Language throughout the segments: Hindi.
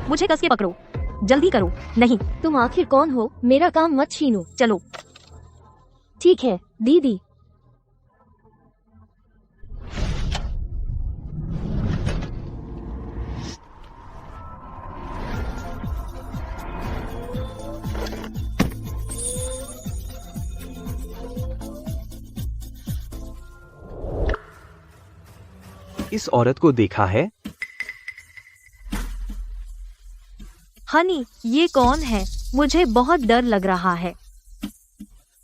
मुझे कस के पकड़ो, जल्दी करो। नहीं, तुम आखिर कौन हो? मेरा काम मत छीनो। चलो। ठीक है दीदी। इस औरत को देखा है? हनी, ये कौन है? मुझे बहुत डर लग रहा है,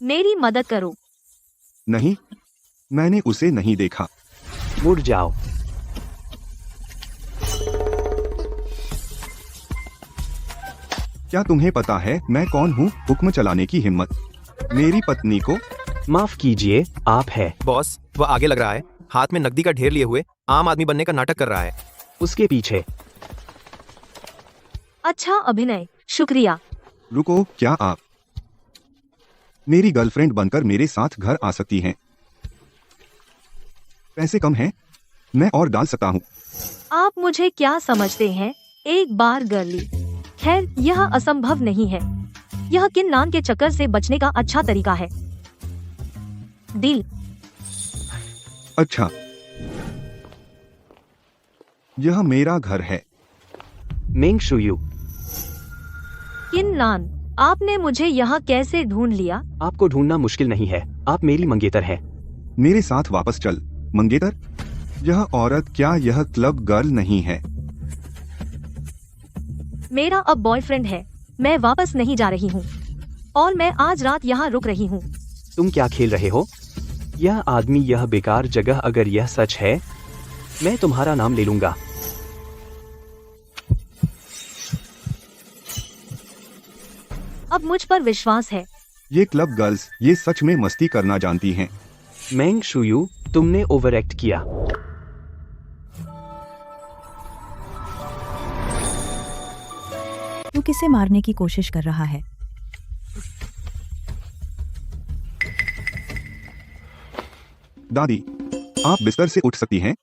मेरी मदद करो। नहीं, मैंने उसे नहीं देखा। मुड़ जाओ। क्या तुम्हें पता है मैं कौन हूँ? हुक्म चलाने की हिम्मत मेरी पत्नी को। माफ कीजिए, आप है? बॉस, वह आगे लग रहा है, हाथ में नकदी का ढेर लिए हुए आम आदमी बनने का नाटक कर रहा है। उसके पीछे। अच्छा अभिनय, शुक्रिया। रुको, क्या आप मेरी गर्लफ्रेंड बनकर मेरे साथ घर आ सकती हैं? पैसे कम हैं, मैं और डाल सकता हूँ। आप मुझे क्या समझते हैं? एक बार गर्ली। खैर, यह असंभव नहीं है। यह किन नान के चक्कर से बचने का अच्छा तरीका है। डील। अच्छा, यह मेरा घर है। मेंग शुयू, किन नान, आपने मुझे यहाँ कैसे ढूंढ लिया? आपको ढूंढना मुश्किल नहीं है, आप मेरी मंगेतर हैं। मेरे साथ वापस चल। मंगेतर, यह औरत क्या यह क्लब गर्ल नहीं है? मेरा अब बॉयफ्रेंड है, मैं वापस नहीं जा रही हूँ और मैं आज रात यहाँ रुक रही हूँ। तुम क्या खेल रहे हो? यह आदमी, यह बेकार जगह, अगर यह सच है मैं तुम्हारा नाम ले लूंगा। अब मुझ पर विश्वास है। ये क्लब गर्ल्स ये सच में मस्ती करना जानती हैं। मेंग शुयू, तुमने ओवर एक्ट किया। तू किसे मारने की कोशिश कर रहा है? दादी, आप बिस्तर से उठ सकती हैं?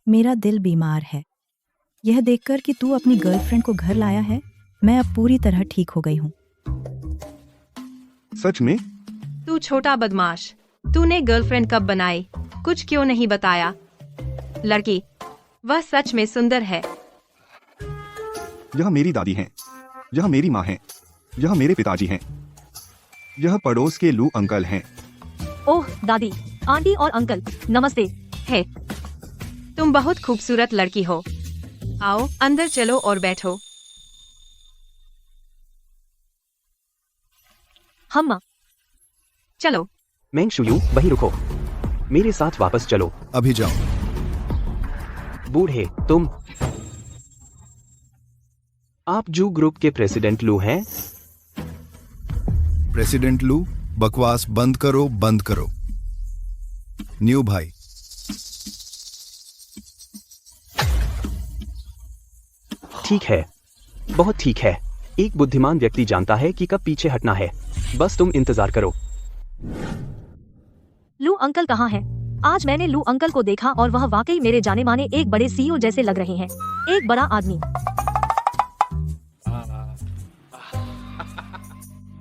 मेरा दिल बीमार है। यह देखकर कि तू अपनी गर्लफ्रेंड को घर लाया है, मैं अब पूरी तरह ठीक हो गई हूँ। सच में? तू छोटा बदमाश, तूने गर्लफ्रेंड कब बनाई? कुछ क्यों नहीं बताया? लड़की, वह सच में सुंदर है। यह मेरी दादी हैं, यह मेरी माँ है, यह मेरे पिताजी हैं, यह पड़ोस के लू अंकल हैं। ओह दादी, आंटी और अंकल, नमस्ते। है, तुम बहुत खूबसूरत लड़की हो। आओ अंदर चलो और बैठो। हम चलो। मेंग शुयू, वहीं रुको, मेरे साथ वापस चलो। अभी जाओ। बूढ़े, तुम। आप जू ग्रुप के प्रेसिडेंट लू हैं? प्रेसिडेंट लू, बकवास बंद करो, बंद करो। न्यू भाई। ठीक है, बहुत ठीक है। एक बुद्धिमान व्यक्ति जानता है कि कब पीछे हटना है। बस तुम इंतजार करो। लू अंकल कहाँ हैं? आज मैंने लू अंकल को देखा और वह वाकई मेरे जाने माने एक बड़े सीईओ जैसे लग रहे हैं। एक बड़ा आदमी।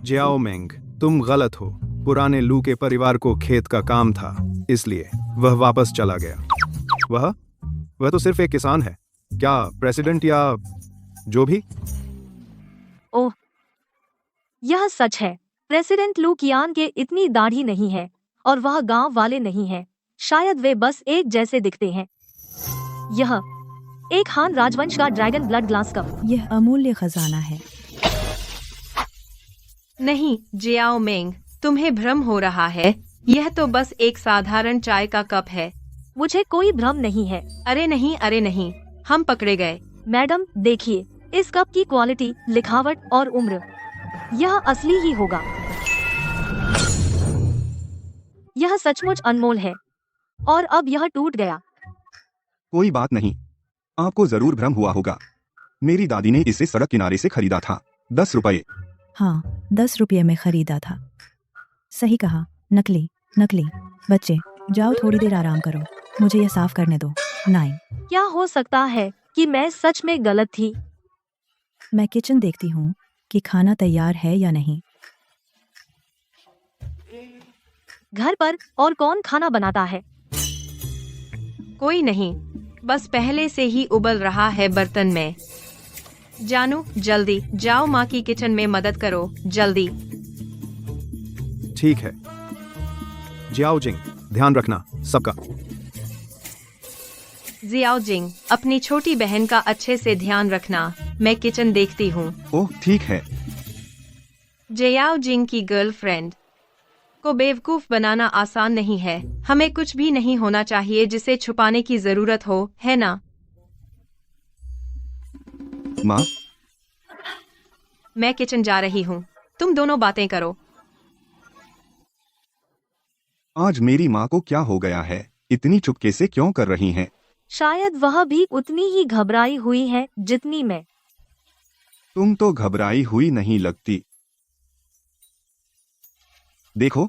जियाओ मेंग, तुम गलत हो। पुराने लू के परिवार को खेत का काम था, इसलिए वह वापस चला गया। वह तो सिर्फ एक किसान है। क्या प्रेसिडेंट या जो भी? ओह, यह सच है। प्रेसिडेंट लू कियान के इतनी दाढ़ी नहीं है और वह गांव वाले नहीं हैं। शायद वे बस एक जैसे दिखते हैं। यह एक हान राजवंश का ड्रैगन ब्लड ग्लास कप। यह अमूल्य खजाना है। नहीं जियाओ मेंग, तुम्हें भ्रम हो रहा है। यह तो बस एक साधारण चाय का कप है। मुझे कोई भ्रम नहीं है। अरे नहीं, हम पकड़े गए। मैडम देखिए, इस कप की क्वालिटी, लिखावट और उम्र, यह असली ही होगा। यह सचमुच अनमोल है और अब यह टूट गया। कोई बात नहीं, आपको जरूर भ्रम हुआ होगा। मेरी दादी ने इसे सड़क किनारे से खरीदा था, 10 रुपए। हाँ, 10 रुपये में खरीदा था। सही कहा, नकली। बच्चे, जाओ थोड़ी देर आराम करो, मुझे यह साफ करने दो। 9। क्या हो सकता है? कि मैं सच में गलत थी। मैं किचन देखती हूँ कि खाना तैयार है या नहीं। घर पर और कौन खाना बनाता है? कोई नहीं, बस पहले से ही उबल रहा है बर्तन में। जानू, जल्दी जाओ, माँ की किचन में मदद करो, जल्दी। ठीक है। जियाओ जिंग, ध्यान रखना सबका। जियाओ जिंग, अपनी छोटी बहन का अच्छे से ध्यान रखना। मैं किचन देखती हूँ। ओह ठीक है। जियाओ जिंग की गर्लफ्रेंड को बेवकूफ बनाना आसान नहीं है। हमें कुछ भी नहीं होना चाहिए जिसे छुपाने की जरूरत हो, है ना? माँ, मैं किचन जा रही हूँ, तुम दोनों बातें करो। आज मेरी माँ को क्या हो गया है? इतनी चुपके से क्यों कर रही हैं? शायद वह भी उतनी ही घबराई हुई है जितनी मैं। तुम तो घबराई हुई नहीं लगती। देखो,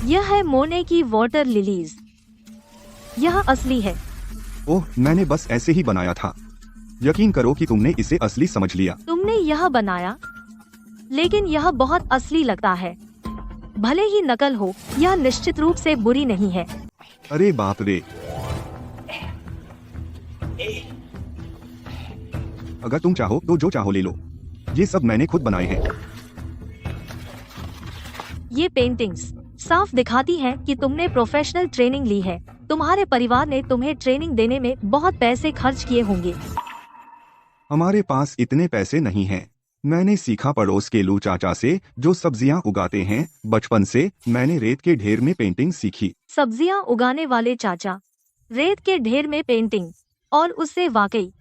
यह है मोने की वाटर लिलीज। यह असली है। ओह, मैंने बस ऐसे ही बनाया था। यकीन करो कि तुमने इसे असली समझ लिया। तुमने यह बनाया, लेकिन यह बहुत असली लगता है। भले ही नकल हो, यह निश्चित रूप से बुरी नहीं है। अरे बाप रे! अगर तुम चाहो तो जो चाहो ले लो। ये सब मैंने खुद बनाए हैं। ये पेंटिंग्स साफ दिखाती हैं कि तुमने प्रोफेशनल ट्रेनिंग ली है। तुम्हारे परिवार ने तुम्हें ट्रेनिंग देने में बहुत पैसे खर्च किए होंगे। हमारे पास इतने पैसे नहीं हैं। मैंने सीखा पड़ोस के लू चाचा से, जो सब्जियां उगाते हैं। बचपन से मैंने रेत के ढेर में पेंटिंग सीखी। सब्जियां उगाने वाले चाचा, रेत के ढेर में पेंटिंग, और उससे वाकई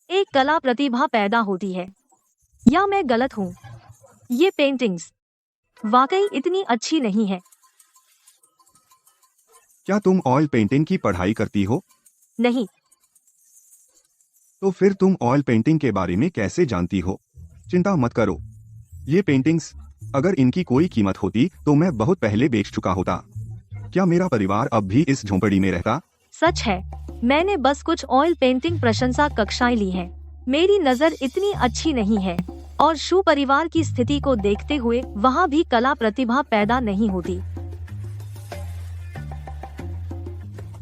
एक कला प्रतिभा पैदा होती है। या मैं गलत हूँ? ये पेंटिंग्स वाकई इतनी अच्छी नहीं है। क्या तुम ऑयल पेंटिंग की पढ़ाई करती हो? नहीं। तो फिर तुम ऑयल पेंटिंग के बारे में कैसे जानती हो? चिंता मत करो। ये पेंटिंग्स, अगर इनकी कोई कीमत होती तो मैं बहुत पहले बेच चुका होता। क्या मेरा परिवार अब भी इस झोंपड़ी में रहता? सच है, मैंने बस कुछ ऑयल पेंटिंग प्रशंसा कक्षाएं ली हैं। मेरी नजर इतनी अच्छी नहीं है, और शू परिवार की स्थिति को देखते हुए वहाँ भी कला प्रतिभा पैदा नहीं होती।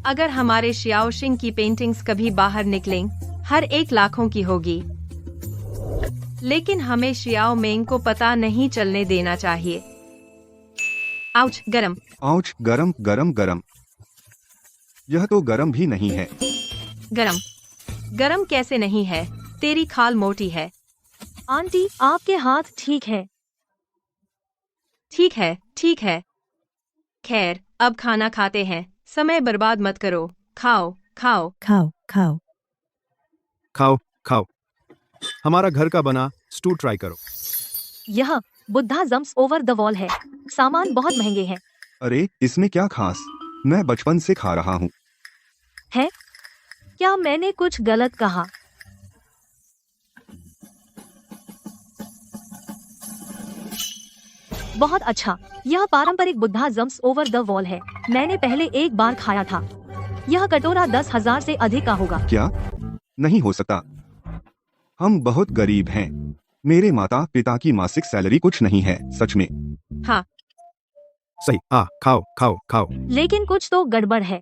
अगर हमारे शियाओशिंग की पेंटिंग्स कभी बाहर निकलें, हर एक लाखों की होगी। लेकिन हमें शियाओ मेंग को पता नहीं चलने देना चाहिए। आउच, गरम। आउच, गरम गरम गरम। यह तो गरम भी नहीं है। गरम गरम कैसे नहीं है? तेरी खाल मोटी है। आंटी, आपके हाथ ठीक है। ठीक है, ठीक है। खैर, अब खाना खाते हैं। समय बर्बाद मत करो। खाओ, खाओ। खाओ खाओ। खाओ खाओ। हमारा घर का बना स्टू ट्राई करो। यह Buddha jumps over the wall है। सामान बहुत महंगे हैं। अरे, इसमें क्या खास? मैं बचपन से खा रहा हूँ। है? क्या मैंने कुछ गलत कहा? बहुत अच्छा। यह पारंपरिक Buddha jumps over the wall है। मैंने पहले एक बार खाया था। यह कटोरा 10,000 से अधिक का होगा। क्या? नहीं हो सकता। हम बहुत गरीब हैं। मेरे माता पिता की मासिक सैलरी कुछ नहीं है, सच में। हाँ, सही। खाओ खाओ खाओ। लेकिन कुछ तो गड़बड़ है।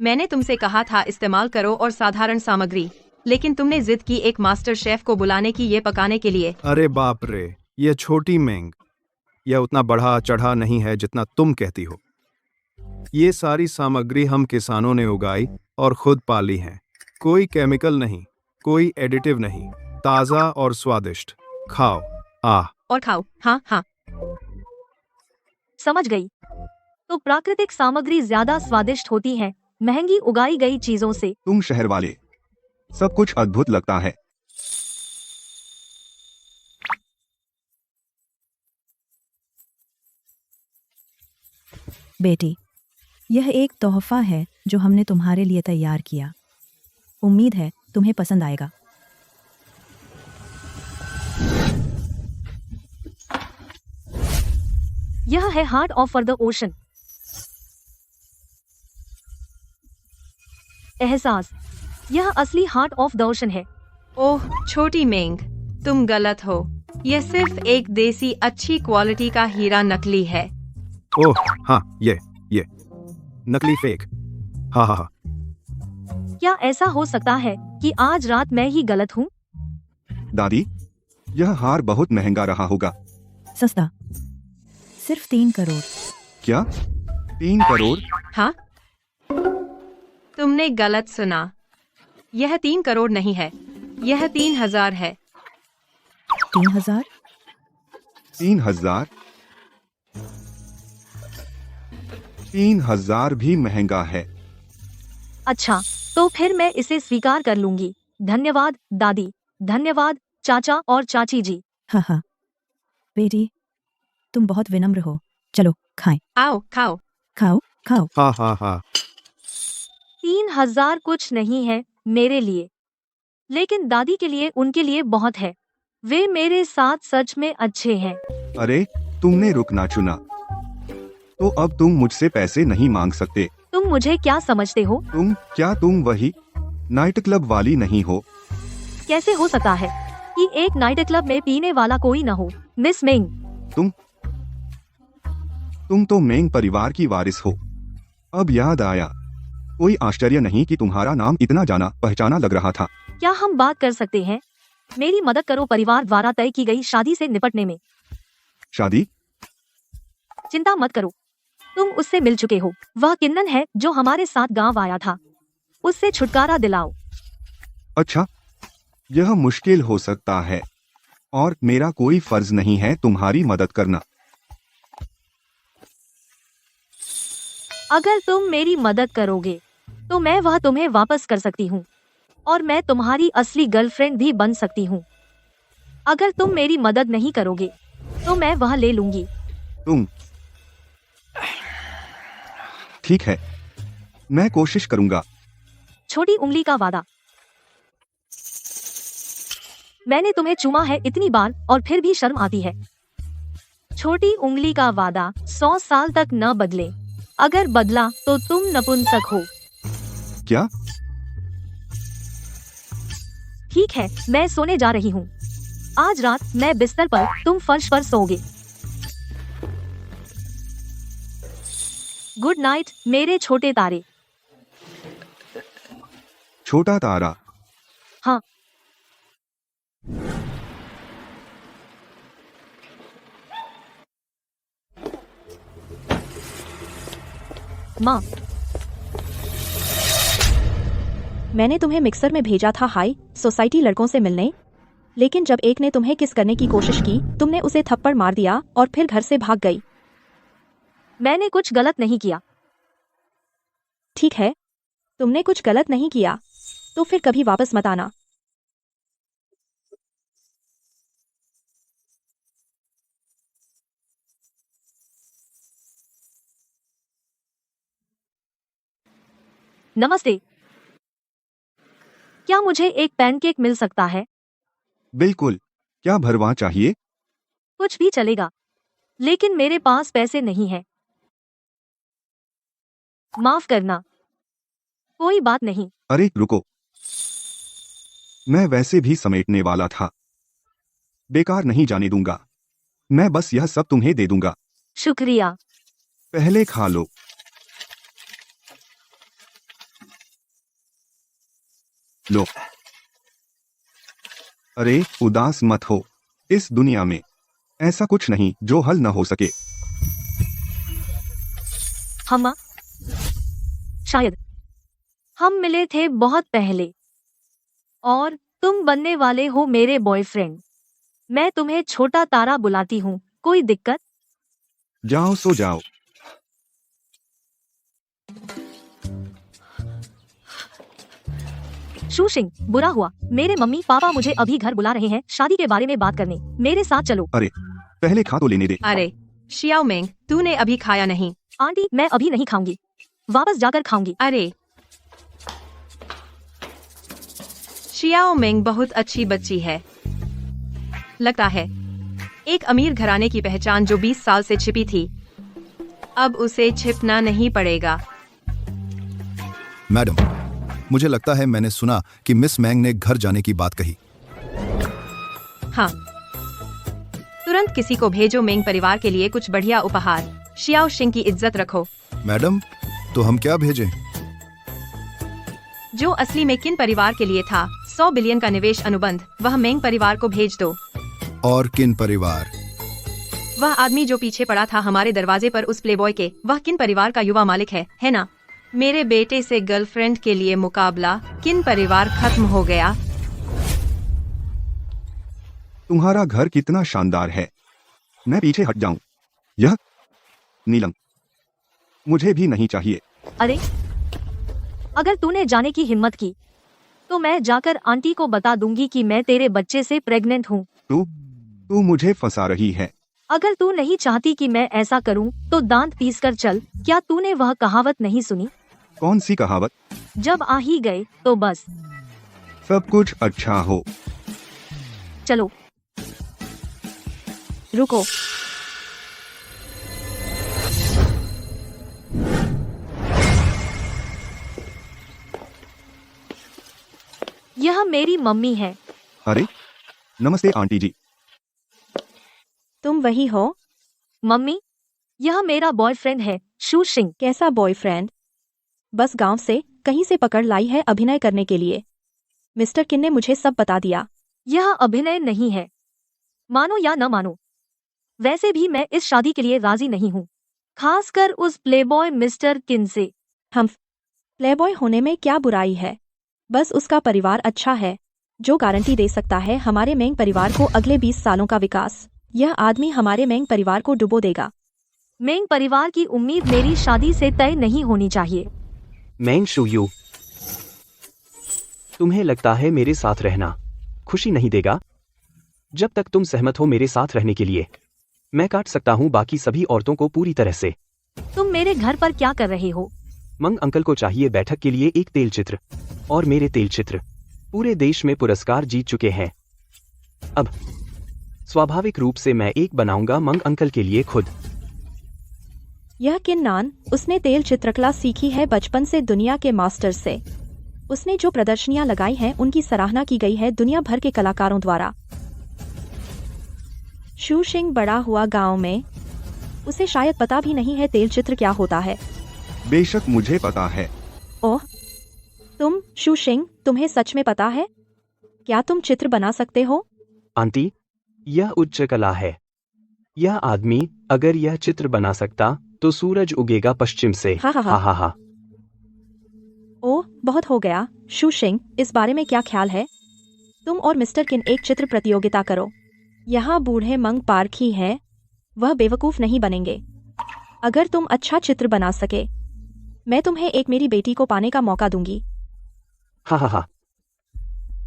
मैंने तुमसे कहा था इस्तेमाल करो और साधारण सामग्री, लेकिन तुमने जिद की एक मास्टर शेफ को बुलाने की ये पकाने के लिए। अरे बाप रे, ये छोटी मेंग, यह उतना बढ़ा चढ़ा नहीं है जितना तुम कहती हो। ये सारी सामग्री हम किसानों ने उगाई और खुद पाली है। कोई केमिकल नहीं, कोई एडिटिव नहीं, ताजा और स्वादिष्ट। खाओ। और खाओ। हाँ हाँ। समझ गई। तो प्राकृतिक सामग्री ज्यादा स्वादिष्ट होती है महंगी उगाई गई चीजों से। तुम शहर वाले, सब कुछ अद्भुत लगता है। बेटी, यह एक तोहफा है जो हमने तुम्हारे लिए तैयार किया। उम्मीद है तुम्हें पसंद आएगा। है हार्ट ऑफ द ओशन। एहसास, यह असली हार्ट ऑफ द ओशन है। ओह छोटी मेंग, तुम गलत हो। यह सिर्फ एक देसी अच्छी क्वालिटी का हीरा नकली है। ओह हाँ, ये नकली फेक। हाँ हाँ हाँ। क्या ऐसा हो सकता है कि आज रात मैं ही गलत हूँ? दादी, यह हार बहुत महंगा रहा होगा। सस्ता, सिर्फ 3 करोड़। क्या 3 करोड़? हाँ, तुमने गलत सुना। यह 3 करोड़ नहीं है, यह 3000 है। 3000? 3000? 3000 भी महंगा है। अच्छा, तो फिर मैं इसे स्वीकार कर लूंगी। धन्यवाद दादी, धन्यवाद चाचा और चाची जी। हाँ हाँ बेटी, तुम बहुत विनम्र हो। चलो खाएं। आओ खाओ। खाओ खाओ। हाँ हाँ हाँ। 3000 कुछ नहीं है मेरे लिए, लेकिन दादी के लिए, उनके लिए बहुत है। वे मेरे साथ सच में अच्छे हैं। अरे, तुमने रुकना चुना, तो अब तुम मुझसे पैसे नहीं मांग सकते। तुम मुझे क्या समझते हो? तुम वही नाइट क्लब वाली नहीं हो? कैसे हो सकता है कि एक नाइट क्लब में पीने वाला कोई न हो? मिस मेंग, तुम तो मेंग परिवार की वारिस हो। अब याद आया, कोई आश्चर्य नहीं कि तुम्हारा नाम इतना जाना पहचाना लग रहा था। क्या हम बात कर सकते हैं? मेरी मदद करो परिवार द्वारा तय की गई शादी से निपटने में। शादी? चिंता मत करो, तुम उससे मिल चुके हो। वह किन्नन है जो हमारे साथ गांव आया था। उससे छुटकारा दिलाओ। अच्छा, यह मुश्किल हो सकता है और मेरा कोई फर्ज नहीं है तुम्हारी मदद करना। अगर तुम मेरी मदद करोगे तो मैं वह तुम्हें वापस कर सकती हूँ और मैं तुम्हारी असली गर्लफ्रेंड भी बन सकती हूँ। अगर तुम मेरी मदद नहीं करोगे तो मैं वह ले लूंगी। तुम ठीक है, मैं कोशिश करूंगा। छोटी उंगली का वादा। मैंने तुम्हें चूमा है इतनी बार और फिर भी शर्म आती है। छोटी उंगली का वादा 100 साल तक न बदले। अगर बदला तो तुम नपुंसक हो। क्या? ठीक है, मैं सोने जा रही हूँ। आज रात मैं बिस्तर पर, तुम फर्श पर सोओगे। गुड नाइट मेरे छोटे तारे। छोटा तारा? हाँ। माँ, मैंने तुम्हें मिक्सर में भेजा था हाई सोसाइटी लड़कों से मिलने, लेकिन जब एक ने तुम्हें किस करने की कोशिश की, तुमने उसे थप्पड़ मार दिया और फिर घर से भाग गई। मैंने कुछ गलत नहीं किया। ठीक है, तुमने कुछ गलत नहीं किया, तो फिर कभी वापस मत आना। नमस्ते, क्या मुझे एक पैनकेक मिल सकता है? बिल्कुल, क्या भरवा चाहिए? कुछ भी चलेगा, लेकिन मेरे पास पैसे नहीं है। माफ करना। कोई बात नहीं। अरे रुको, मैं वैसे भी समेटने वाला था। बेकार नहीं जाने दूंगा। मैं बस यह सब तुम्हें दे दूंगा। शुक्रिया। पहले खा लो। लो। अरे उदास मत हो, इस दुनिया में ऐसा कुछ नहीं जो हल न हो सके। हम शायद हम मिले थे बहुत पहले और तुम बनने वाले हो मेरे बॉयफ्रेंड। मैं तुम्हें छोटा तारा बुलाती हूँ। कोई दिक्कत? जाओ सो जाओ। शूशिंग, बुरा हुआ। मेरे मम्मी पापा मुझे अभी घर बुला रहे हैं शादी के बारे में बात करने। मेरे साथ चलो। अरे पहले खा तो लेने दे। अरे शियाओ मेंग, तूने अभी खाया नहीं। आंटी, मैं अभी नहीं खाऊंगी, वापस जाकर खाऊंगी। अरे शियाओ मेंग बहुत अच्छी बच्ची है, लगता है। एक अमीर घराने की पहचान जो 20 साल से छिपी थी। अब उसे छिपना नहीं पड़ेगा। मैडम, मुझे लगता है मैंने सुना कि मिस मैंग ने घर जाने की बात कही। हाँ, तुरंत किसी को भेजो मेंग परिवार के लिए कुछ बढ़िया उपहार। शियाओ शिंग की इज्जत रखो। मैडम, तो हम क्या भेजें? जो असली में किन परिवार के लिए था, 100 बिलियन का निवेश अनुबंध, वह मेंग परिवार को भेज दो। और किन परिवार? वह आदमी जो पीछे पड़ा था हमारे दरवाजे पर उस प्लेबॉय के, वह किन परिवार का युवा मालिक है ना? मेरे बेटे से गर्लफ्रेंड के लिए मुकाबला किन परिवार खत्म हो गया। तुम्हारा घर कितना शानदार है। मैं पीछे हट जाऊं। यह नीलम मुझे भी नहीं चाहिए। अरे, अगर तूने जाने की हिम्मत की तो मैं जाकर आंटी को बता दूंगी कि मैं तेरे बच्चे से प्रेग्नेंट हूँ। तू मुझे फंसा रही है। अगर तू नहीं चाहती कि मैं ऐसा करूँ तो दांत पीस कर चल। क्या तूने वह कहावत नहीं सुनी? कौन सी कहावत? जब आ ही गए तो बस। सब कुछ अच्छा हो। चलो। रुको। यह मेरी मम्मी है। अरे, नमस्ते आंटी जी। तुम वही हो? मम्मी, यह मेरा बॉयफ्रेंड है, शू सिंह। कैसा बॉयफ्रेंड? बस गांव से कहीं से पकड़ लाई है अभिनय करने के लिए। मिस्टर किन ने मुझे सब बता दिया। यह अभिनय नहीं है, मानो या न मानो। वैसे भी मैं इस शादी के लिए राजी नहीं हूँ, खासकर उस प्लेबॉय मिस्टर किन से। हम प्लेबॉय होने में क्या बुराई है? बस उसका परिवार अच्छा है, जो गारंटी दे सकता है हमारे मेंग परिवार को अगले 20 सालों का विकास। यह आदमी हमारे मेंग परिवार को डुबो देगा। मेंग परिवार की उम्मीद मेरी शादी से तय नहीं होनी चाहिए। मैंग शूयू, तुम्हें लगता है मेरे साथ रहना खुशी नहीं देगा? जब तक तुम सहमत हो मेरे साथ रहने के लिए, मैं काट सकता हूँ बाकी सभी औरतों को पूरी तरह से। तुम मेरे घर पर क्या कर रहे हो? मंग अंकल को चाहिए बैठक के लिए एक तेल चित्र, और मेरे तेल चित्र पूरे देश में पुरस्कार जीत चुके हैं। अब स्वाभाविक रूप से मैं एक बनाऊंगा मंग अंकल के लिए खुद। यह किन्नान, उसने तेल चित्रकला सीखी है बचपन से दुनिया के मास्टर से। उसने जो प्रदर्शनियां लगाई हैं उनकी सराहना की गई है दुनिया भर के कलाकारों द्वारा। शू सिंह बड़ा हुआ गांव में, उसे शायद पता भी नहीं है तेल चित्र क्या होता है। बेशक मुझे पता है। ओह, तुम शू सिंह, तुम्हें सच में पता है? क्या तुम चित्र बना सकते हो? आंटी, यह उच्च कला है। यह आदमी अगर यह चित्र बना सकता तो सूरज उगेगा पश्चिम से। हा हा हा हा। ओह, बहुत हो गया। शू सिंह, इस बारे में क्या ख्याल है? तुम और मिस्टर किन एक चित्र प्रतियोगिता करो। यहाँ बूढ़े मंग पारखी हैं, वह बेवकूफ नहीं बनेंगे। अगर तुम अच्छा चित्र बना सके, मैं तुम्हें एक मेरी बेटी को पाने का मौका दूंगी। हा हा हा।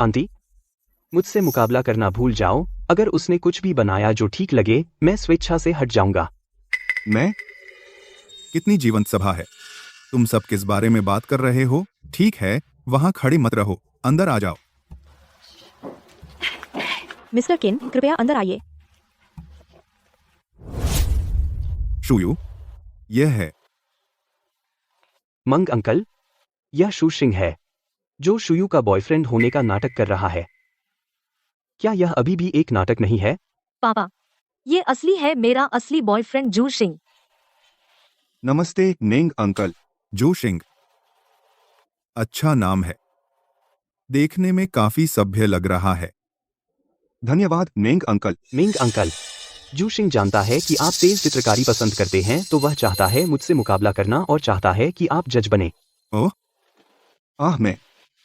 आंटी, मुझसे मुकाबला करना भूल जाओ। अगर उसने कुछ भी बनाया जो ठीक लगे, मैं स्वेच्छा से हट जाऊंगा। मैं? कितनी जीवंत सभा है। तुम सब किस बारे में बात कर रहे हो? ठीक है, वहां खड़े मत रहो, अंदर आ जाओ। मिस्टर किन, कृपया अंदर आइए। शूयू, यह है मंग अंकल, यह शू सिंह है, जो शुयू का बॉयफ्रेंड होने का नाटक कर रहा है। क्या यह अभी भी एक नाटक नहीं है? पापा, ये असली है, मेरा असली बॉयफ्रेंड जू सिंह। नमस्ते नेंग अंकल। जो सिंह, अच्छा नाम है। देखने में काफी सभ्य लग रहा है। धन्यवाद नेंग अंकल। मिंग अंकल, जू सिंह जानता है कि आप तेल चित्रकारी पसंद करते हैं, तो वह चाहता है मुझसे मुकाबला करना और चाहता है कि आप जज बने। ओह,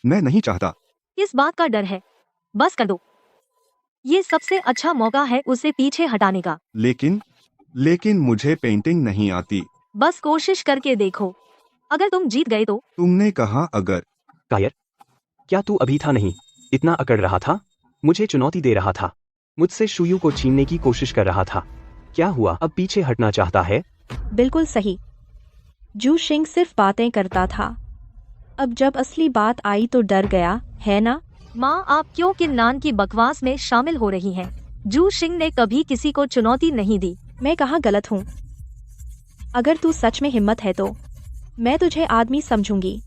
मैं नहीं चाहता। इस बात का डर है, बस कर दो। ये सबसे अच्छा मौका है उसे पीछे हटाने का। लेकिन मुझे पेंटिंग नहीं आती। बस कोशिश करके देखो, अगर तुम जीत गए तो। तुमने कहा अगर। कायर, क्या तू अभी था नहीं? इतना अकड़ रहा था, मुझे चुनौती दे रहा था, मुझसे शुयू को छीनने की कोशिश कर रहा था। क्या हुआ, अब पीछे हटना चाहता है? बिल्कुल सही। जू सिंह सिर्फ बातें करता था, अब जब असली बात आई तो डर गया, है ना? माँ, आप क्यों किन्नान की बकवास में शामिल हो रही हैं? जू सिंह ने कभी किसी को चुनौती नहीं दी। मैं कहाँ गलत हूँ? अगर तू सच में हिम्मत है तो मैं तुझे आदमी समझूंगी।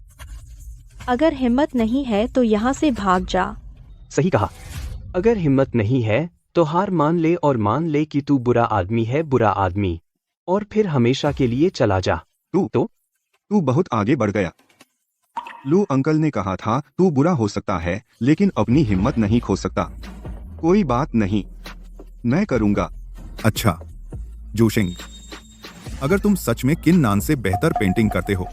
अगर हिम्मत नहीं है तो यहाँ से भाग जा। सही कहा। अगर हिम्मत नहीं है तो हार मान ले और मान ले कि तू बुरा आदमी है, बुरा आदमी, और फिर हमेशा के लिए चला जा। तू बहुत आगे बढ़ गया। लू अंकल ने कहा था तू बुरा हो सकता है लेकिन अपनी हिम्मत नहीं खो सकता। कोई बात नहीं, मैं करूंगा। अच्छा जूशिंग, अगर तुम सच में किन नान से बेहतर पेंटिंग करते हो,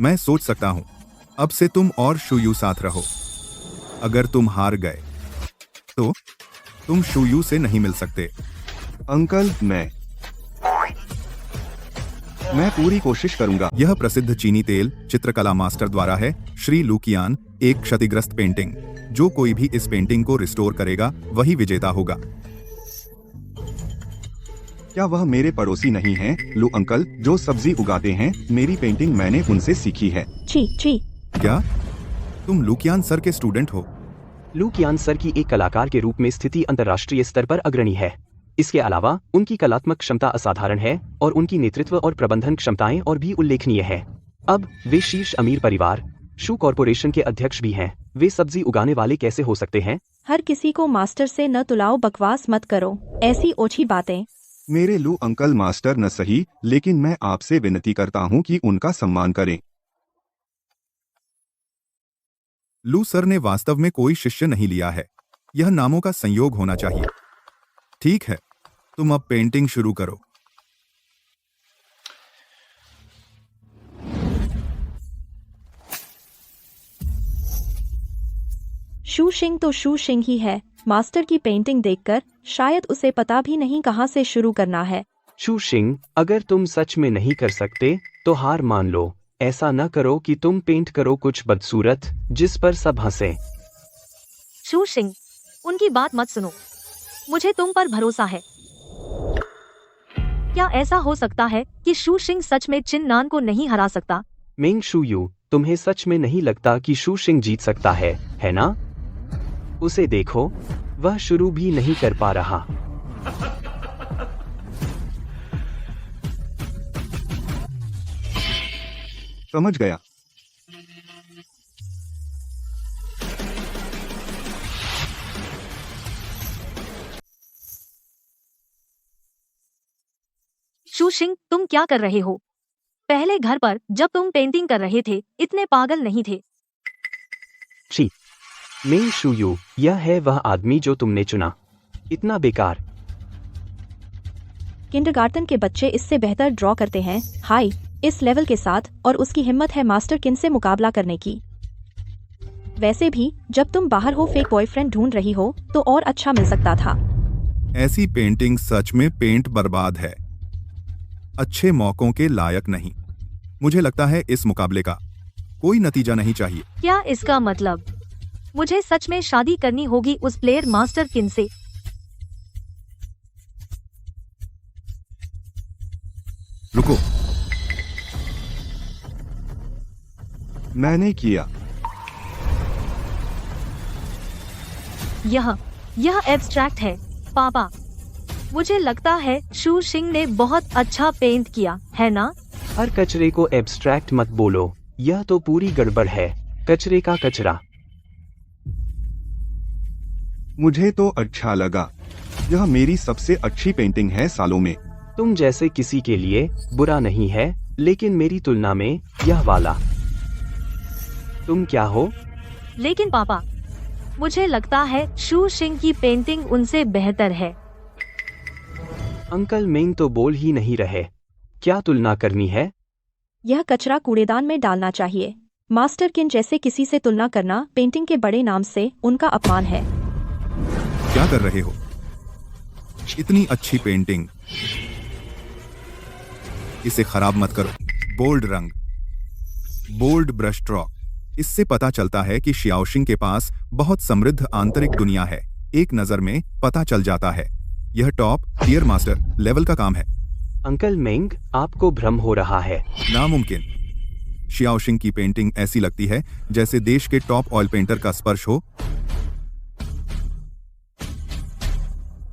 मैं सोच सकता हूं अब से तुम और शुयू साथ रहो। अगर तुम हार गए तो तुम शुयू से नहीं मिल सकते। अंकल मैं पूरी कोशिश करूंगा। यह प्रसिद्ध चीनी तेल चित्रकला मास्टर द्वारा है, श्री लुकियान। एक क्षतिग्रस्त पेंटिंग। जो कोई भी इस पेंटिंग को रिस्टोर करेगा वही विजेता होगा। क्या वह मेरे पड़ोसी नहीं हैं? लू अंकल जो सब्जी उगाते हैं, मेरी पेंटिंग मैंने उनसे सीखी है। छी छी। क्या तुम लुकियान सर के स्टूडेंट हो? लुकियान सर की एक कलाकार के रूप में स्थिति अंतर्राष्ट्रीय स्तर पर अग्रणी है। इसके अलावा उनकी कलात्मक क्षमता असाधारण है और उनकी नेतृत्व और प्रबंधन क्षमताएं और भी उल्लेखनीय है। अब वे शीर्ष अमीर परिवार शू कॉरपोरेशन के अध्यक्ष भी हैं। वे सब्जी उगाने वाले कैसे हो सकते हैं? हर किसी को मास्टर से न तुलाओ, बकवास मत करो, ऐसी ओछी बातें। मेरे लू अंकल मास्टर न सही, लेकिन मैं आपसे विनती करता हूं कि उनका सम्मान करें। लू सर ने वास्तव में कोई शिष्य नहीं लिया है। यह नामों का संयोग होना चाहिए। ठीक है, तुम अब पेंटिंग शुरू करो। शू शिंग तो शू शिंग ही है। मास्टर की पेंटिंग देखकर शायद उसे पता भी नहीं कहां से शुरू करना है। शू शिंग, अगर तुम सच में नहीं कर सकते तो हार मान लो। ऐसा न करो कि तुम पेंट करो कुछ बदसूरत जिस पर सब हंसे। शू शिंग, उनकी बात मत सुनो, मुझे तुम पर भरोसा है। क्या ऐसा हो सकता है कि शू शिंग सच में चिन नान को नहीं हरा सकता? मेंग शुयू, तुम्हें सच में नहीं लगता कि शू शिंग जीत सकता है ना? उसे देखो, वह शुरू भी नहीं कर पा रहा। समझ गया। शू शिंग, तुम क्या कर रहे हो? पहले घर पर जब तुम पेंटिंग कर रहे थे इतने पागल नहीं थे। छी, मेंग शुयू, यह है वह आदमी जो तुमने चुना। इतना बेकार। किंडरगार्टन के बच्चे इससे बेहतर ड्रॉ करते हैं। हाय, इस लेवल के साथ, और उसकी हिम्मत है मास्टर किन से मुकाबला करने की। वैसे भी जब तुम बाहर हो फेक बॉयफ्रेंड ढूंढ रही हो तो और अच्छा मिल सकता था। ऐसी पेंटिंग सच में पेंट बर्बाद है, अच्छे मौकों के लायक नहीं। मुझे लगता है इस मुकाबले का कोई नतीजा नहीं चाहिए। क्या इसका मतलब मुझे सच में शादी करनी होगी उस प्लेयर मास्टर किन से? रुको, मैंने किया। यह एब्स्ट्रैक्ट है पापा। मुझे लगता है शू शिंग ने बहुत अच्छा पेंट किया है ना? हर कचरे को एब्स्ट्रैक्ट मत बोलो, यह तो पूरी गड़बड़ है। कचरे का कचरा। मुझे तो अच्छा लगा। यह मेरी सबसे अच्छी पेंटिंग है सालों में। तुम जैसे किसी के लिए बुरा नहीं है, लेकिन मेरी तुलना में यह वाला। तुम क्या हो? लेकिन पापा, मुझे लगता है शू शिंग की पेंटिंग उनसे बेहतर है। अंकल मेंग तो बोल ही नहीं रहे। क्या तुलना करनी है? यह कचरा कूड़ेदान में डालना चाहिए। मास्टर किन जैसे किसी से तुलना करना पेंटिंग के बड़े नाम से उनका अपमान है। क्या कर रहे हो? इतनी अच्छी पेंटिंग, इसे खराब मत करो। बोल्ड रंग, बोल्ड ब्रश स्ट्रोक, इससे पता चलता है कि शियाओशिंग के पास बहुत समृद्ध आंतरिक दुनिया है। एक नजर में पता चल जाता है। यह टॉप टियर मास्टर लेवल का काम है। अंकल मेंग, आपको भ्रम हो रहा है। नामुमकिन। शियाओशिंग की पेंटिंग ऐसी लगती है जैसे देश के टॉप ऑयल पेंटर का स्पर्श हो।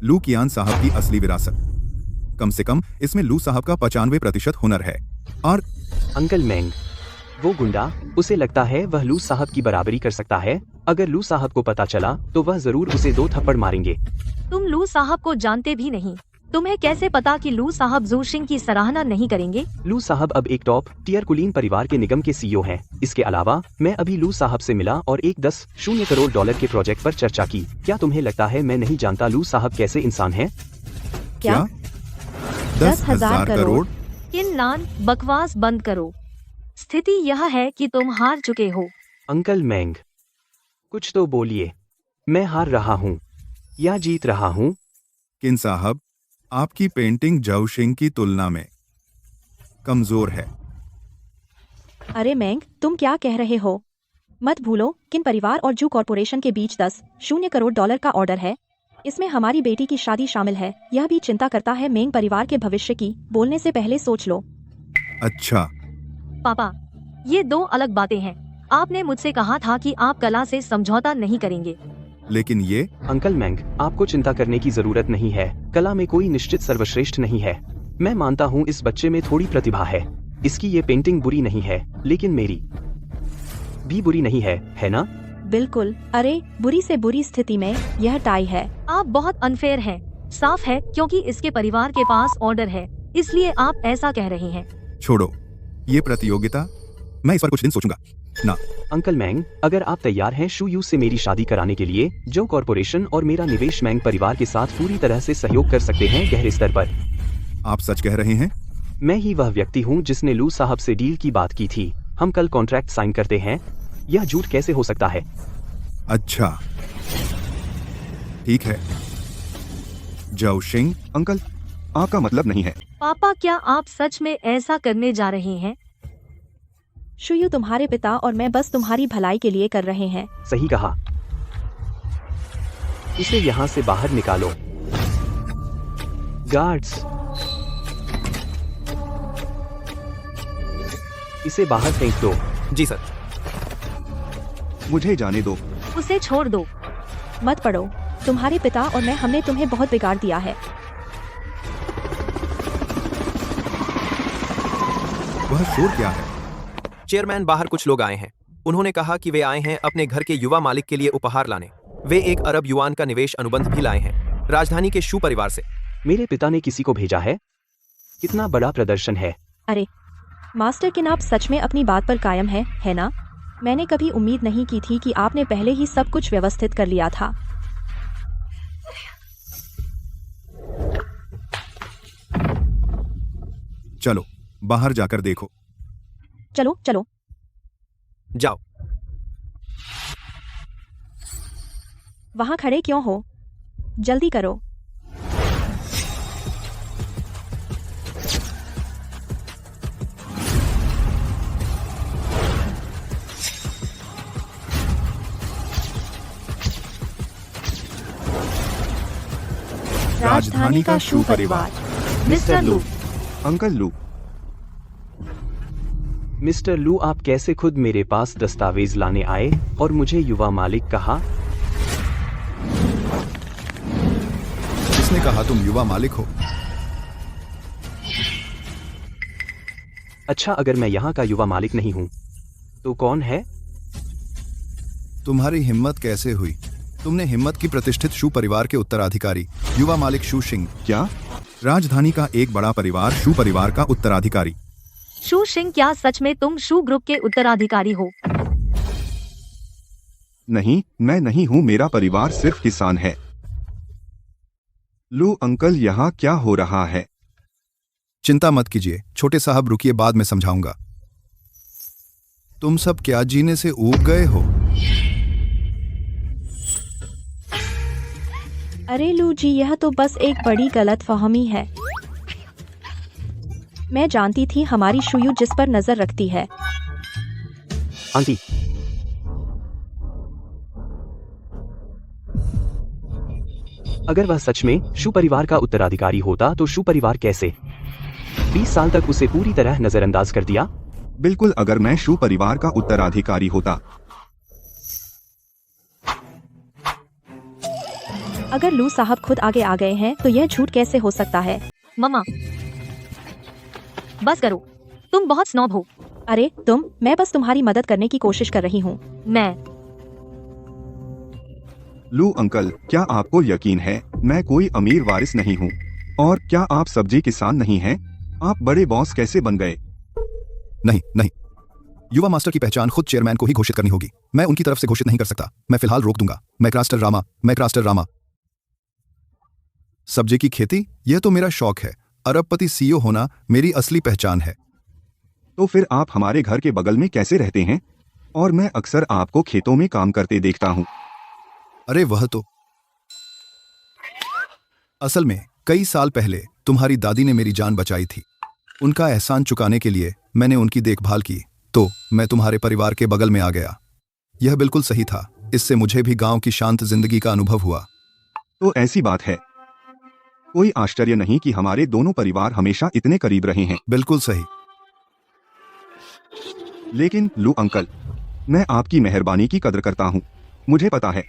लू कियान साहब की असली विरासत। कम से कम इसमें लू साहब का 95% हुनर है। और अंकल मेंग, वो गुंडा, उसे लगता है वह लू साहब की बराबरी कर सकता है। अगर लू साहब को पता चला तो वह जरूर उसे 2 थप्पड़ मारेंगे। तुम लू साहब को जानते भी नहीं। तुम्हें कैसे पता कि लू साहब जू सिंह की सराहना नहीं करेंगे? लू साहब अब एक टॉप टियर कुलीन परिवार के निगम के सीईओ हैं। इसके अलावा मैं अभी लू साहब से मिला और एक 10 करोड़ डॉलर के प्रोजेक्ट पर चर्चा की। क्या तुम्हें लगता है मैं नहीं जानता लू साहब कैसे इंसान हैं? क्या? 10,000 करोड़? किन्नान, बकवास बंद करो। स्थिति यह है कि तुम हार चुके हो। अंकल मेंग, कुछ तो बोलिए। मैं हार रहा हूँ या जीत रहा हूँ? किन साहब, आपकी पेंटिंग जाओ शिंग की तुलना में कमजोर है। अरे मेंग, तुम क्या कह रहे हो? मत भूलो, किन परिवार और जू कॉरपोरेशन के बीच 10 करोड़ डॉलर का ऑर्डर है। इसमें हमारी बेटी की शादी शामिल है। यह भी चिंता करता है मेंग परिवार के भविष्य की। बोलने से पहले सोच लो। अच्छा, पापा, ये 2 अलग बातें हैं। आपने मुझसे कहा था कि आप कला से समझौता नहीं करेंगे। लेकिन ये अंकल मेंग, आपको चिंता करने की जरूरत नहीं है। कला में कोई निश्चित सर्वश्रेष्ठ नहीं है। मैं मानता हूँ इस बच्चे में थोड़ी प्रतिभा है। इसकी ये पेंटिंग बुरी नहीं है, लेकिन मेरी भी बुरी नहीं है ना? बिल्कुल। अरे, बुरी से बुरी स्थिति में यह टाई है। आप बहुत अनफेयर हैं। साफ है क्योंकि इसके परिवार के पास ऑर्डर है, इसलिए आप ऐसा कह रहे हैं। छोड़ो ये प्रतियोगिता, मैं इस पर कुछ दिन सोचूंगा ना। अंकल मेंग, अगर आप तैयार हैं शू यू से मेरी शादी कराने के लिए, जो कॉरपोरेशन और मेरा निवेश मेंग परिवार के साथ पूरी तरह से सहयोग कर सकते हैं गहरे स्तर पर। आप सच कह रहे हैं? मैं ही वह व्यक्ति हूँ जिसने लू साहब से डील की बात की थी। हम कल कॉन्ट्रैक्ट साइन करते हैं। यह झूठ कैसे हो सकता है? अच्छा, ठीक है। जाओ शिंग। अंकल, आपका मतलब नहीं है। पापा, क्या आप सच में ऐसा करने जा रहे हैं? शुयू तुम्हारे पिता और मैं बस तुम्हारी भलाई के लिए कर रहे हैं। सही कहा। इसे यहाँ से बाहर निकालो। गार्ड्स, इसे बाहर फेंक दो। जी सर। मुझे जाने दो। उसे छोड़ दो। मत पढ़ो। तुम्हारे पिता और मैं, हमने तुम्हें बहुत बिगाड़ दिया है। वह शोर क्या है? चेयरमैन, बाहर कुछ लोग आए हैं। उन्होंने कहा कि वे आए हैं अपने घर के युवा मालिक के लिए उपहार लाने। वे 1 अरब युआन का निवेश अनुबंध भी लाए हैं, राजधानी के शू परिवार से। मेरे पिता ने किसी को भेजा है? कितना बड़ा प्रदर्शन है। अरे मास्टर किन, आप सच में अपनी बात पर कायम है ना? मैंने कभी उम्मीद नहीं की थी कि आपने पहले ही सब कुछ व्यवस्थित कर लिया था। चलो बाहर जाकर देखो। चलो चलो। जाओ। वहां खड़े क्यों हो? जल्दी करो। राजधानी का शू परिवार। मिस्टर लू, अंकल लू, मिस्टर लू, आप कैसे खुद मेरे पास दस्तावेज लाने आए और मुझे युवा मालिक कहा? किसने कहा तुम युवा मालिक हो? अच्छा, अगर मैं यहाँ का युवा मालिक नहीं हूँ तो कौन है? तुम्हारी हिम्मत कैसे हुई? तुमने हिम्मत की प्रतिष्ठित शू परिवार के उत्तराधिकारी युवा मालिक शू सिंह। क्या? राजधानी का एक बड़ा परिवार शू परिवार का उत्तराधिकारी। शू सिंह, क्या सच में तुम शू ग्रुप के उत्तराधिकारी हो? नहीं, मैं नहीं हूँ। मेरा परिवार सिर्फ किसान है। लू अंकल, यहाँ क्या हो रहा है? चिंता मत कीजिए छोटे साहब, रुकिए, बाद में समझाऊंगा। तुम सब क्या जीने से ऊब गए हो? अरे लू जी, यह तो बस एक बड़ी गलतफहमी है। मैं जानती थी हमारी शुयू जिस पर नजर रखती है। आंटी, अगर वह सच में शू परिवार का उत्तराधिकारी होता तो शू परिवार कैसे 20 साल तक उसे पूरी तरह नजरअंदाज कर दिया? बिल्कुल, अगर मैं शू परिवार का उत्तराधिकारी होता। अगर लू साहब खुद आगे आ गए हैं तो यह झूठ कैसे हो सकता है? मम्मा, बस करो, तुम बहुत स्नॉब हो। अरे मैं बस तुम्हारी मदद करने की कोशिश कर रही हूँ। मैं लू अंकल, क्या आपको यकीन है मैं कोई अमीर वारिस नहीं हूँ? और क्या आप सब्जी किसान नहीं हैं? आप बड़े बॉस कैसे बन गए? नहीं नहीं, युवा मास्टर की पहचान खुद चेयरमैन को ही घोषित करनी होगी। मैं उनकी तरफ से घोषित नहीं कर सकता। मैं फिलहाल रोक दूंगा। मैक्रास्टर रामा। सब्जी की खेती, यह तो मेरा शौक है। अरबपति सीईओ होना मेरी असली पहचान है। तो फिर आप हमारे घर के बगल में कैसे रहते हैं? और मैं अक्सर आपको खेतों में काम करते देखता हूँ। अरे वह तो असल में कई साल पहले तुम्हारी दादी ने मेरी जान बचाई थी। उनका एहसान चुकाने के लिए मैंने उनकी देखभाल की, तो मैं तुम्हारे परिवार के बगल में आ गया। यह बिल्कुल सही था। इससे मुझे भी गांव की शांत जिंदगी का अनुभव हुआ। तो ऐसी बात है, कोई आश्चर्य नहीं कि हमारे दोनों परिवार हमेशा इतने करीब रहे हैं। बिल्कुल सही। लेकिन लू अंकल, मैं आपकी मेहरबानी की कदर करता हूँ। मुझे पता है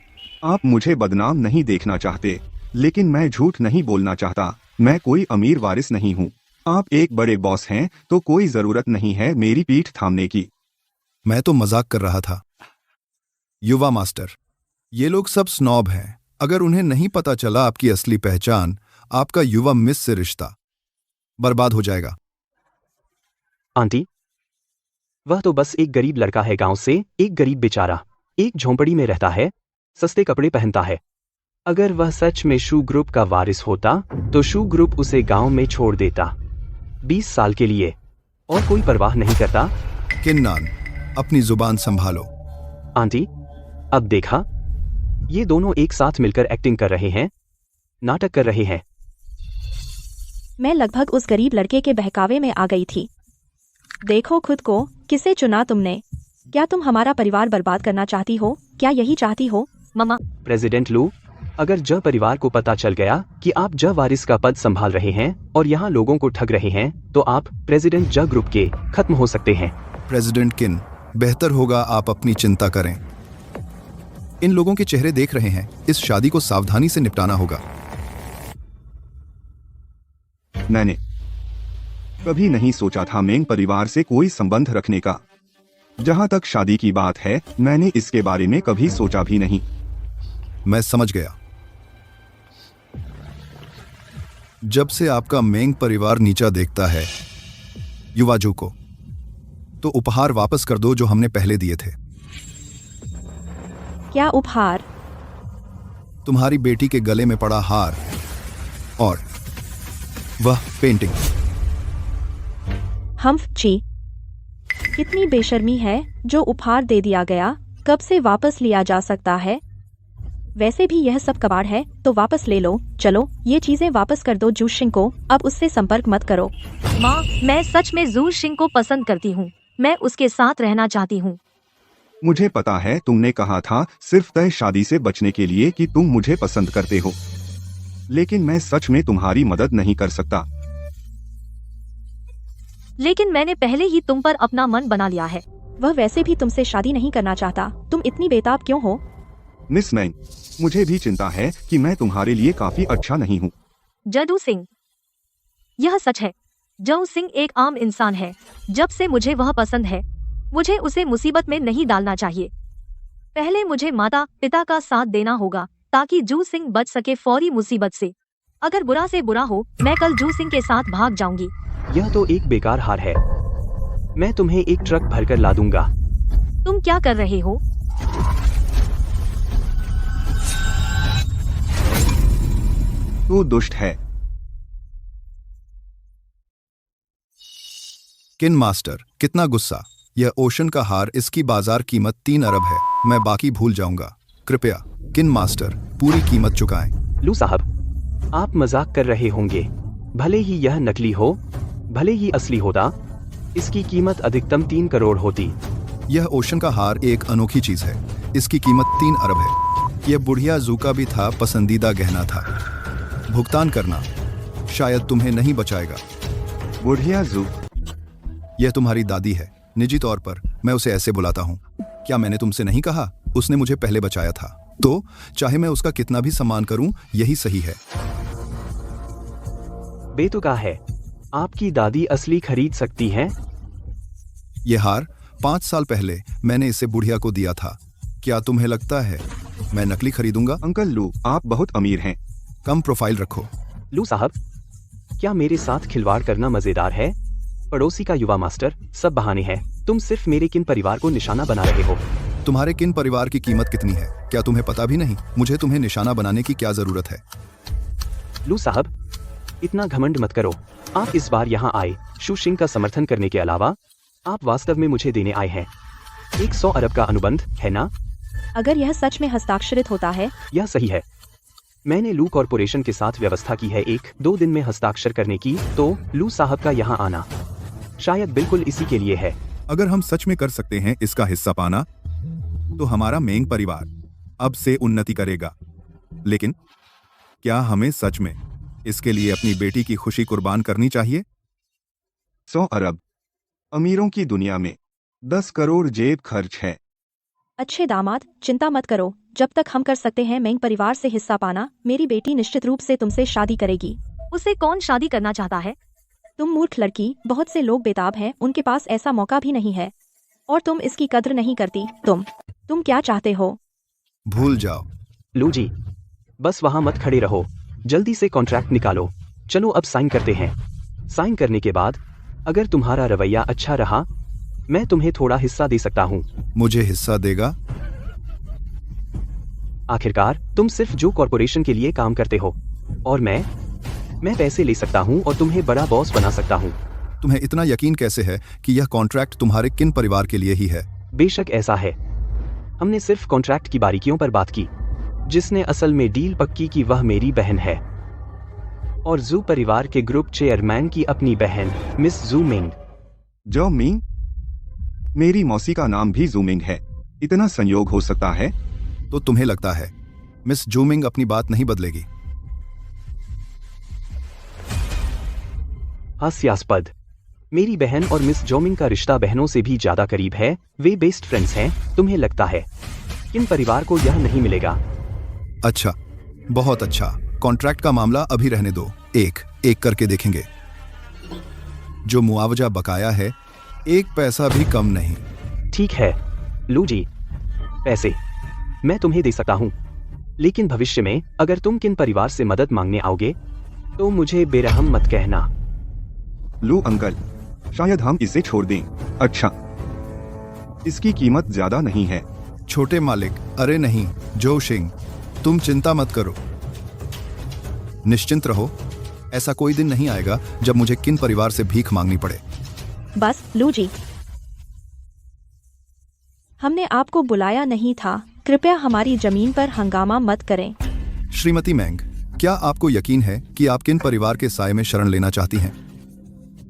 आप मुझे बदनाम नहीं देखना चाहते, लेकिन मैं झूठ नहीं बोलना चाहता। मैं कोई अमीर वारिस नहीं हूँ। आप एक बड़े बॉस हैं, तो कोई जरूरत नहीं है मेरी पीठ थामने की। मैं तो मजाक कर रहा था। युवा मास्टर, ये लोग सब स्नॉब हैं। अगर उन्हें नहीं पता चला आपकी असली पहचान, आपका युवा मिस से रिश्ता बर्बाद हो जाएगा। आंटी, वह तो बस एक गरीब लड़का है गांव से, एक गरीब बेचारा, एक झोंपड़ी में रहता है, सस्ते कपड़े पहनता है। अगर वह सच में शू ग्रुप का वारिस होता तो शू ग्रुप उसे गांव में छोड़ देता 20 साल के लिए, और कोई परवाह नहीं करता। किन्नान, अपनी जुबान संभालो। आंटी, अब देखा, ये दोनों एक साथ मिलकर एक्टिंग कर रहे हैं, नाटक कर रहे हैं। मैं लगभग उस गरीब लड़के के बहकावे में आ गई थी। देखो खुद को, किसे चुना तुमने? क्या तुम हमारा परिवार बर्बाद करना चाहती हो? क्या यही चाहती हो? मम्मा, प्रेसिडेंट लू, अगर ज परिवार को पता चल गया कि आप ज वारिस का पद संभाल रहे हैं और यहाँ लोगों को ठग रहे हैं, तो आप प्रेसिडेंट ज ग्रुप के खत्म हो सकते हैं। प्रेसिडेंट किन, बेहतर होगा आप अपनी चिंता करें। इन लोगों के चेहरे देख रहे हैं। इस शादी को सावधानी से निपटाना होगा। मैंने कभी नहीं सोचा था मेंग परिवार से कोई संबंध रखने का। जहां तक शादी की बात है, मैंने इसके बारे में कभी सोचा भी नहीं। मैं समझ गया। जब से आपका मेंग परिवार नीचा देखता है युवाजू को, तो उपहार वापस कर दो जो हमने पहले दिए थे। क्या उपहार? तुम्हारी बेटी के गले में पड़ा हार और वह पेंटिंग। हम्फची, कितनी बेशर्मी है। जो उपहार दे दिया गया कब से वापस लिया जा सकता है? वैसे भी यह सब कबाड़ है, तो वापस ले लो। चलो, ये चीजें वापस कर दो जू शिंग को। अब उससे संपर्क मत करो। माँ, मैं सच में जू शिंग को पसंद करती हूँ। मैं उसके साथ रहना चाहती हूँ। मुझे पता है तुमने कहा था सिर्फ तय शादी से बचने के लिए कि तुम मुझे पसंद करते हो, लेकिन मैं सच में तुम्हारी मदद नहीं कर सकता। लेकिन मैंने पहले ही तुम पर अपना मन बना लिया है। वह वैसे भी तुमसे शादी नहीं करना चाहता। तुम इतनी बेताब क्यों हो? मिस मैंग, मुझे भी चिंता है कि मैं तुम्हारे लिए काफी अच्छा नहीं हूँ। जडू सिंह, यह सच है। जू सिंह एक आम इंसान है। जब से मुझे वह पसंद है, मुझे उसे मुसीबत में नहीं डालना चाहिए। पहले मुझे माता पिता का साथ देना होगा ताकि जू सिंह बच सके फौरी मुसीबत से। अगर बुरा से बुरा हो, मैं कल जू सिंह के साथ भाग जाऊंगी। यह तो एक बेकार हार है। मैं तुम्हें एक ट्रक भरकर ला दूंगा। तुम क्या कर रहे हो? तू दुष्ट है। किन मास्टर, कितना गुस्सा। यह ओशन का हार, इसकी बाजार कीमत 3 अरब है। मैं बाकी भूल जाऊंगा। कृपया किन मास्टर, पूरी कीमत चुकाएं। लू साहब, आप मजाक कर रहे होंगे। भले ही यह नकली हो, भले ही असली होता, इसकी कीमत अधिकतम 3 करोड़ होती। यह ओशन का हार एक अनोखी चीज है। इसकी कीमत 3 अरब है। यह बुढ़िया जू का भी था, पसंदीदा गहना था। भुगतान करना शायद तुम्हें नहीं बचाएगा। बुढ़िया जू? यह तुम्हारी दादी है। निजी तौर पर मैं उसे ऐसे बुलाता हूँ। क्या मैंने तुमसे नहीं कहा उसने मुझे पहले बचाया था? तो चाहे मैं उसका कितना भी सम्मान करूं, यही सही है। बेतुका है। आपकी दादी असली खरीद सकती हैं? ये हार 5 साल पहले मैंने इसे बुढ़िया को दिया था। क्या तुम्हें लगता है मैं नकली खरीदूंगा? अंकल लू, आप बहुत अमीर हैं। कम प्रोफाइल रखो। लू साहब, क्या मेरे साथ खिलवाड़ करना मजेदार है? पड़ोसी का युवा मास्टर, सब बहाने हैं। तुम सिर्फ मेरे किन परिवार को निशाना बना रहे हो। तुम्हारे किन परिवार की कीमत कितनी है क्या तुम्हें पता भी नहीं? मुझे तुम्हें निशाना बनाने की क्या जरूरत है? लू साहब, इतना घमंड मत करो। आप इस बार यहाँ आए शूशिंग का समर्थन करने के अलावा आप वास्तव में मुझे देने आए हैं 100 अरब का अनुबंध, है ना? अगर यह सच में हस्ताक्षरित होता है, यह सही है। मैंने लू कॉरपोरेशन के साथ व्यवस्था की है 1-2 दिन में हस्ताक्षर करने की, तो लू साहब का यहाँ आना शायद बिल्कुल इसी के लिए है। अगर हम सच में कर सकते हैं इसका हिस्सा पाना, तो हमारा मेंग परिवार अब से उन्नति करेगा। लेकिन क्या हमें सच में इसके लिए अपनी बेटी की खुशी कुर्बान करनी चाहिए? 100 अरब अमीरों की दुनिया में 10 करोड़ जेब खर्च है। अच्छे दामाद, चिंता मत करो। जब तक हम कर सकते हैं मेंग परिवार से हिस्सा पाना, मेरी बेटी निश्चित रूप से तुमसे शादी करेगी। उसे कौन शादी करना चाहता है? तुम मूर्ख लड़की, बहुत से लोग बेताब हैं, उनके पास ऐसा मौका भी नहीं है और तुम इसकी कद्र नहीं करती। तुम क्या चाहते हो? भूल जाओ। लू जी, बस वहाँ मत खड़े रहो, जल्दी से कॉन्ट्रैक्ट निकालो। चलो अब साइन करते हैं। साइन करने के बाद अगर तुम्हारा रवैया अच्छा रहा, मैं तुम्हें थोड़ा हिस्सा दे सकता हूँ। मुझे हिस्सा देगा? आखिरकार तुम सिर्फ जो कॉरपोरेशन के लिए काम करते हो, और मैं पैसे ले सकता हूँ और तुम्हें बड़ा बॉस बना सकता हूँ। तुम्हें इतना यकीन कैसे है कि यह कॉन्ट्रैक्ट तुम्हारे किन परिवार के लिए ही है? बेशक ऐसा है। हमने सिर्फ कॉन्ट्रैक्ट की बारीकियों पर बात की। जिसने असल में डील पक्की की वह मेरी बहन है, और जू परिवार के ग्रुप चेयरमैन की अपनी बहन मिस जू मिंग। जो मिंग? मेरी मौसी का नाम भी जूमिंग है। इतना संयोग हो सकता है? तो तुम्हें लगता है मिस जूमिंग अपनी बात नहीं बदलेगी? हास्यास्पद। मेरी बहन और मिस जोमिंग का रिश्ता बहनों से भी ज्यादा करीब है। वे बेस्ट फ्रेंड्स हैं। तुम्हें लगता है किन परिवार को यह नहीं मिलेगा? अच्छा, बहुत अच्छा। कॉन्ट्रैक्ट का मामला अभी रहने दो, एक एक करके देखेंगे। जो मुआवजा बकाया है, 1 पैसा भी कम नहीं। ठीक है लू जी, पैसे मैं तुम्हें दे सकता हूँ, लेकिन भविष्य में अगर तुम किन परिवार से मदद मांगने आओगे तो मुझे बेरहम मत कहना। लू अंकल, शायद हम इसे छोड़ दें। अच्छा, इसकी कीमत ज्यादा नहीं है। छोटे मालिक, अरे नहीं जो शिंग, तुम चिंता मत करो। निश्चिंत रहो, ऐसा कोई दिन नहीं आएगा जब मुझे किन परिवार से भीख मांगनी पड़े। बस लू जी, हमने आपको बुलाया नहीं था। कृपया हमारी जमीन पर हंगामा मत करें। श्रीमती मैंग, क्या आपको यकीन है कि आप किन परिवार के साए में शरण लेना चाहती हैं?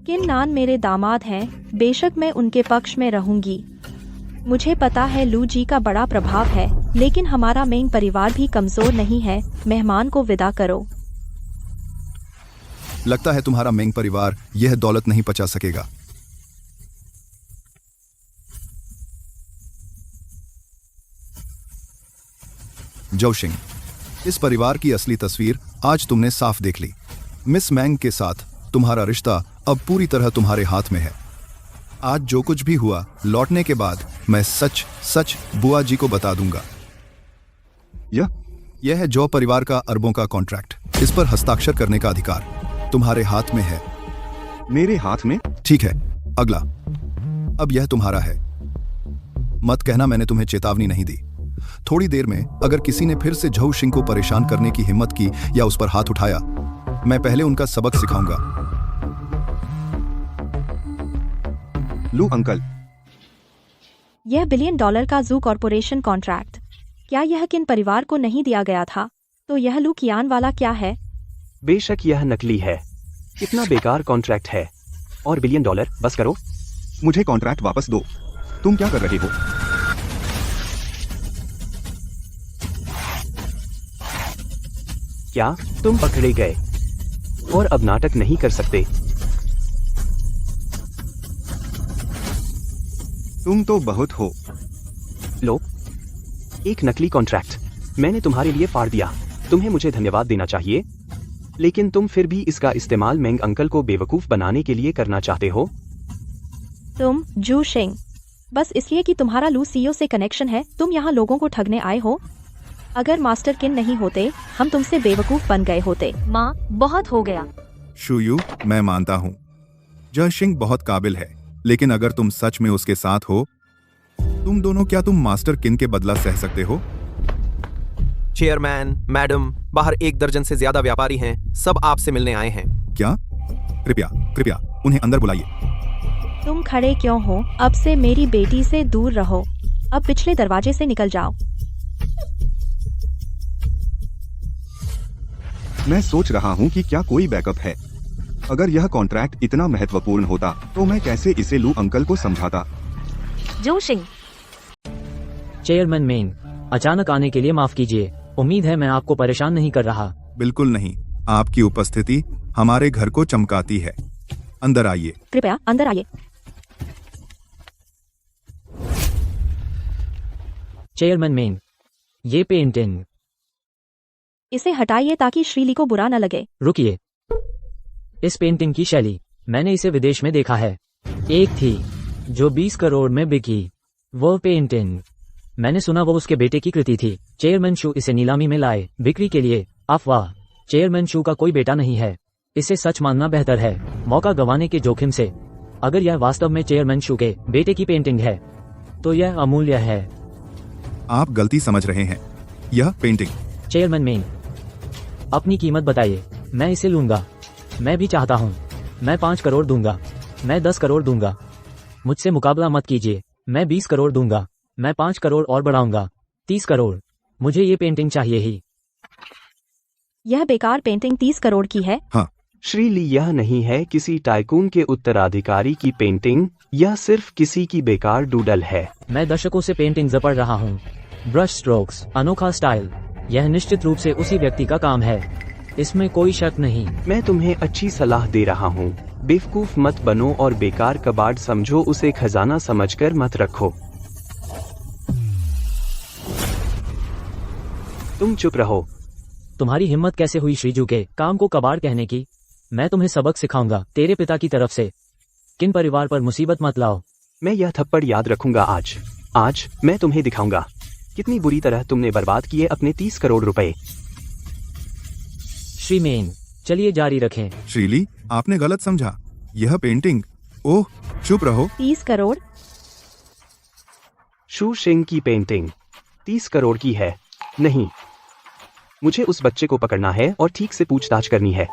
किन नान मेरे दामाद हैं, बेशक मैं उनके पक्ष में रहूंगी। मुझे पता है लू जी का बड़ा प्रभाव है, लेकिन हमारा मेंग परिवार भी कमजोर नहीं है। मेहमान को विदा करो। लगता है तुम्हारा मेंग परिवार यह दौलत नहीं पचा सकेगा। जोशिंग, इस परिवार की असली तस्वीर आज तुमने साफ देख ली। मिस मैंग के साथ तुम्हारा रिश्ता अब पूरी तरह तुम्हारे हाथ में है। आज जो कुछ भी हुआ, लौटने के बाद मैं सच सच बुआ जी को बता दूंगा। यह है जो परिवार का अरबों का कॉन्ट्रैक्ट। इस पर हस्ताक्षर करने का अधिकार तुम्हारे हाथ में है। मेरे हाथ में? ठीक है, अगला। अब यह तुम्हारा है। मत कहना मैंने तुम्हें चेतावनी नहीं दी। थोड़ी देर में अगर किसी ने फिर से झऊ सिंह को परेशान करने की हिम्मत की या उस पर हाथ उठाया, मैं पहले उनका सबक सिखाऊंगा। लू अंकल, यह $1 बिलियन का जू कॉरपोरेशन कॉन्ट्रैक्ट, क्या यह किन परिवार को नहीं दिया गया था? तो यह लू कियान वाला क्या है? बेशक यह नकली है। कितना बेकार कॉन्ट्रैक्ट है। और $1 बिलियन, बस करो। मुझे कॉन्ट्रैक्ट वापस दो। तुम क्या कर रहे हो? क्या तुम पकड़े गए और अब नाटक नहीं कर सकते? तुम तो बहुत हो। लो, एक नकली कॉन्ट्रैक्ट मैंने तुम्हारे लिए फाड़ दिया। तुम्हें मुझे धन्यवाद देना चाहिए। लेकिन तुम फिर भी इसका इस्तेमाल मेंग अंकल को बेवकूफ बनाने के लिए करना चाहते हो। तुम जू शिंग, बस इसलिए कि तुम्हारा लू सीईओ से कनेक्शन है तुम यहाँ लोगों को ठगने आए हो? अगर मास्टर किन नहीं होते हम तुमसे बेवकूफ बन गए होते। माँ, बहुत हो गया। शुयू, मैं मानता हूँ जशिंग बहुत काबिल है, लेकिन अगर तुम सच में उसके साथ हो, तुम दोनों क्या तुम मास्टर किन के बदला सह सकते हो? चेयरमैन, मैडम, बाहर 1 दर्जन से ज्यादा व्यापारी हैं, सब आपसे मिलने आए हैं। क्या? कृपया कृपया उन्हें अंदर बुलाइए। तुम खड़े क्यों हो? अब से मेरी बेटी से दूर रहो। अब पिछले दरवाजे से निकल जाओ। मैं सोच रहा हूँ कि क्या कोई बैकअप है। अगर यह कॉन्ट्रैक्ट इतना महत्वपूर्ण होता तो मैं कैसे इसे लू अंकल को समझाता। जो शिंग, चेयरमैन मेन, अचानक आने के लिए माफ कीजिए। उम्मीद है मैं आपको परेशान नहीं कर रहा। बिल्कुल नहीं, आपकी उपस्थिति हमारे घर को चमकाती है। अंदर आइए। कृपया अंदर आइए। चेयरमैन मेन, ये पेंटिंग। इसे हटाइए ताकि श्रीली को बुरा न लगे। रुकिए, इस पेंटिंग की शैली मैंने इसे विदेश में देखा है। एक थी जो 20 करोड़ में बिकी। वो पेंटिंग मैंने सुना वो उसके बेटे की कृति थी। चेयरमैन शू इसे नीलामी में लाए बिक्री के लिए। अफवाह, चेयरमैन शू का कोई बेटा नहीं है। इसे सच मानना बेहतर है, मौका गंवाने के जोखिम से। अगर यह वास्तव में चेयरमैन शू के बेटे की पेंटिंग है तो यह अमूल्य है। आप गलती समझ रहे हैं। यह पेंटिंग। चेयरमैन मेन, अपनी कीमत बताइए, मैं इसे लूंगा। मैं भी चाहता हूँ। मैं 5 करोड़ दूंगा। मैं 10 करोड़ दूंगा। मुझसे मुकाबला मत कीजिए। मैं 20 करोड़ दूंगा। मैं 5 करोड़ और बढ़ाऊंगा। 30 करोड़। मुझे ये पेंटिंग चाहिए ही। यह बेकार पेंटिंग 30 करोड़ की है। हाँ। श्रीली, यह नहीं है किसी टाइकून के उत्तराधिकारी की पेंटिंग, यह सिर्फ किसी की बेकार डूडल है। मैं दशकों से पेंटिंग पढ़ रहा हूँ। ब्रश स्ट्रोक्स, अनोखा स्टाइल, यह निश्चित रूप से उसी व्यक्ति का काम है, इसमें कोई शक नहीं। मैं तुम्हें अच्छी सलाह दे रहा हूँ, बेवकूफ मत बनो और बेकार कबाड़ समझो, उसे खजाना समझकर मत रखो। तुम चुप रहो। तुम्हारी हिम्मत कैसे हुई श्रीजू के काम को कबाड़ कहने की? मैं तुम्हें सबक सिखाऊंगा तेरे पिता की तरफ से। किन परिवार पर मुसीबत मत लाओ। मैं यह थप्पड़ याद रखूंगा। आज मैं तुम्हें दिखाऊंगा कितनी बुरी तरह तुमने बर्बाद किए अपने 30 करोड़ रुपए। श्री मेन, चलिए जारी रखें। श्रीली, आपने गलत समझा। यह पेंटिंग। ओह, चुप रहो। 30 करोड़? शू शिंग की पेंटिंग 30 करोड़ की है। नहीं, मुझे उस बच्चे को पकड़ना है और ठीक से पूछताछ करनी है।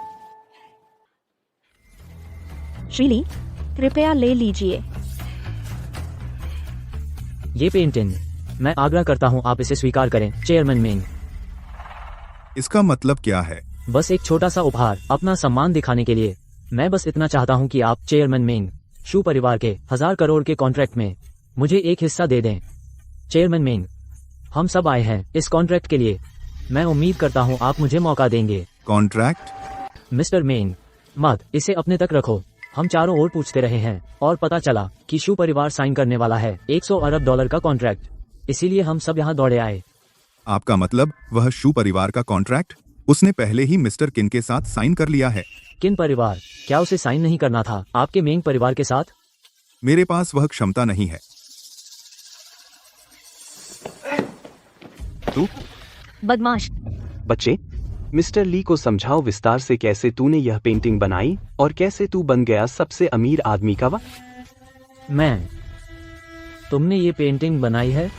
श्रीली, कृपया ले लीजिए। ये पेंटिंग, मैं आग्रह करता हूँ आप इसे स्वीकार करें। चेयरमैन मेन, इसका मतलब क्या है? बस एक छोटा सा उपहार, अपना सम्मान दिखाने के लिए। मैं बस इतना चाहता हूँ कि आप चेयरमैन मेन शू परिवार के 1000 करोड़ के कॉन्ट्रैक्ट में मुझे एक हिस्सा दे दें। चेयरमैन मेन, हम सब आए हैं इस कॉन्ट्रैक्ट के लिए। मैं उम्मीद करता हूँ आप मुझे मौका देंगे। कॉन्ट्रैक्ट? मिस्टर मेन, मत इसे अपने तक रखो। हम चारों ओर पूछते रहे हैं और पता चला कि शू परिवार साइन करने वाला है $100 अरब का कॉन्ट्रैक्ट। इसीलिए हम सब यहाँ दौड़े आए। आपका मतलब वह शू परिवार का कॉन्ट्रैक्ट उसने पहले ही मिस्टर किन के साथ साइन कर लिया है? किन परिवार? क्या उसे साइन नहीं करना था आपके मेंग परिवार के साथ? मेरे पास वह क्षमता नहीं है। तू बदमाश। बच्चे, मिस्टर ली को समझाओ विस्तार से कैसे तूने यह पेंटिंग बनाई और कैसे तू बन गया सबसे अमीर आदमी का। मैं? तुमने ये पेंटिंग बनाई है?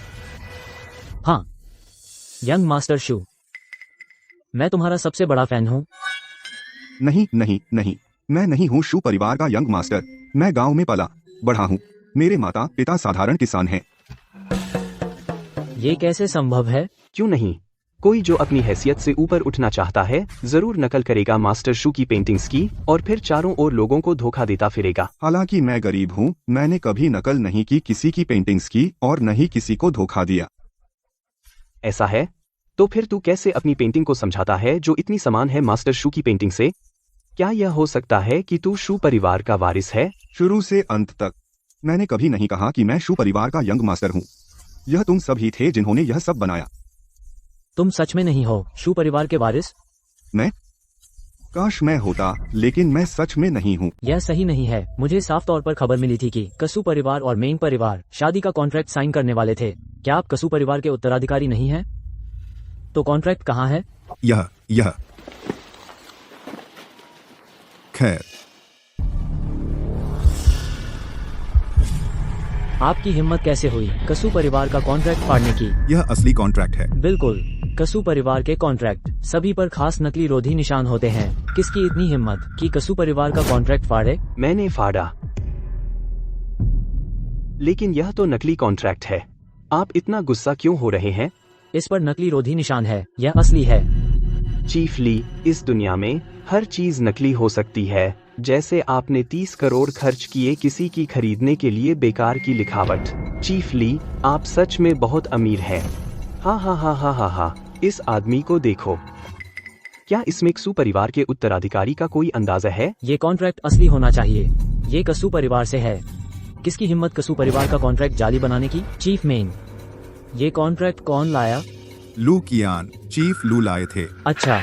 हाँ, यंग मास्टर शू, मैं तुम्हारा सबसे बड़ा फैन हूँ। नहीं नहीं नहीं, मैं नहीं हूँ शू परिवार का यंग मास्टर। मैं गांव में पला बढ़ा हूँ। मेरे माता पिता साधारण किसान हैं। ये कैसे संभव है? क्यों नहीं, कोई जो अपनी हैसियत से ऊपर उठना चाहता है जरूर नकल करेगा मास्टर शू की पेंटिंग्स की और फिर चारों ओर लोगों को धोखा देता फिरेगा। हालांकि मैं गरीब हूँ, मैंने कभी नकल नहीं की किसी की पेंटिंग्स की और नहीं किसी को धोखा दिया। ऐसा है तो फिर तू कैसे अपनी पेंटिंग को समझाता है जो इतनी समान है मास्टर शू की पेंटिंग से? क्या यह हो सकता है कि तू शू परिवार का वारिस है? शुरू से अंत तक मैंने कभी नहीं कहा कि मैं शू परिवार का यंग मास्टर हूँ। यह तुम सब ही थे जिन्होंने यह सब बनाया। तुम सच में नहीं हो शू परिवार के वारिस? मैं? काश मैं होता, लेकिन मैं सच में नहीं हूँ। यह सही नहीं है। मुझे साफ तौर पर खबर मिली थी कि कसू परिवार और मेंग परिवार शादी का कॉन्ट्रैक्ट साइन करने वाले थे। क्या आप कसू परिवार के उत्तराधिकारी नहीं हैं? तो कॉन्ट्रैक्ट कहाँ है? यह खैर, आपकी हिम्मत कैसे हुई कसू परिवार का कॉन्ट्रैक्ट फाड़ने की? यह असली कॉन्ट्रैक्ट है। बिल्कुल, कसू परिवार के कॉन्ट्रैक्ट सभी पर खास नकली रोधी निशान होते हैं। किसकी इतनी हिम्मत कि कसू परिवार का कॉन्ट्रैक्ट फाड़े? मैंने फाड़ा। लेकिन यह तो नकली कॉन्ट्रैक्ट है। आप इतना गुस्सा क्यों हो रहे हैं? इस पर नकली रोधी निशान है, यह असली है। चीफ ली, इस दुनिया में हर चीज नकली हो सकती है। जैसे आपने 30 करोड़ खर्च किए किसी की खरीदने के लिए बेकार की लिखावट। चीफ ली, आप सच में बहुत अमीर हैं। हा हा हा हा हा हा, इस आदमी को देखो। क्या इसमें कसू परिवार के उत्तराधिकारी का कोई अंदाजा है? ये कॉन्ट्रैक्ट असली होना चाहिए। ये कसू परिवार से है। किसकी हिम्मत कसू परिवार का कॉन्ट्रैक्ट जाली बनाने की? चीफ मेंग। ये कॉन्ट्रैक्ट कौन लाया? लू कियान, चीफ लू लाए थे। अच्छा,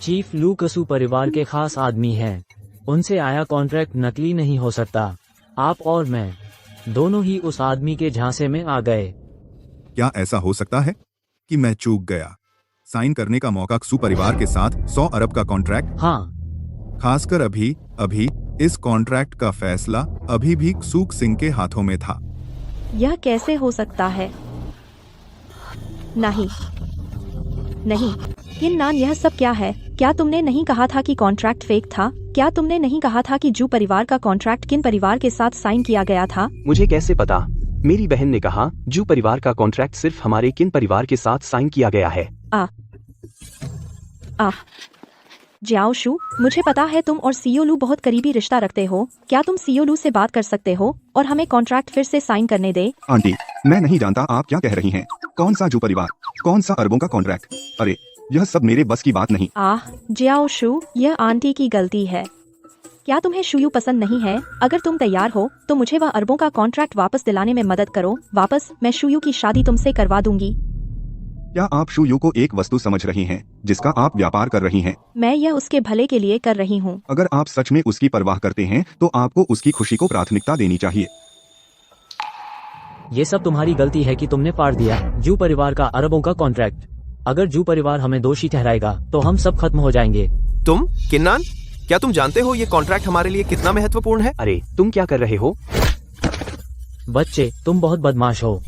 चीफ लू कसू परिवार के खास आदमी हैं। उनसे आया कॉन्ट्रैक्ट नकली नहीं हो सकता। आप और मैं दोनों ही उस आदमी के झांसे में आ गए। क्या ऐसा हो सकता है कि मैं चूक गया? साइन करने का मौका कसू परिवार के साथ 100 अरब का कॉन्ट्रैक्ट। हाँ, खासकर अभी इस कॉन्ट्रैक्ट का फैसला अभी भी सूख सिंह के हाथों में था। यह कैसे हो सकता है? नहीं, किन नान, यह सब क्या है? क्या तुमने नहीं कहा था कि कॉन्ट्रैक्ट फेक था? क्या तुमने नहीं कहा था कि जू परिवार का कॉन्ट्रैक्ट किन परिवार के साथ साइन किया गया था? मुझे कैसे पता? मेरी बहन ने कहा जू परिवार का कॉन्ट्रैक्ट सिर्फ हमारे किन परिवार के साथ साइन किया गया है। जियाओ शू, मुझे पता है तुम और सीओ लू बहुत करीबी रिश्ता रखते हो। क्या तुम सीओ लू से बात कर सकते हो और हमें कॉन्ट्रैक्ट फिर से साइन करने दे? आंटी, मैं नहीं जानता आप क्या कह रही हैं। कौन सा जू परिवार, कौन सा अरबों का कॉन्ट्रैक्ट? अरे, यह सब मेरे बस की बात नहीं। जियाओ शू, यह आंटी की गलती है। क्या तुम्हें शुयू पसंद नहीं है? अगर तुम तैयार हो तो मुझे वह अरबों का कॉन्ट्रैक्ट वापस दिलाने में मदद करो। वापस, मैं शुयू की शादी तुमसे करवा दूंगी। क्या आप शुयू को एक वस्तु समझ रही हैं जिसका आप व्यापार कर रही हैं? मैं यह उसके भले के लिए कर रही हूँ। अगर आप सच में उसकी परवाह करते हैं तो आपको उसकी खुशी को प्राथमिकता देनी चाहिए। ये सब तुम्हारी गलती है कि तुमने फाड़ दिया जू परिवार का अरबों का कॉन्ट्रैक्ट। अगर जू परिवार हमें दोषी ठहराएगा तो हम सब खत्म हो जाएंगे। तुम किन्नान, क्या तुम जानते हो ये कॉन्ट्रैक्ट हमारे लिए कितना महत्वपूर्ण है? अरे, तुम क्या कर रहे हो? बच्चे, तुम बहुत बदमाश हो।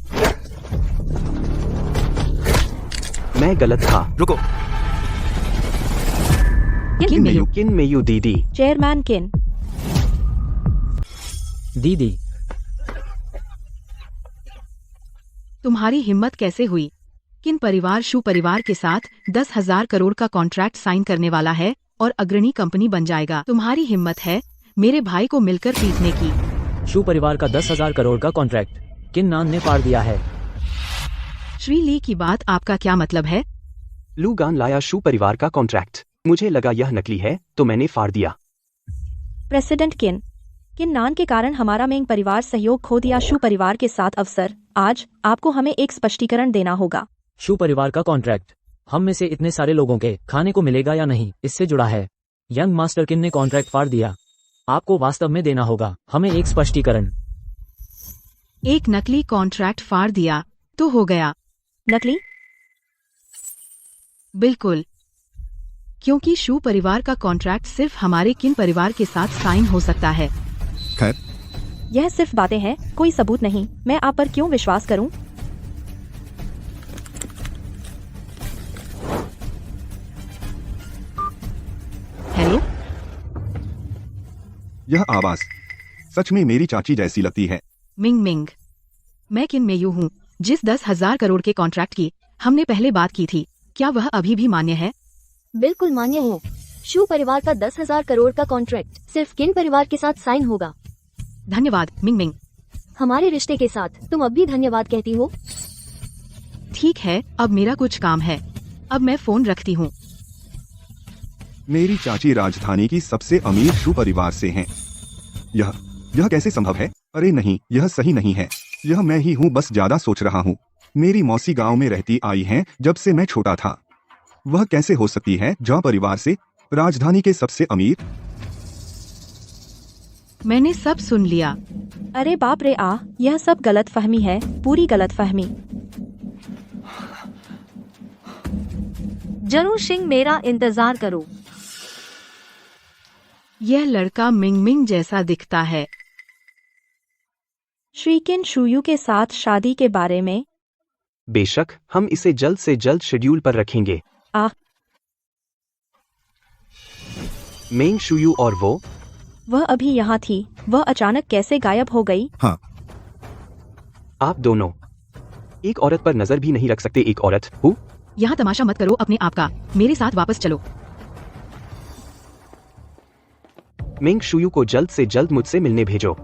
मैं गलत था। रुको, किन मेयू दीदी। चेयरमैन किन। दीदी, तुम्हारी हिम्मत कैसे हुई? किन परिवार शू परिवार के साथ 10,000 करोड़ का कॉन्ट्रैक्ट साइन करने वाला है और अग्रणी कंपनी बन जाएगा। तुम्हारी हिम्मत है मेरे भाई को मिलकर पीटने की। शू परिवार का 10,000 करोड़ का कॉन्ट्रैक्ट किन नान ने फाड़ दिया है। श्री ली की बात आपका क्या मतलब है? लू गान लाया शू परिवार का कॉन्ट्रैक्ट। मुझे लगा यह नकली है तो मैंने फाड़ दिया। प्रेसिडेंट किन नान के कारण हमारा मेंग परिवार सहयोग खो दिया शू परिवार के साथ अवसर। आज आपको हमें एक स्पष्टीकरण देना होगा। शू परिवार का कॉन्ट्रैक्ट हम में से इतने सारे लोगों के खाने को मिलेगा या नहीं, इससे जुड़ा है। यंग मास्टर किन ने कॉन्ट्रैक्ट फाड़ दिया। आपको वास्तव में देना होगा हमें एक स्पष्टीकरण। एक नकली कॉन्ट्रैक्ट फाड़ दिया तो हो गया। नकली? बिल्कुल, क्योंकि शू परिवार का कॉन्ट्रैक्ट सिर्फ हमारे किन परिवार के साथ साइन हो सकता है। खैर, यह सिर्फ बातें हैं, कोई सबूत नहीं। मैं आप पर क्यों विश्वास करूं? हेलो, यह आवाज सच में मेरी चाची जैसी लगती है। मिंग, मैं किन मेयू हूँ जिस 10,000 करोड़ के कॉन्ट्रैक्ट की हमने पहले बात की थी। क्या वह अभी भी मान्य है? बिल्कुल मान्य है। शू परिवार का 10,000 करोड़ का कॉन्ट्रैक्ट सिर्फ किन परिवार के साथ साइन होगा। धन्यवाद मिंग। हमारे रिश्ते के साथ तुम अब भी धन्यवाद कहती हो। ठीक है, अब मेरा कुछ काम है, अब मैं फोन रखती हूँ। मेरी चाची राजधानी की सबसे अमीर शू परिवार से हैं। यह कैसे संभव है? अरे नहीं, यह सही नहीं है। यह मैं ही हूँ, बस ज्यादा सोच रहा हूँ। मेरी मौसी गांव में रहती आई हैं जब से मैं छोटा था। वह कैसे हो सकती है जौ परिवार से? राजधानी के सबसे अमीर। मैंने सब सुन लिया। अरे बाप रे यह सब गलत फहमी है, पूरी गलत फहमी। जरू सिंह, मेरा इंतजार करो। यह लड़का मिंग मिंग जैसा दिखता है। श्री किन शुयू के साथ शादी के बारे में? बेशक, हम इसे जल्द से जल्द शेड्यूल पर रखेंगे। मेंग शुयू और वह अभी यहाँ थी, वह अचानक कैसे गायब हो गई? हाँ, आप दोनों एक औरत पर नजर भी नहीं रख सकते। एक औरत हूँ। यहाँ तमाशा मत करो अपने आप का, मेरे साथ वापस चलो। मेंग शुयू को जल्द से जल्द मुझसे मिलने भेजो।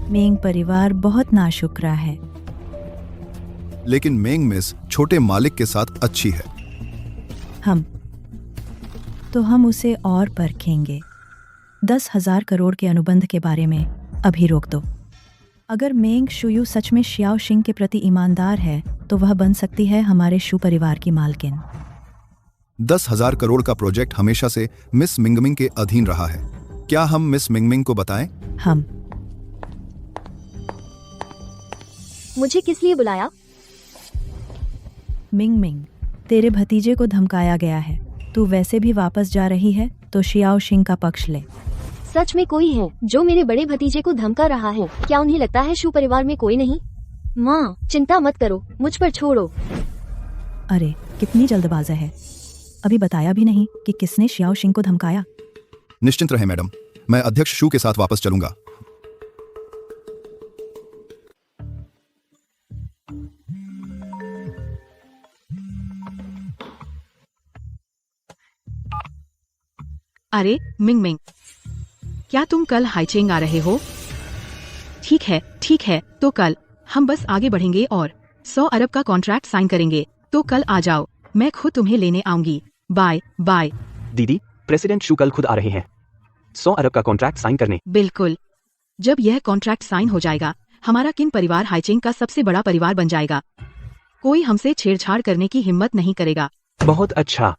मेंग परिवार बहुत नाशुक्रा है। लेकिन मेंग मिस छोटे मालिक के साथ अच्छी है। हम उसे और परखेंगे। 10,000 करोड़ के अनुबंध के बारे में अभी रोक दो। अगर मेंग शुयू सच में शियाओ शिंग के प्रति ईमानदार है तो वह बन सकती है हमारे शू परिवार की मालकिन। 10,000 करोड़ का प्रोजेक्ट हमेशा से मिस मिंगमिंग के अधीन रहा है। क्या हम मिस मिंगमिंग को बताएं? मुझे किस लिए बुलाया? मिंग, तेरे भतीजे को धमकाया गया है। तू वैसे भी वापस जा रही है तो शियाओ शिंग का पक्ष ले। सच में कोई है जो मेरे बड़े भतीजे को धमका रहा है? क्या उन्हें लगता है शू परिवार में कोई नहीं? माँ, चिंता मत करो, मुझ पर छोड़ो। अरे कितनी जल्दबाज़ है, अभी बताया भी नहीं कि किसने शियाओ शिंग को धमकाया। निश्चिंत रहे मैडम, मैं अध्यक्ष शू के साथ वापस चलूंगा। अरे मिंग मिंग, क्या तुम कल हाइचेंग आ रहे हो? ठीक है, तो कल हम बस आगे बढ़ेंगे और 100 अरब का कॉन्ट्रैक्ट साइन करेंगे। तो कल आ जाओ, मैं खुद तुम्हें लेने आऊंगी। Bye bye. दीदी, प्रेसिडेंट शू कल खुद आ रहे हैं 100 अरब का कॉन्ट्रैक्ट साइन करने। बिल्कुल, जब यह कॉन्ट्रैक्ट साइन हो जाएगा हमारा किन परिवार हाइचेंग का सबसे बड़ा परिवार बन जाएगा। कोई हमसे छेड़छाड़ करने की हिम्मत नहीं करेगा। बहुत अच्छा।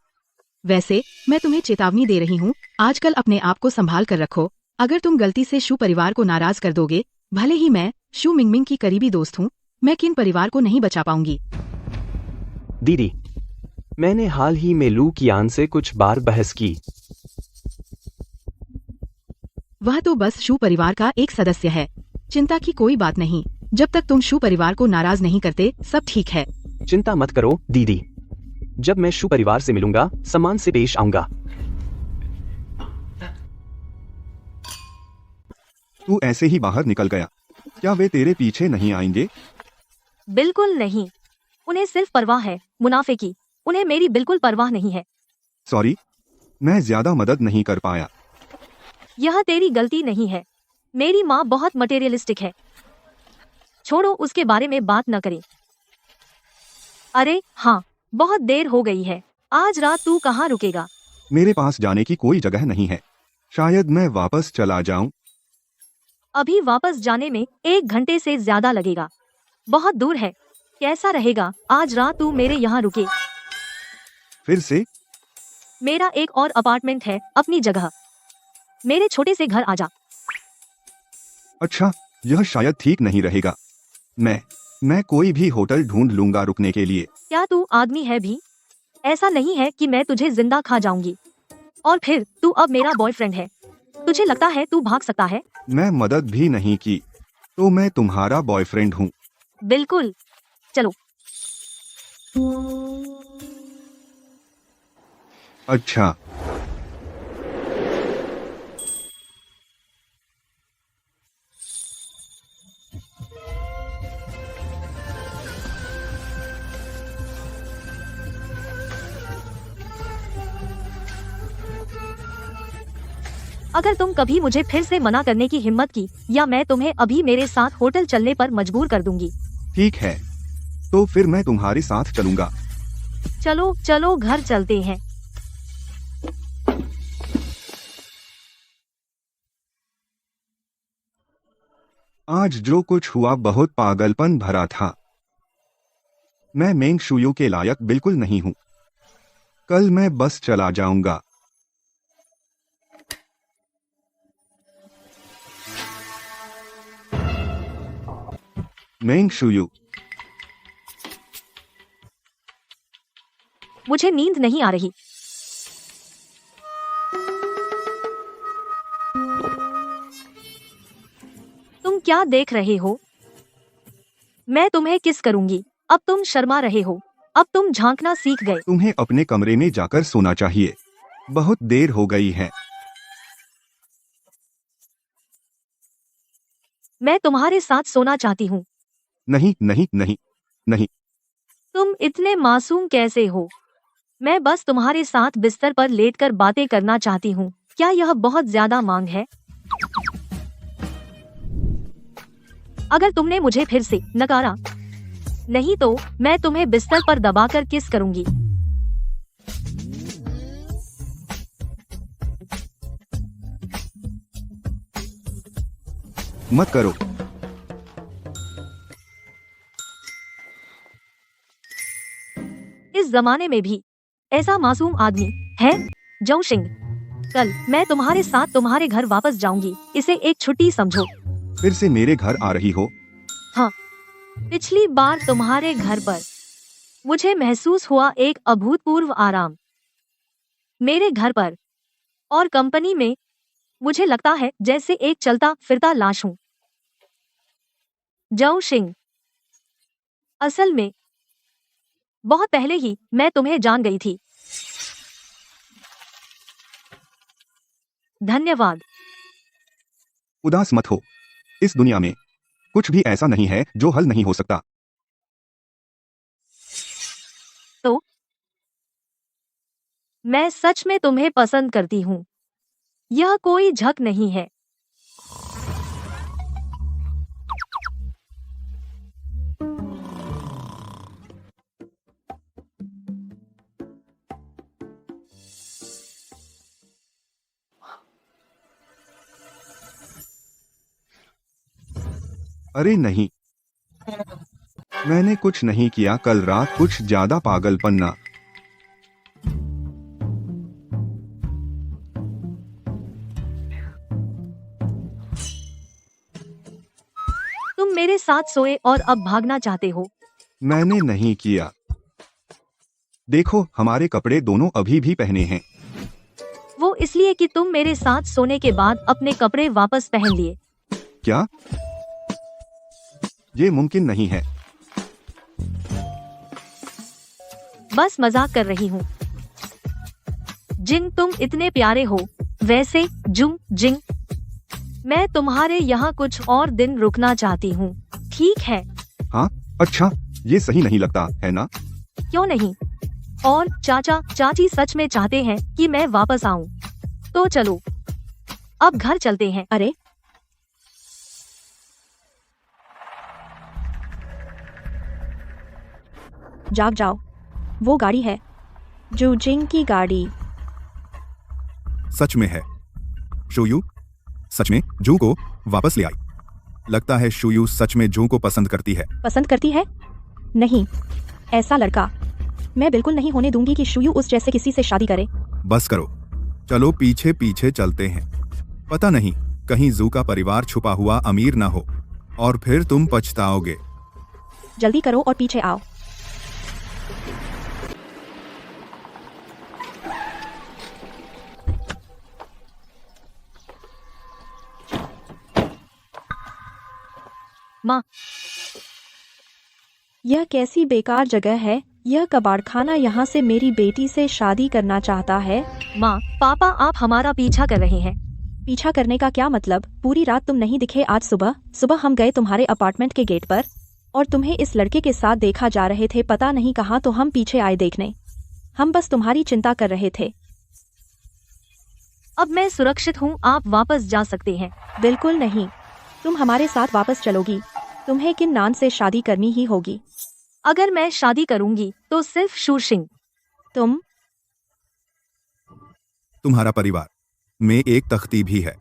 वैसे मैं तुम्हें चेतावनी दे रही हूँ, आजकल अपने आप को संभाल कर रखो। अगर तुम गलती से शू परिवार को नाराज कर दोगे, भले ही मैं शू मिंगमिंग की करीबी दोस्त हूँ, मैं किन परिवार को नहीं बचा पाऊंगी। दीदी, मैंने हाल ही में लू कियान से कुछ बार बहस की। वह तो बस शू परिवार का एक सदस्य है, चिंता की कोई बात नहीं। जब तक तुम शू परिवार को नाराज नहीं करते सब ठीक है। चिंता मत करो दीदी, जब मैं शू परिवार से मिलूंगा सम्मान से पेश आऊंगा। तू ऐसे ही बाहर निकल गया, क्या वे तेरे पीछे नहीं आएंगे? बिल्कुल नहीं, उन्हें सिर्फ परवाह है मुनाफे की, उन्हें मेरी बिल्कुल परवाह नहीं है। सॉरी, मैं ज्यादा मदद नहीं कर पाया। यह तेरी गलती नहीं है, मेरी माँ बहुत मटेरियलिस्टिक है। छोड़ो, उसके बारे में बात न करें। अरे हाँ, बहुत देर हो गई है, आज रात तू कहाँ रुकेगा? मेरे पास जाने की कोई जगह नहीं है, शायद मैं वापस चला जाऊं। अभी वापस जाने में 1 घंटे से ज्यादा लगेगा, बहुत दूर है। कैसा रहेगा आज रात तू मेरे यहाँ रुके? फिर से? मेरा एक और अपार्टमेंट है अपनी जगह, मेरे छोटे से घर आ जा। अच्छा, यह शायद ठीक नहीं रहेगा। मैं कोई भी होटल ढूंढ लूंगा रुकने के लिए। क्या तू आदमी है भी? ऐसा नहीं है कि मैं तुझे जिंदा खा जाऊंगी। और फिर तू अब मेरा बॉयफ्रेंड है, तुझे लगता है तू भाग सकता है? मैं मदद भी नहीं की तो मैं तुम्हारा बॉयफ्रेंड हूँ। बिल्कुल, चलो। अच्छा, अगर तुम कभी मुझे फिर से मना करने की हिम्मत की, या मैं तुम्हें अभी मेरे साथ होटल चलने पर मजबूर कर दूंगी। ठीक है, तो फिर मैं तुम्हारे साथ चलूंगा। चलो चलो, घर चलते हैं। आज जो कुछ हुआ बहुत पागलपन भरा था। मैं मेंग शुयू के लायक बिल्कुल नहीं हूँ। कल मैं बस चला जाऊंगा। मेंग शुयू, मुझे नींद नहीं आ रही। तुम क्या देख रहे हो? मैं तुम्हें किस करूंगी। अब तुम शर्मा रहे हो। अब तुम झांकना सीख गए। तुम्हें अपने कमरे में जाकर सोना चाहिए। बहुत देर हो गई है। मैं तुम्हारे साथ सोना चाहती हूँ। नहीं नहीं नहीं नहीं। तुम इतने मासूम कैसे हो? मैं बस तुम्हारे साथ बिस्तर पर लेटकर बातें करना चाहती हूँ। क्या यह बहुत ज्यादा मांग है? अगर तुमने मुझे फिर से नकारा नहीं तो मैं तुम्हें बिस्तर पर दबाकर किस करूंगी। मत करो। इस जमाने में भी ऐसा मासूम आदमी है? जौ सिंह, कल मैं तुम्हारे साथ तुम्हारे घर वापस जाऊंगी। इसे एक छुट्टी समझो। फिर से मेरे घर आ रही हो? हाँ, पिछली बार तुम्हारे घर पर मुझे महसूस हुआ एक अभूतपूर्व आराम। मेरे घर पर और कंपनी में मुझे लगता है जैसे एक चलता फिरता लाश हूं। जौ सिंह, असल में बहुत पहले ही मैं तुम्हें जान गई थी। धन्यवाद। उदास मत हो। इस दुनिया में कुछ भी ऐसा नहीं है जो हल नहीं हो सकता। तो मैं सच में तुम्हें पसंद करती हूँ। यह कोई झक नहीं है। अरे नहीं, मैंने कुछ नहीं किया। कल रात कुछ ज्यादा पागलपन्ना। तुम मेरे साथ सोए और अब भागना चाहते हो। मैंने नहीं किया। देखो, हमारे कपड़े दोनों अभी भी पहने हैं। वो इसलिए कि तुम मेरे साथ सोने के बाद अपने कपड़े वापस पहन लिए। क्या? ये मुमकिन नहीं है। बस मजाक कर रही हूँ। जिंग, तुम इतने प्यारे हो। वैसे जुंग जिंग, मैं तुम्हारे यहाँ कुछ और दिन रुकना चाहती हूँ। ठीक है? हाँ, अच्छा, ये सही नहीं लगता है ना? क्यों नहीं? और चाचा चाची सच में चाहते हैं कि मैं वापस आऊँ। तो चलो अब घर चलते हैं। अरे, जाग जाओ। वो गाड़ी है, जू जिंग की गाड़ी। सच में है। शुयू सच में जू को वापस ले आई। लगता है शुयू सच में जू को पसंद करती है। पसंद करती है? नहीं, ऐसा लड़का मैं बिल्कुल नहीं होने दूंगी कि शुयू उस जैसे किसी से शादी करे। बस करो, चलो पीछे पीछे चलते हैं। पता नहीं कहीं जू का परिवार छुपा हुआ अमीर ना हो और फिर तुम पछताओगे। जल्दी करो और पीछे आओ। माँ, यह कैसी बेकार जगह है। यह कबाड़खाना यहाँ से मेरी बेटी से शादी करना चाहता है। माँ, पापा आप हमारा पीछा कर रहे हैं। पीछा करने का क्या मतलब? पूरी रात तुम नहीं दिखे। आज सुबह सुबह हम गए तुम्हारे अपार्टमेंट के गेट पर और तुम्हें इस लड़के के साथ देखा जा रहे थे। पता नहीं कहाँ, तो हम पीछे आए देखने। हम बस तुम्हारी चिंता कर रहे थे। अब मैं सुरक्षित हूँ, आप वापस जा सकते हैं। बिल्कुल नहीं, तुम हमारे साथ वापस चलोगी। तुम्हें किन नान से शादी करनी ही होगी। अगर मैं शादी करूंगी तो सिर्फ शू सिंह। तुम्हारा परिवार में एक तख्ती भी है।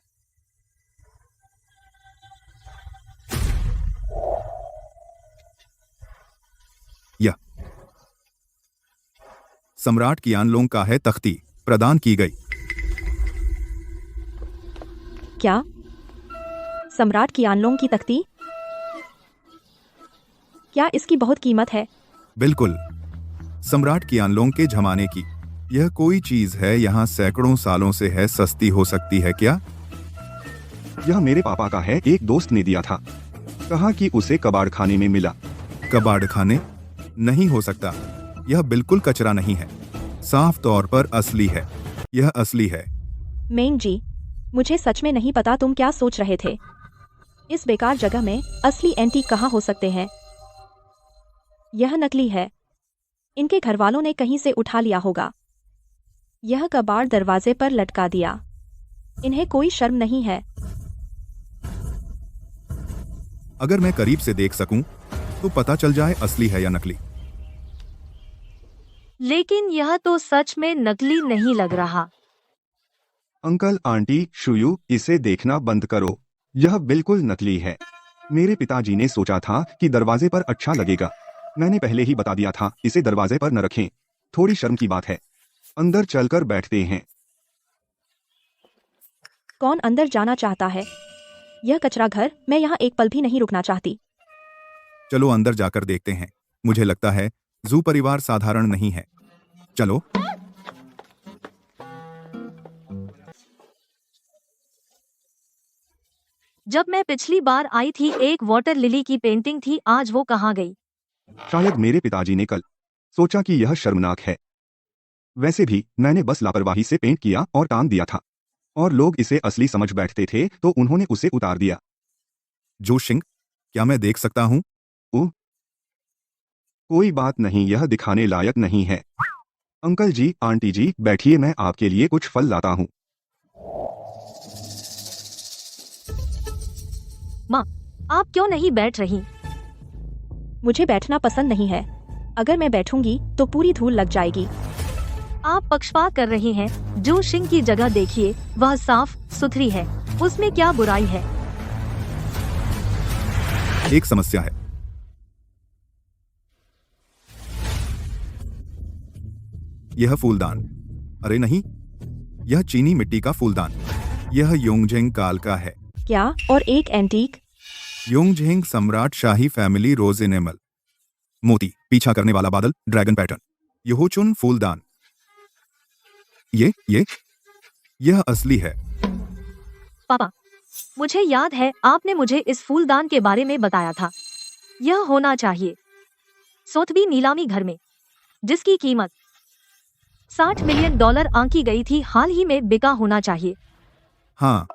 सम्राट कियानलोंग का है तख्ती प्रदान की गई। क्या? सम्राट कियानलोंग की तख्ती? क्या इसकी बहुत कीमत है? बिल्कुल, सम्राट कियानलोंग के जमाने की यह कोई चीज है, यहाँ सैकड़ों सालों से है, सस्ती हो सकती है क्या? यह मेरे पापा का है, एक दोस्त ने दिया था, कहा कि उसे कबाड़ खाने में मिला। कबाड़ खाने? नहीं हो सकता, यह बिल्कुल कचरा नहीं है, साफ तौर पर असली है, यह असली है। मेंग जी, मुझे सच में नहीं पता तुम क्या सोच रहे थे। इस बेकार जगह में असली एंटीक कहाँ हो सकते हैं? यह नकली है, इनके घरवालों ने कहीं से उठा लिया होगा। यह कबाड़ दरवाजे पर लटका दिया, इन्हें कोई शर्म नहीं है। अगर मैं करीब से देख सकूं तो पता चल जाए असली है या नकली। लेकिन यह तो सच में नकली नहीं लग रहा। अंकल आंटी शुयू, इसे देखना बंद करो, यह बिल्कुल नकली है। मेरे पिताजी ने सोचा था कि दरवाजे पर अच्छा लगेगा, मैंने पहले ही बता दिया था इसे दरवाजे पर न रखें। थोड़ी शर्म की बात है, अंदर चलकर बैठते हैं। कौन अंदर जाना चाहता है? यह कचरा घर, मैं यहाँ एक पल भी नहीं रुकना चाहती। चलो अंदर जाकर देखते हैं, मुझे लगता है जू परिवार साधारण नहीं है। चलो। जब मैं पिछली बार आई थी एक वाटर लिली की पेंटिंग थी, आज वो कहाँ गई? शायद मेरे पिताजी ने कल सोचा कि यह शर्मनाक है। वैसे भी मैंने बस लापरवाही से पेंट किया और टांग दिया था, और लोग इसे असली समझ बैठते थे तो उन्होंने उसे उतार दिया। जोशिंग, क्या मैं देख सकता हूँ? कोई बात नहीं, यह दिखाने लायक नहीं है। अंकल जी, आंटी जी, बैठिए, मैं आपके लिए कुछ फल लाता हूँ। माँ, आप क्यों नहीं बैठ रही? मुझे बैठना पसंद नहीं है, अगर मैं बैठूंगी तो पूरी धूल लग जाएगी। आप पक्षपात कर रही हैं। जो शिंग की जगह देखिए, वह साफ सुथरी है, उसमें क्या बुराई है? एक समस्या है। यह फूलदान, अरे नहीं, यह चीनी मिट्टी का फूलदान, यह योंगजेंग काल का है। क्या? और एक एंटीक? योंगजेंग सम्राट शाही फैमिली रोज इनेमल, मोती पीछा करने वाला बादल, ड्रैगन पैटर्न, यहोचुन फूलदान। यह असली है। पापा, मुझे याद है आपने मुझे इस फूलदान के बारे में बताया था। यह होना चाहिए सोथबी नीलामी घर में, जिसकी कीमत $60 मिलियन आंकी गई थी, हाल ही में बिका होना चाहिए। हाँ,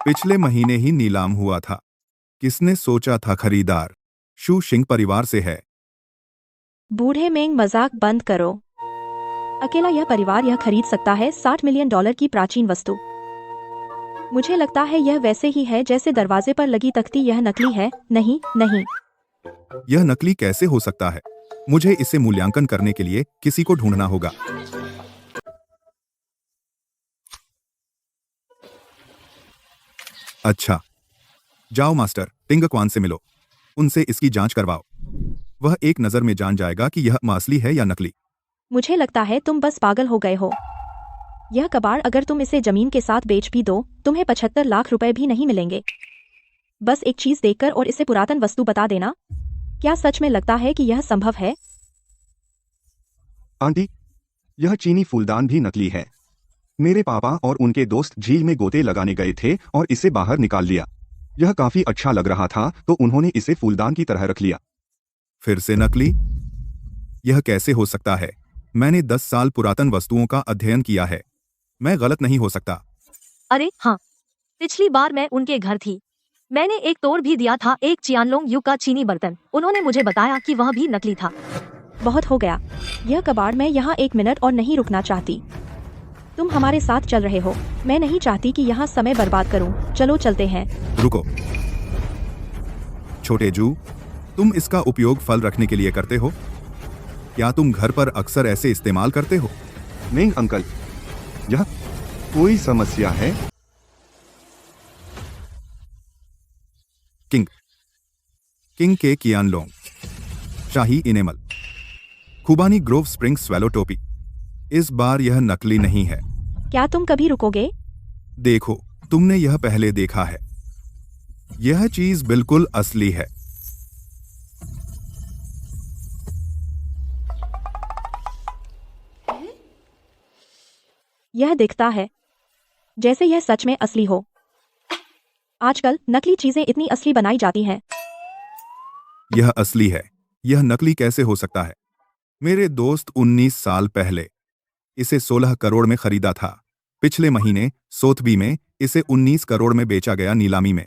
पिछले महीने ही नीलाम हुआ था। किसने सोचा था खरीदार शू शिंग परिवार से है। बूढ़े मेंग, मजाक बंद करो। अकेला यह परिवार यह खरीद सकता है $60 मिलियन की प्राचीन वस्तु। मुझे लगता है यह वैसे ही है जैसे दरवाजे पर लगी तख्ती। यह नकली है। नहीं नहीं, यह नकली कैसे हो सकता है? मुझे इसे मूल्यांकन करने के लिए किसी को ढूंढना होगा। अच्छा, जाओ मास्टर टिंग क्वान से मिलो, उनसे इसकी जांच करवाओ। वह एक नजर में जान जाएगा कि यह असली है या नकली। मुझे लगता है तुम बस पागल हो गए हो। यह कबाड़ अगर तुम इसे जमीन के साथ बेच भी दो, तुम्हें 75 लाख रुपए भी नहीं मिलेंगे। बस एक चीज देखकर और इसे पुरातन वस्तु बता देना। क्या सच में लगता है कि यह संभव है? आंटी, यह चीनी फूलदान भी नकली है। मेरे पापा और उनके दोस्त झील में गोते लगाने गए थे और इसे बाहर निकाल लिया। यह काफी अच्छा लग रहा था तो उन्होंने इसे फूलदान की तरह रख लिया। फिर से नकली? यह कैसे हो सकता है? मैंने 10 साल पुरातन वस्तुओं का अध्ययन किया है, मैं गलत नहीं हो सकता। अरे हाँ, पिछली बार मैं उनके घर थी, मैंने एक तोड़ भी दिया था, एक चियानलोंग युग का चीनी बर्तन। उन्होंने मुझे बताया कि वह भी नकली था। बहुत हो गया, यह कबाड़। मैं यहाँ 1 मिनट और नहीं रुकना चाहती। तुम हमारे साथ चल रहे हो, मैं नहीं चाहती कि यहाँ समय बर्बाद करूँ। चलो चलते हैं। रुको छोटे जू, तुम इसका उपयोग फल रखने के लिए करते हो? क्या तुम घर पर अक्सर ऐसे इस्तेमाल करते हो? नहीं अंकल, यह कोई समस्या है? किंग के कियानलोंग शाही इनेमल, खुबानी ग्रोव स्प्रिंग स्वेलो टोपी, इस बार यह नकली नहीं है। क्या तुम कभी रुकोगे? देखो, तुमने यह पहले देखा है। यह चीज बिल्कुल असली है। यह दिखता है जैसे यह सच में असली हो। आजकल नकली चीजें इतनी असली बनाई जाती हैं। यह असली है। यह नकली कैसे हो सकता है? मेरे दोस्त 19 साल पहले इसे 16 करोड़ में खरीदा था। पिछले महीने सोथबी में इसे 19 करोड़ में बेचा गया नीलामी में।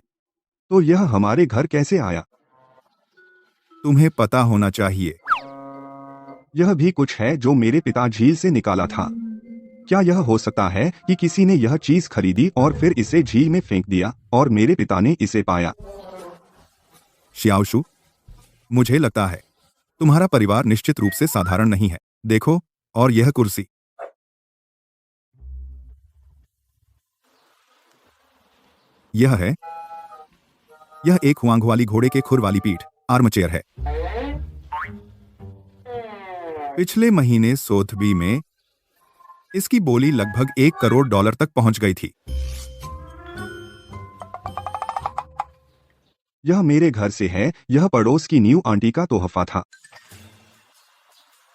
तो यह हमारे घर कैसे आया? तुम्हें पता होना चाहिए। यह भी कुछ है जो मेरे पिता झील से निकाला था। क्या यह हो सकता है कि किसी ने यह चीज खरीदी और फिर इसे झील में फेंक दिया और मेरे पिता ने इसे पाया? शियाओशु, मुझे लगता है तुम्हारा परिवार निश्चित रूप से साधारण नहीं है। देखो, और यह कुर्सी। यह एक हुआंगवाली घोड़े के खुर वाली पीठ आर्मचेयर है। पिछले महीने सोथबी में इसकी बोली लगभग $1 करोड़ तक पहुंच गई थी। यह मेरे घर से है। यह पड़ोस की न्यू आंटी का तोहफा था।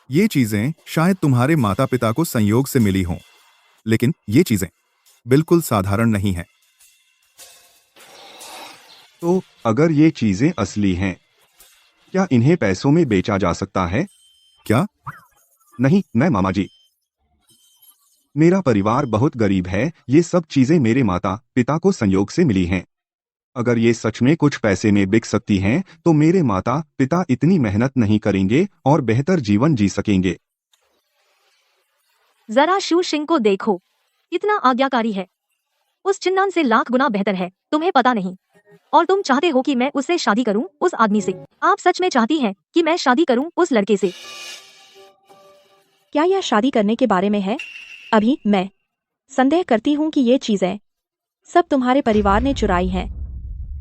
ये चीजें शायद तुम्हारे माता पिता को संयोग से मिली हों, लेकिन ये चीजें बिल्कुल साधारण नहीं हैं। तो अगर ये चीजें असली हैं, क्या इन्हें पैसों में बेचा जा सकता है? क्या? नहीं, मैं मामा जी। मेरा परिवार बहुत गरीब है। ये सब चीजें मेरे माता पिता को संयोग से मिली हैं। अगर ये सच में कुछ पैसे में बिक सकती हैं, तो मेरे माता पिता इतनी मेहनत नहीं करेंगे और बेहतर जीवन जी सकेंगे। जरा शू शिंग को देखो, इतना आज्ञाकारी है। उस चिन्नान से लाख गुना बेहतर है। तुम्हें पता नहीं। और तुम चाहते हो कि मैं उससे शादी करूं, उस आदमी से। आप सच में चाहती हैं कि मैं शादी करूं उस लड़के से? क्या यह शादी करने के बारे में है? अभी मैं संदेह करती हूँ कि ये चीजें सब तुम्हारे परिवार ने चुराई हैं।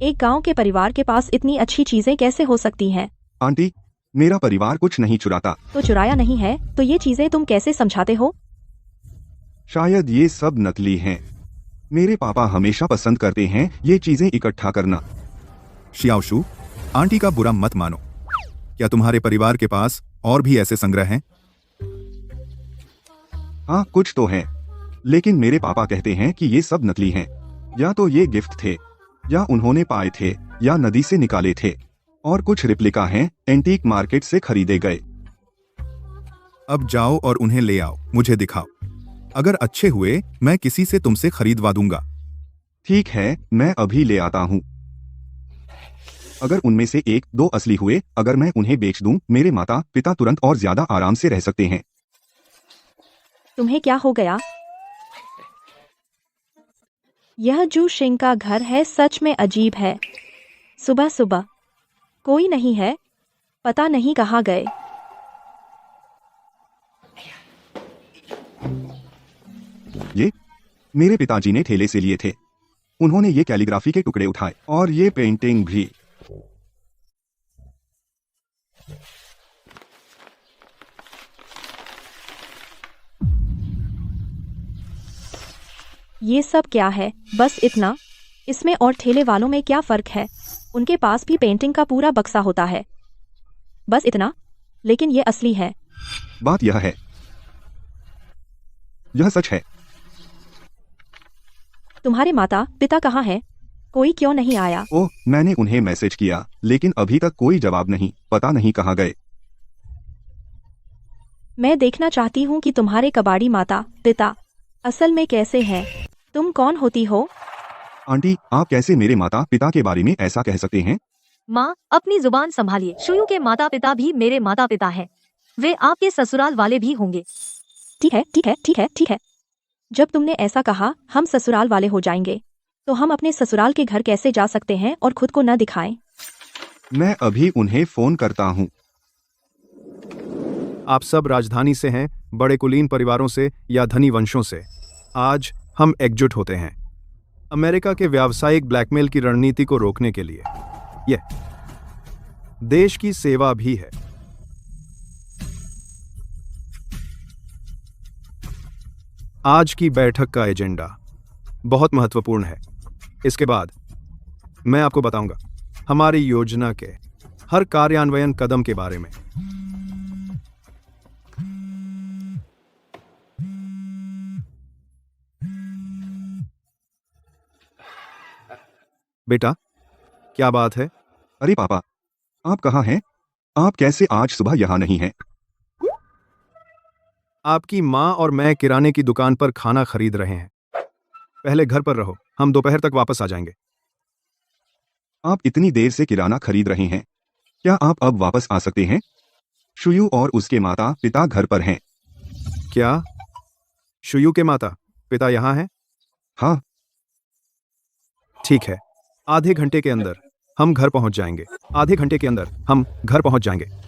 एक गांव के परिवार के पास इतनी अच्छी चीजें कैसे हो सकती हैं? आंटी, मेरा परिवार कुछ नहीं चुराता। तो चुराया नहीं है तो ये चीजें तुम कैसे समझाते हो? शायद ये सब नकली हैं। मेरे पापा हमेशा पसंद करते हैं ये चीजें इकट्ठा करना। शियाओशु, आंटी का बुरा मत मानो। क्या तुम्हारे परिवार के पास और भी ऐसे संग्रह हैं? हाँ, कुछ तो हैं, लेकिन मेरे पापा कहते हैं कि ये सब नकली हैं। या तो ये गिफ्ट थे, या उन्होंने पाए थे, या नदी से निकाले थे। और कुछ रिप्लिका हैं, एंटीक मार्केट से खरीदे गए। अब जाओ और उन्हें ले आओ, मुझे दिखाओ। अगर अच्छे हुए मैं किसी से तुमसे खरीदवा दूंगा। ठीक है, मैं अभी ले आता हूँ। अगर उनमें से 1-2 असली हुए, अगर मैं उन्हें बेच दूं, मेरे माता पिता तुरंत और ज्यादा आराम से रह सकते हैं। तुम्हें क्या हो गया? यह जू शिंग का घर है। सच में अजीब है। सुबह सुबह कोई नहीं है। पता नहीं कहाँ गए। ये मेरे पिताजी ने ठेले से लिए थे। उन्होंने ये कैलीग्राफी के टुकड़े उठाए और ये पेंटिंग भी। ये सब क्या है? बस इतना? इसमें और ठेले वालों में क्या फर्क है? उनके पास भी पेंटिंग का पूरा बक्सा होता है। बस इतना? लेकिन ये असली है। बात यह है, यह सच है। तुम्हारे माता पिता कहाँ हैं? कोई क्यों नहीं आया? ओह, मैंने उन्हें मैसेज किया, लेकिन अभी तक कोई जवाब नहीं। पता नहीं कहाँ गए। मैं देखना चाहती हूँ कि तुम्हारे कबाड़ी माता पिता असल में कैसे हैं। तुम कौन होती हो? आंटी, आप कैसे मेरे माता पिता के बारे में ऐसा कह सकते हैं? माँ, अपनी जुबान संभालिए। शुयू के माता पिता भी मेरे माता पिता हैं। वे आपके ससुराल वाले भी होंगे। ठीक है, ठीक है, ठीक है, ठीक है। जब तुमने ऐसा कहा हम ससुराल वाले हो जाएंगे, तो हम अपने ससुराल के घर कैसे जा सकते हैं और खुद को न दिखाएं? मैं अभी उन्हें फोन करता हूँ। आप सब राजधानी से हैं, बड़े कुलीन परिवारों से या धनी वंशों से। आज हम एकजुट होते हैं अमेरिका के व्यावसायिक ब्लैकमेल की रणनीति को रोकने के लिए। यह देश की सेवा भी है। आज की बैठक का एजेंडा बहुत महत्वपूर्ण है। इसके बाद मैं आपको बताऊंगा हमारी योजना के हर कार्यान्वयन कदम के बारे में। बेटा, क्या बात है? अरे पापा, आप कहाँ हैं? आप कैसे आज सुबह यहाँ नहीं हैं? आपकी माँ और मैं किराने की दुकान पर खाना खरीद रहे हैं। पहले घर पर रहो, हम दोपहर तक वापस आ जाएंगे। आप इतनी देर से किराना खरीद रहे हैं, क्या आप अब वापस आ सकते हैं? शुयू और उसके माता पिता घर पर हैं। क्या शुयू के माता पिता यहाँ हैं? हाँ। ठीक है, आधे घंटे के अंदर हम घर पहुंच जाएंगे। आधे घंटे के अंदर हम घर पहुंच जाएंगे।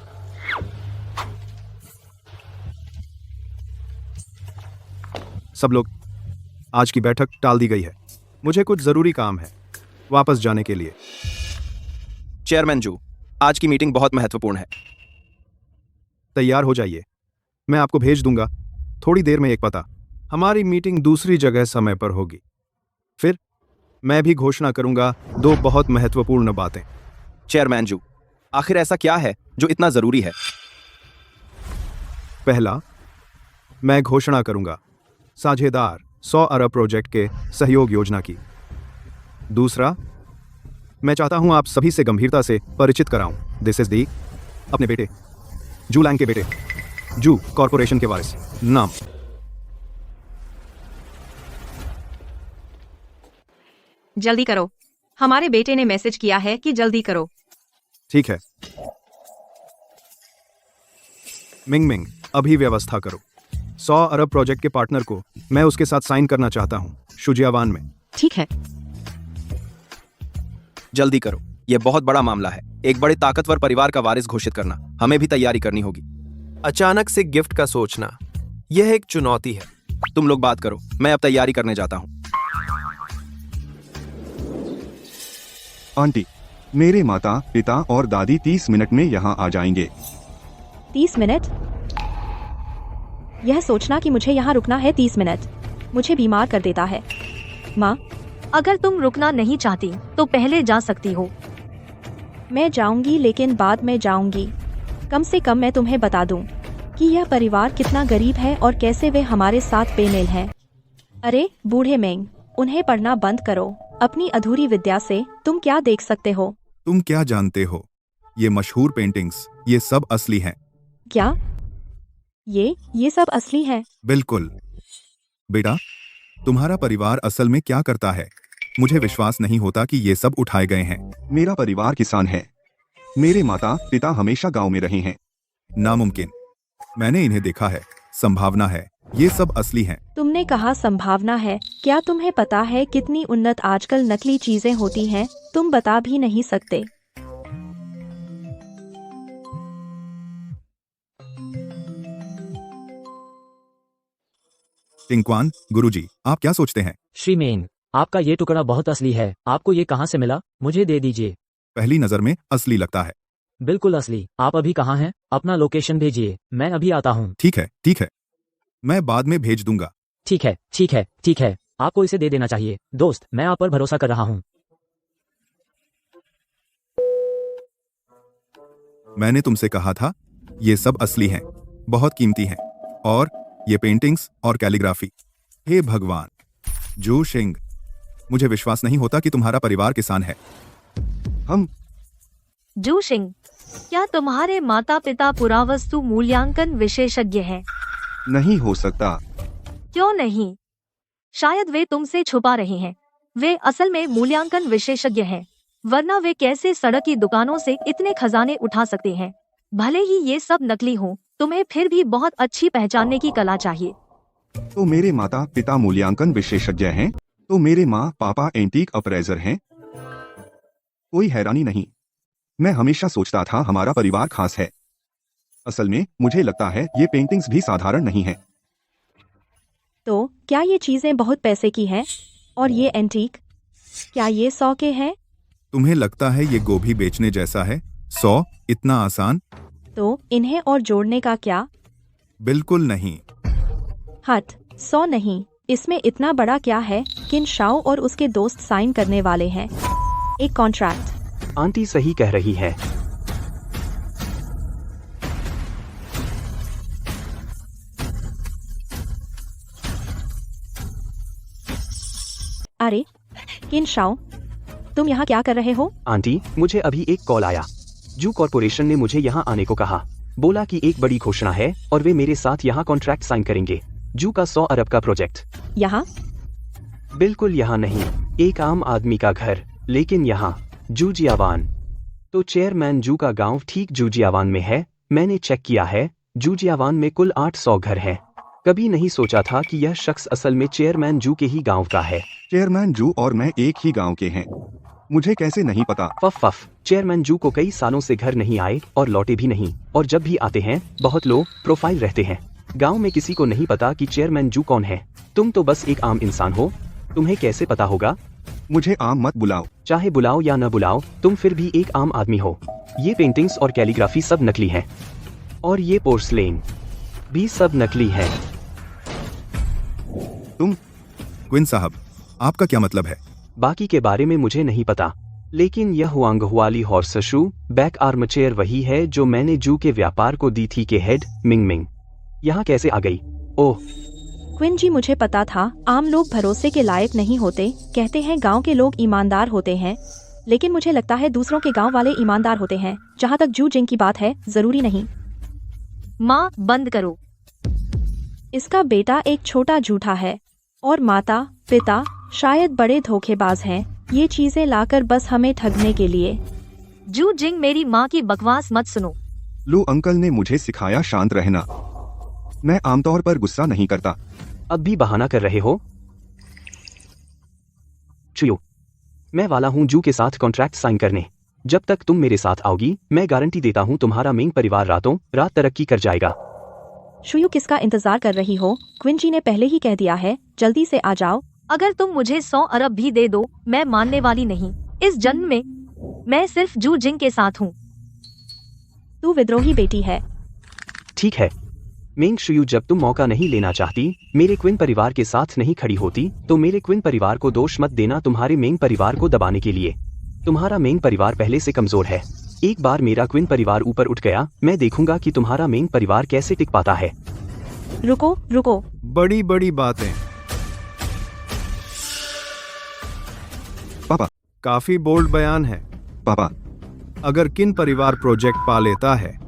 सब लोग, आज की बैठक टाल दी गई है। मुझे कुछ जरूरी काम है वापस जाने के लिए। चेयरमैन जू, आज की मीटिंग बहुत महत्वपूर्ण है। तैयार हो जाइए, मैं आपको भेज दूंगा थोड़ी देर में एक पता। हमारी मीटिंग दूसरी जगह समय पर होगी। फिर मैं भी घोषणा करूंगा 2 बहुत महत्वपूर्ण बातें। चेयरमैन जू, आखिर ऐसा क्या है जो इतना जरूरी है? पहला, मैं घोषणा करूंगा साझेदार 100 अरब प्रोजेक्ट के सहयोग योजना की। दूसरा, मैं चाहता हूं आप सभी से गंभीरता से परिचित कराऊं। दिस इज दी अपने बेटे जू लैंग के बेटे, जू कॉरपोरेशन के वारिस। नाम जल्दी करो, हमारे बेटे ने मैसेज किया है कि जल्दी करो। ठीक है। मिंग मिंग, अभी व्यवस्था करो। 100 अरब प्रोजेक्ट के पार्टनर को मैं उसके साथ साइन करना चाहता हूं शुजियावान में। ठीक है। जल्दी करो, यह बहुत बड़ा मामला है। एक बड़े ताकतवर परिवार का वारिस घोषित करना, हमें भी तैयारी करनी होगी। अचानक से गिफ्ट का सोचना, यह एक चुनौती है। तुम लोग बात करो, मैं अब तैयारी करने जाता हूं। आंटी, मेरे माता पिता और दादी 30 मिनट में यहाँ आ जाएंगे। 30 मिनट? यह सोचना कि मुझे यहाँ रुकना है 30 मिनट मुझे बीमार कर देता है। माँ, अगर तुम रुकना नहीं चाहती तो पहले जा सकती हो। मैं जाऊंगी, लेकिन बाद में जाऊंगी। कम से कम मैं तुम्हें बता दूं कि यह परिवार कितना गरीब है और कैसे वे हमारे साथ बेमेल हैं। अरे बूढ़े मेंग, उन्हें पढ़ना बंद करो। अपनी अधूरी विद्या से तुम क्या देख सकते हो? तुम क्या जानते हो? ये मशहूर पेंटिंग्स, ये सब असली हैं। क्या ये सब असली है? बिल्कुल। बेटा, तुम्हारा परिवार असल में क्या करता है? मुझे विश्वास नहीं होता कि ये सब उठाए गए हैं। मेरा परिवार किसान है। मेरे माता पिता हमेशा गांव में रहे हैं। नामुमकिन। मैंने इन्हें देखा है। संभावना है ये सब असली हैं। तुमने कहा संभावना है। क्या तुम्हें पता है कितनी उन्नत आजकल नकली चीजें होती हैं? तुम बता भी नहीं सकते। टिंकवान, गुरुजी, आप क्या सोचते हैं? श्री मेंग, आपका ये टुकड़ा बहुत असली है। आपको ये कहाँ से मिला? मुझे दे दीजिए। पहली नजर में असली लगता है। बिल्कुल असली। आप अभी कहाँ हैं? अपना लोकेशन भेजिए, मैं अभी आता हूँ। ठीक है, ठीक है, मैं बाद में भेज दूंगा। ठीक है, ठीक है, ठीक है। आपको इसे दे देना चाहिए। दोस्त, मैं आप पर भरोसा कर रहा हूँ। मैंने तुमसे कहा था ये सब असली हैं, बहुत कीमती हैं। और ये पेंटिंग्स और कैलीग्राफी, हे भगवान। जू शिंग, मुझे विश्वास नहीं होता कि तुम्हारा परिवार किसान है। हम जू शिंग, क्या तुम्हारे माता पिता पुरावस्तु मूल्यांकन विशेषज्ञ हैं? नहीं हो सकता। क्यों नहीं? शायद वे तुमसे छुपा रहे हैं। वे असल में मूल्यांकन विशेषज्ञ हैं, वरना वे कैसे सड़क की दुकानों से इतने खजाने उठा सकते हैं? भले ही ये सब नकली हो, तुम्हें फिर भी बहुत अच्छी पहचानने की कला चाहिए। तो मेरे माता पिता मूल्यांकन विशेषज्ञ हैं, तो मेरे माँ पापा एंटीक अप्रेजर हैं। कोई हैरानी नहीं। मैं हमेशा सोचता था हमारा परिवार खास है। असल में मुझे लगता है ये पेंटिंग्स भी साधारण नहीं है। तो क्या ये चीजें बहुत पैसे की हैं? और ये एंटीक, क्या ये 100 के हैं? तुम्हें लगता है ये गोभी बेचने जैसा है? 100 इतना आसान? तो इन्हें और जोड़ने का क्या? बिल्कुल नहीं। हट, 100 नहीं, इसमें इतना बड़ा क्या है? किन शाओ और उसके दोस्त साइन करने वाले हैं एक कॉन्ट्रैक्ट। आंटी सही कह रही है। अरे किन शाओ, तुम यहाँ क्या कर रहे हो? आंटी, मुझे अभी एक कॉल आया। जू कॉरपोरेशन ने मुझे यहाँ आने को कहा। बोला कि एक बड़ी घोषणा है और वे मेरे साथ यहाँ कॉन्ट्रैक्ट साइन करेंगे। जू का 100 अरब का प्रोजेक्ट। यहाँ? बिल्कुल यहाँ नहीं, एक आम आदमी का घर, लेकिन यहाँ जूजियावान। तो चेयरमैन जू का गांव ठीक जूजियावान में है। मैंने चेक किया है, जूजियावान में कुल 800 घर हैं। कभी नहीं सोचा था कि यह शख्स असल में चेयरमैन जू के ही गांव का है। चेयरमैन जू और मैं एक ही गांव के हैं। मुझे कैसे नहीं पता? फफ, चेयरमैन जू को कई सालों से घर नहीं आए और लौटे भी नहीं, और जब भी आते हैं बहुत लो प्रोफाइल रहते हैं। गांव में किसी को नहीं पता कि चेयरमैन जू कौन है। तुम तो बस एक आम इंसान हो, तुम्हें कैसे पता होगा? मुझे आम मत बुलाओ। चाहे बुलाओ या न बुलाओ, तुम फिर भी एक आम आदमी हो। ये पेंटिंग्स और कैलीग्राफी सब नकली हैं, और ये पोर्सलेन भी सब नकली है। तुम क्विन साहब, आपका क्या मतलब है? बाकी के बारे में मुझे नहीं पता, लेकिन यह हुआंगहुआली हॉर्स शू बैक आर्मचेयर वही है जो मैंने जू के व्यापार को दी थी के हेड मिंग मिंग। यहाँ कैसे आ गई? ओह क्विन जी, मुझे पता था आम लोग भरोसे के लायक नहीं होते। कहते हैं गांव के लोग ईमानदार होते हैं, लेकिन मुझे लगता है दूसरों के गांव वाले ईमानदार होते हैं। जहाँ तक जू जिंग की बात है, जरूरी नहीं। माँ बंद करो। इसका बेटा एक छोटा झूठा है और माता पिता शायद बड़े धोखेबाज हैं। ये चीजें लाकर बस हमें ठगने के लिए। जू जिंग, मेरी माँ की बकवास मत सुनो। लू अंकल ने मुझे सिखाया शांत रहना। मैं आमतौर पर गुस्सा नहीं करता। अब भी बहाना कर रहे हो? चुयो, मैं वाला हूँ जू के साथ कॉन्ट्रैक्ट साइन करने। जब तक तुम मेरे साथ आओगी, मैं गारंटी देता हूँ तुम्हारा मेंग परिवार रातों रात तरक्की कर जाएगा। शुयू, किसका इंतजार कर रही हो? क्विन जी ने पहले ही कह दिया है, जल्दी से आ जाओ। अगर तुम मुझे 100 अरब भी दे दो, मैं मानने वाली नहीं। इस जन्म में मैं सिर्फ जू जिंग के साथ हूँ। तू विद्रोही बेटी है। ठीक है मेंग शुयू, जब तुम मौका नहीं लेना चाहती, मेरे क्विन परिवार के साथ नहीं खड़ी होती, तो मेरे क्विन परिवार को दोष मत देना तुम्हारे मेंग परिवार को दबाने के लिए। तुम्हारा मेंग परिवार पहले से कमजोर है। एक बार मेरा क्विन परिवार ऊपर उठ गया, मैं देखूंगा कि तुम्हारा मेंग परिवार कैसे टिक पाता है। रुको रुको, बड़ी बड़ी बातें। पापा काफी बोल्ड बयान है। पापा, अगर किन परिवार प्रोजेक्ट पा लेता है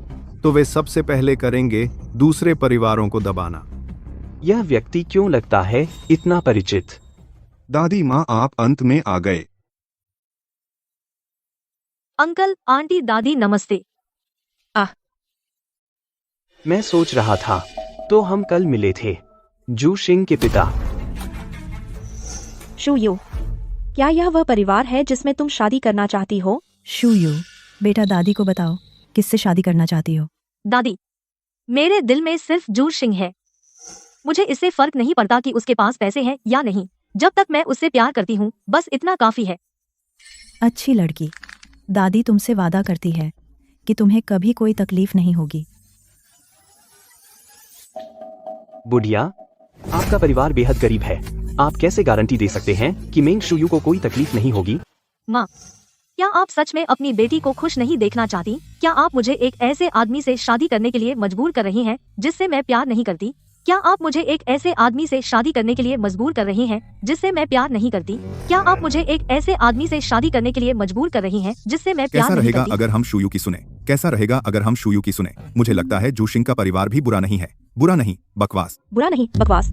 तो वे सबसे पहले करेंगे दूसरे परिवारों को दबाना। यह व्यक्ति क्यों लगता है इतना परिचित? दादी माँ, आप अंत में आ गए। अंकल, आंटी, दादी, नमस्ते। मैं सोच रहा था, तो हम कल मिले थे। जू शिंग के पिता। शुयू, क्या यह वह परिवार है जिसमें तुम शादी करना चाहती हो? शुयू, बेटा दादी को बताओ किससे शादी करना चाहती हो। दादी, मेरे दिल में सिर्फ जू शिंग है। मुझे इससे फर्क नहीं पड़ता कि उसके पास पैसे हैं या नहीं। जब तक मैं उससे प्यार करती हूँ, बस इतना काफी है। अच्छी लड़की। दादी तुमसे वादा करती है कि तुम्हें कभी कोई तकलीफ नहीं होगी। बुढ़िया, आपका परिवार बेहद गरीब है। आप कैसे गारंटी दे सकते हैं कि मेंग शुयू को कोई तकलीफ नहीं होगी? माँ, क्या आप सच में अपनी बेटी को खुश नहीं देखना चाहती? क्या आप मुझे एक ऐसे आदमी से शादी करने के लिए मजबूर कर रही हैं जिससे मैं प्यार नहीं करती? क्या आप मुझे एक ऐसे आदमी से शादी करने के लिए मजबूर कर रही हैं जिससे मैं प्यार नहीं करती? क्या आप मुझे एक ऐसे आदमी से शादी करने के लिए मजबूर कर रही हैं जिससे मैं प्यार कैसा नहीं रहेगा करती? अगर हम शुयू की सुने? कैसा रहेगा अगर हम शुयू की सुने? मुझे लगता है जूशिंग का परिवार भी बुरा नहीं है। बुरा नहीं, बकवास। बुरा नहीं, बकवास।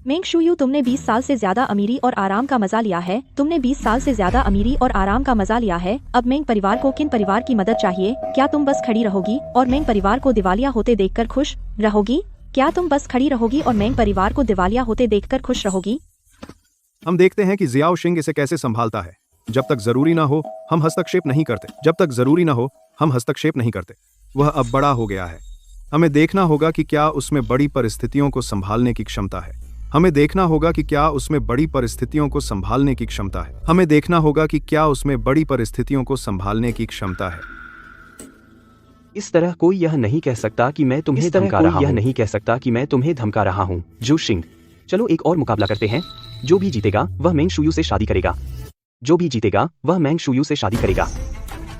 मेंग शुयू, तुमने 20 साल से ज्यादा अमीरी और आराम का मजा लिया है। तुमने 20 साल से ज्यादा अमीरी और आराम का मजा लिया है। अब मेंग परिवार को किन परिवार की मदद चाहिए? क्या तुम बस खड़ी रहोगी और मेंग परिवार को दिवालिया होते देखकर खुश रहोगी? क्या तुम बस खड़ी रहोगी और मेंग परिवार को दिवालिया होते देखकर खुश रहोगी? हम देखते हैं कि जियाओ शिंग इसे कैसे संभालता है। जब तक जरूरी ना हो, हम हस्तक्षेप नहीं करते। जब तक जरूरी ना हो, हम हस्तक्षेप नहीं करते। वह अब बड़ा हो गया है। हमें देखना होगा कि क्या उसमें बड़ी परिस्थितियों को संभालने की क्षमता है। हमें देखना होगा कि क्या उसमें बड़ी परिस्थितियों को संभालने की क्षमता है। हमें देखना होगा कि क्या उसमें बड़ी परिस्थितियों को संभालने की क्षमता है। इस तरह कोई यह नहीं कह सकता कि मैं तुम्हें धमका रहा हूँ। यह नहीं कह सकता कि मैं तुम्हें धमका रहा हूँ। जू शिंग, चलो एक और मुकाबला करते हैं। जो भी जीतेगा वह मेंग शुयू से शादी करेगा। जो भी जीतेगा वह मेंग शुयू से शादी करेगा।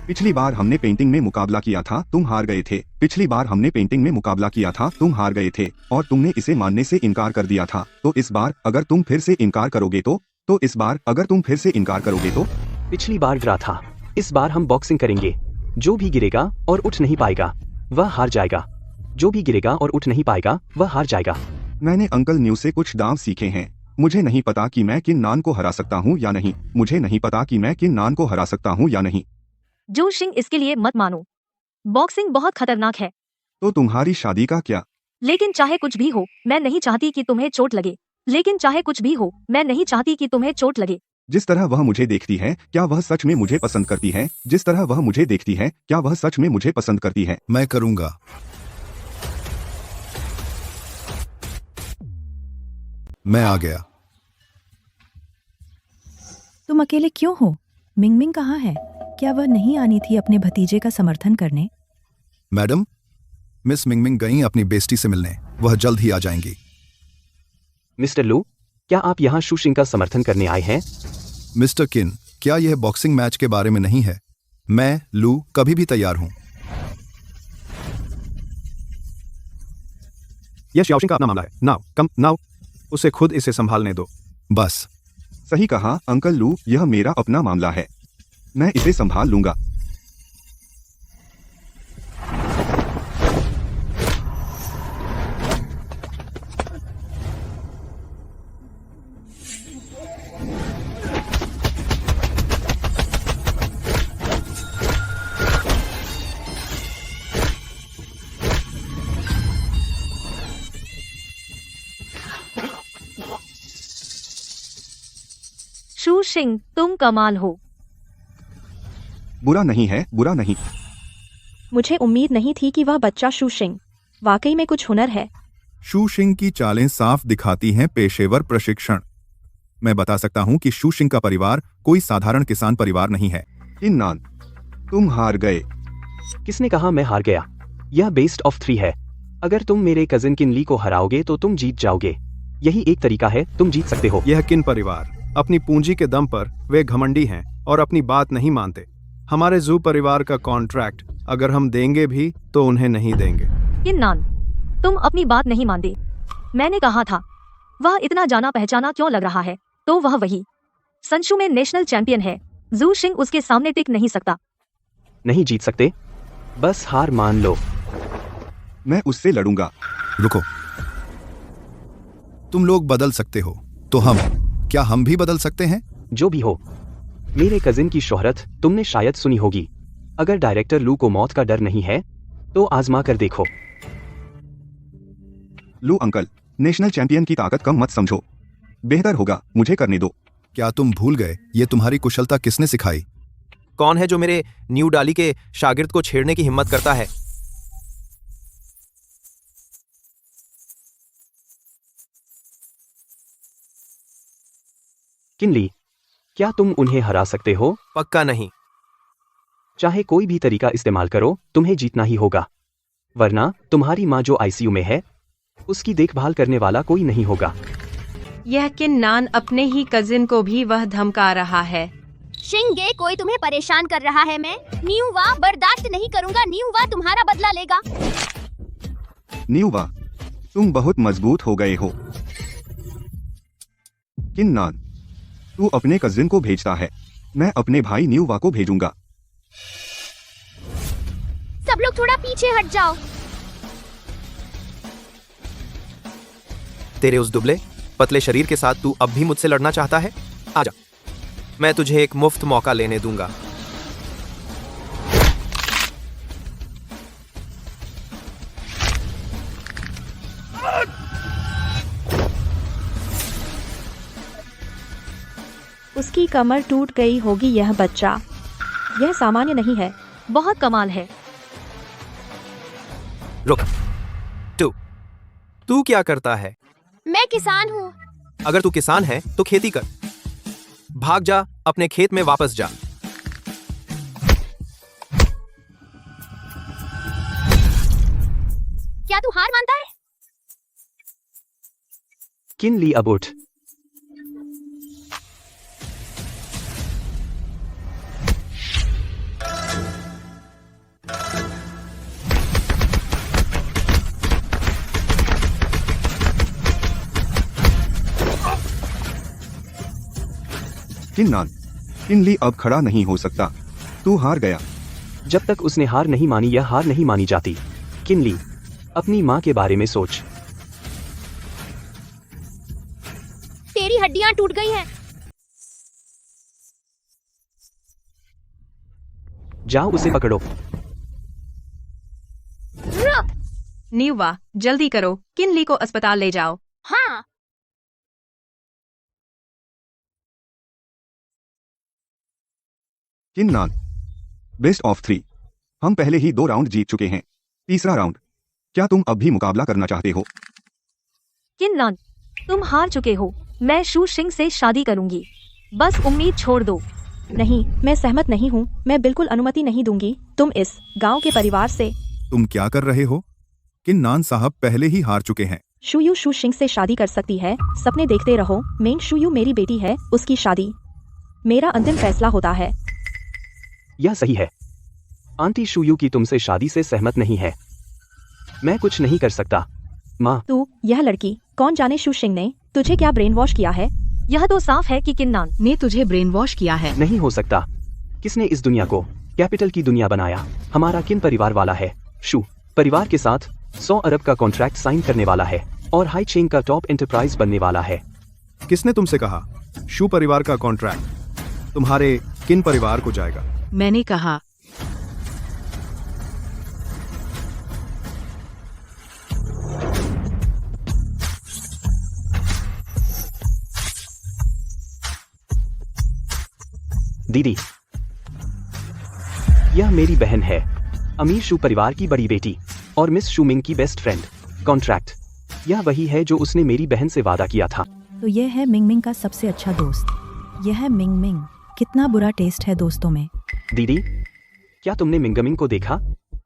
पिछली बार हमने पेंटिंग में मुकाबला किया था, तुम हार गए थे। पिछली बार हमने पेंटिंग में मुकाबला किया था, तुम हार गए थे और तुमने इसे मानने से इनकार कर दिया था। तो इस बार अगर तुम फिर से इनकार करोगे तो इस बार अगर तुम फिर से इनकार करोगे तो पिछली बार ड्रा था, इस बार हम बॉक्सिंग करेंगे। जो भी गिरेगा और उठ नहीं पाएगा वह हार जाएगा। जो भी गिरेगा और उठ नहीं पाएगा वह हार जाएगा। मैंने अंकल न्यू से कुछ दांव सीखे हैं। मुझे नहीं पता कि मैं किन नान को हरा सकता हूँ या नहीं। मुझे नहीं पता कि मैं किन नान को हरा सकता हूँ या नहीं। जू शिंग, इसके लिए मत मानो। बॉक्सिंग बहुत खतरनाक है। तो तुम्हारी शादी का क्या? लेकिन चाहे कुछ भी हो, मैं नहीं चाहती कि तुम्हें चोट लगे। लेकिन चाहे कुछ भी हो, मैं नहीं चाहती कि तुम्हें चोट लगे। जिस तरह वह मुझे देखती है, क्या वह सच में मुझे पसंद करती है? जिस तरह वह मुझे देखती है, क्या वह सच में मुझे पसंद करती है? मैं करूंगा। मैं आ गया। तुम अकेले क्यों हो? मिंग मिंग कहाँ है? क्या वह नहीं आनी थी अपने भतीजे का समर्थन करने? मैडम, मिस मिंगमिंग गई अपनी बेस्टी से मिलने। वह जल्द ही आ जाएंगी। मिस्टर लू, क्या आप यहाँ शू शिंग का समर्थन करने आए हैं? मिस्टर किन, क्या यह बॉक्सिंग मैच के बारे में नहीं है? मैं लू कभी भी तैयार हूं। यह शाओशिंग का अपना मामला है। नाउ उसे खुद इसे संभालने दो। बस सही कहा अंकल लू, यह मेरा अपना मामला है। मैं इसे संभाल लूंगा। शू शिंग, तुम कमाल हो। बुरा नहीं है, बुरा नहीं। मुझे उम्मीद नहीं थी कि वह बच्चा शू शिंग वाकई में कुछ हुनर है। शू शिंग की चालें साफ दिखाती हैं पेशेवर प्रशिक्षण। मैं बता सकता हूं कि शू शिंग का परिवार कोई साधारण किसान परिवार नहीं है। किन नान, तुम हार गए। किसने कहा मैं हार गया? यह बेस्ट ऑफ 3 है। अगर तुम मेरे कजिन किनली को हराओगे तो तुम जीत जाओगे। यही एक तरीका है, तुम जीत सकते हो। यह किन परिवार अपनी पूंजी के दम पर वे घमंडी हैं और अपनी बात नहीं मानते। हमारे जू परिवार का कॉन्ट्रैक्ट अगर हम देंगे भी तो उन्हें नहीं देंगे। किन नान, तुम अपनी बात नहीं मानते। मैंने कहा था, वह इतना जाना पहचाना क्यों लग रहा है? तो वह वही संशु में नेशनल चैंपियन है। जू शिंग उसके सामने टिक नहीं सकता। नहीं जीत सकते, बस हार मान लो। मैं उससे लड़ूंगा। रुको, तुम लोग बदल सकते हो तो क्या हम भी बदल सकते हैं? जो भी हो, मेरे कजिन की शोहरत तुमने शायद सुनी होगी। अगर डायरेक्टर लू को मौत का डर नहीं है तो आजमा कर देखो। लू अंकल, नेशनल चैंपियन की ताकत कम मत समझो। बेहतर होगा मुझे करने दो। क्या तुम भूल गए ये तुम्हारी कुशलता किसने सिखाई? कौन है जो मेरे न्यू डाली के शागिर्द को छेड़ने की हिम्मत करता है? किनली, क्या तुम उन्हें हरा सकते हो? पक्का नहीं। चाहे कोई भी तरीका इस्तेमाल करो, तुम्हें जीतना ही होगा। वरना तुम्हारी माँ जो आईसीयू में है, उसकी देखभाल करने वाला कोई नहीं होगा। यह किन नान अपने ही कजिन को भी वह धमका रहा है। शिंगे, कोई तुम्हें परेशान कर रहा है। मैं न्यूवा बर्दाश्त नहीं करूंगा। न्यूवा तुम्हारा बदला लेगा। न्यूवा, तुम बहुत मजबूत हो गए हो। किन नान, तू अपने कजिन को भेजता है, मैं अपने भाई न्यूवा को भेजूंगा। सब लोग थोड़ा पीछे हट जाओ। तेरे उस दुबले पतले शरीर के साथ तू अब भी मुझसे लड़ना चाहता है? आजा, मैं तुझे एक मुफ्त मौका लेने दूंगा। उसकी कमर टूट गई होगी। यह बच्चा, यह सामान्य नहीं है। बहुत कमाल है। रुक, तू क्या करता है? मैं किसान हूँ। अगर तू किसान है तो खेती कर। भाग जा, अपने खेत में वापस जा। किनली अब उठ। किन्नान, किनली अब खड़ा नहीं हो सकता। तू हार गया। जब तक उसने हार नहीं मानी यह हार नहीं मानी जाती। किनली, अपनी माँ के बारे में सोच। तेरी हड्डियां टूट गई हैं। जाओ उसे पकड़ो। न्यूवा, जल्दी करो, किनली को अस्पताल ले जाओ। हाँ। किन्नान, बेस्ट ऑफ 3। हम पहले ही 2 राउंड जीत चुके हैं। तीसरा राउंड, क्या तुम अब भी मुकाबला करना चाहते हो? किन्नान, तुम हार चुके हो। मैं शू शिंग से शादी करूंगी। बस उम्मीद छोड़ दो। नहीं, मैं सहमत नहीं हूँ। मैं बिल्कुल अनुमति नहीं दूंगी। तुम इस गांव के परिवार से। तुम क्या कर रहे हो? किन्नान साहब पहले ही हार चुके हैं। शुयू शू शिंग से शादी कर सकती है। सपने देखते रहो। मेंग शुयू मेरी बेटी है, उसकी शादी मेरा अंतिम फैसला होता है। यह सही है। आंटी शुयू की तुमसे शादी से सहमत नहीं है। मैं कुछ नहीं कर सकता। माँ, तू, यह लड़की, कौन जाने शू शिंग ने तुझे क्या ब्रेन वॉश किया है? यह तो साफ है कि किन्नान ने तुझे ब्रेन वॉश किया है। नहीं हो सकता। किसने इस दुनिया को कैपिटल की दुनिया बनाया? हमारा किन परिवार वाला है? शू परिवार के साथ 100 अरब का कॉन्ट्रैक्ट साइन करने वाला है और हाई चेन का टॉप एंटरप्राइज बनने वाला है। किसने तुमसे कहा शू परिवार का कॉन्ट्रैक्ट तुम्हारे किन परिवार को जाएगा? मैंने कहा दीदी, यह मेरी बहन है, अमीर शू परिवार की बड़ी बेटी और मिस शू मिंग की बेस्ट फ्रेंड। कॉन्ट्रैक्ट, यह वही है जो उसने मेरी बहन से वादा किया था। तो यह है मिंग मिंग का सबसे अच्छा दोस्त। यह है मिंग मिंग। कितना बुरा टेस्ट है दोस्तों में। दीदी, क्या तुमने मिंगमिंग को देखा?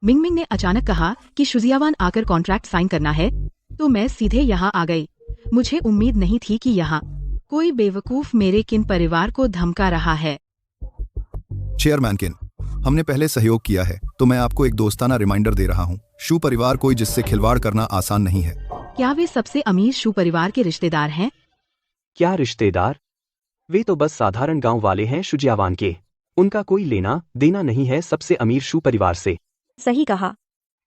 मिंग मिंग ने अचानक कहा कि शुजियावान आकर कॉन्ट्रैक्ट साइन करना है, तो मैं सीधे यहाँ आ गई। मुझे उम्मीद नहीं थी कि यहाँ कोई बेवकूफ मेरे किन परिवार को धमका रहा है। चेयरमैन किन, हमने पहले सहयोग किया है, तो मैं आपको एक दोस्ताना रिमाइंडर दे रहा हूँ। शू परिवार कोई जिससे खिलवाड़ करना आसान नहीं है। क्या वे सबसे अमीर शू परिवार के रिश्तेदार हैं? क्या रिश्तेदार? वे तो बस साधारण गांव वाले हैं शुजियावान के। उनका कोई लेना देना नहीं है सबसे अमीर शू परिवार से। सही कहा।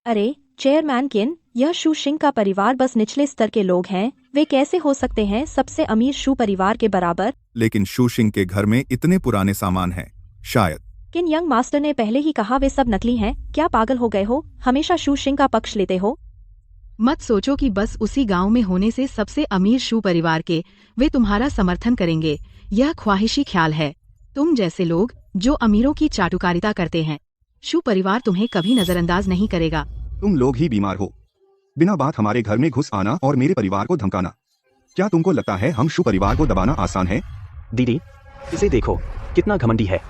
अरे चेयरमैन किन, यह शू शिंग का परिवार बस निचले स्तर के लोग हैं। वे कैसे हो सकते हैं सबसे अमीर शू परिवार के बराबर? लेकिन शू शिंग के घर में इतने पुराने सामान हैं, शायद। किन यंग मास्टर ने पहले ही कहा वे सब नकली हैं। क्या पागल हो गए हो? हमेशा शू शिंग का पक्ष लेते हो। मत सोचो कि बस उसी गांव में होने से सबसे अमीर शू परिवार के वे तुम्हारा समर्थन करेंगे। यह ख्वाहिशी ख्याल है। तुम जैसे लोग जो अमीरों की चाटुकारिता करते हैं, शू परिवार तुम्हें कभी नजरअंदाज नहीं करेगा। तुम लोग ही बीमार हो। बिना बात हमारे घर में घुस आना और मेरे परिवार को धमकाना। क्या तुमको लगता है हम शू परिवार को दबाना आसान है? दीदी, इसे देखो, कितना घमंडी है।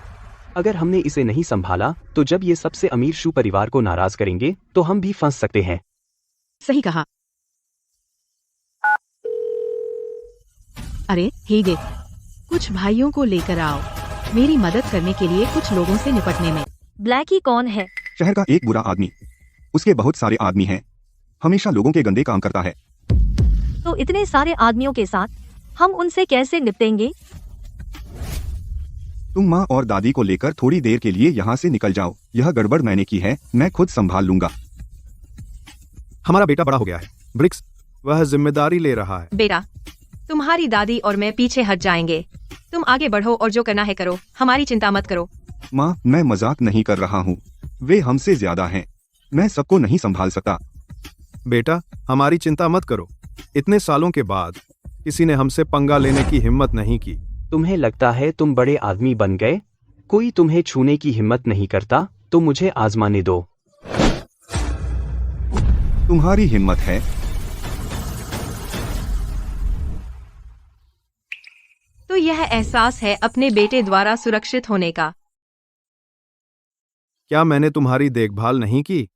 अगर हमने इसे नहीं संभाला तो जब ये सबसे अमीर शू परिवार को नाराज करेंगे तो हम भी फंस सकते हैं। सही कहा। अरे हे देख, कुछ भाइयों को लेकर आओ, मेरी मदद करने के लिए कुछ लोगों से निपटने में। ब्लैकी कौन है? शहर का एक बुरा आदमी। उसके बहुत सारे आदमी हैं। हमेशा लोगों के गंदे काम करता है। तो इतने सारे आदमियों के साथ हम उनसे कैसे निपटेंगे? तुम माँ और दादी को लेकर थोड़ी देर के लिए यहाँ से निकल जाओ। यह गड़बड़ मैंने की है, मैं खुद संभाल लूंगा। हमारा बेटा बड़ा हो गया है ब्रिक्स, वह जिम्मेदारी ले रहा है। बेटा, तुम्हारी दादी और मैं पीछे हट जाएंगे। तुम आगे बढ़ो और जो करना है करो, हमारी चिंता मत करो। माँ, मैं मजाक नहीं कर रहा हूँ। वे हमसे ज्यादा हैं। मैं सबको नहीं संभाल सकता। बेटा, हमारी चिंता मत करो। इतने सालों के बाद किसी ने हमसे पंगा लेने की हिम्मत नहीं की। तुम्हें लगता है तुम बड़े आदमी बन गए? कोई तुम्हें छूने की हिम्मत नहीं करता, तो मुझे आजमाने दो। तुम्हारी हिम्मत है? तो यह एहसास है अपने बेटे द्वारा सुरक्षित होने का। क्या मैंने तुम्हारी देखभाल नहीं की?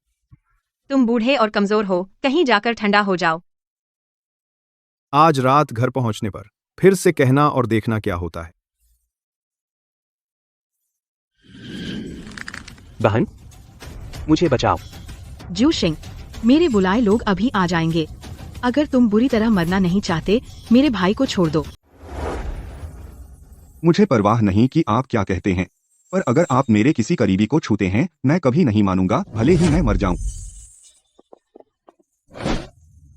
तुम बूढ़े और कमजोर हो, कहीं जाकर ठंडा हो जाओ। आज रात घर पहुंचने पर फिर से कहना और देखना क्या होता है। बहन, मुझे बचाओ। जूशिंग, मेरे बुलाए लोग अभी आ जाएंगे। अगर तुम बुरी तरह मरना नहीं चाहते, मेरे भाई को छोड़ दो। मुझे परवाह नहीं कि आप क्या कहते हैं, पर अगर आप मेरे किसी करीबी को छूते हैं, मैं कभी नहीं मानूंगा, भले ही मैं मर जाऊं।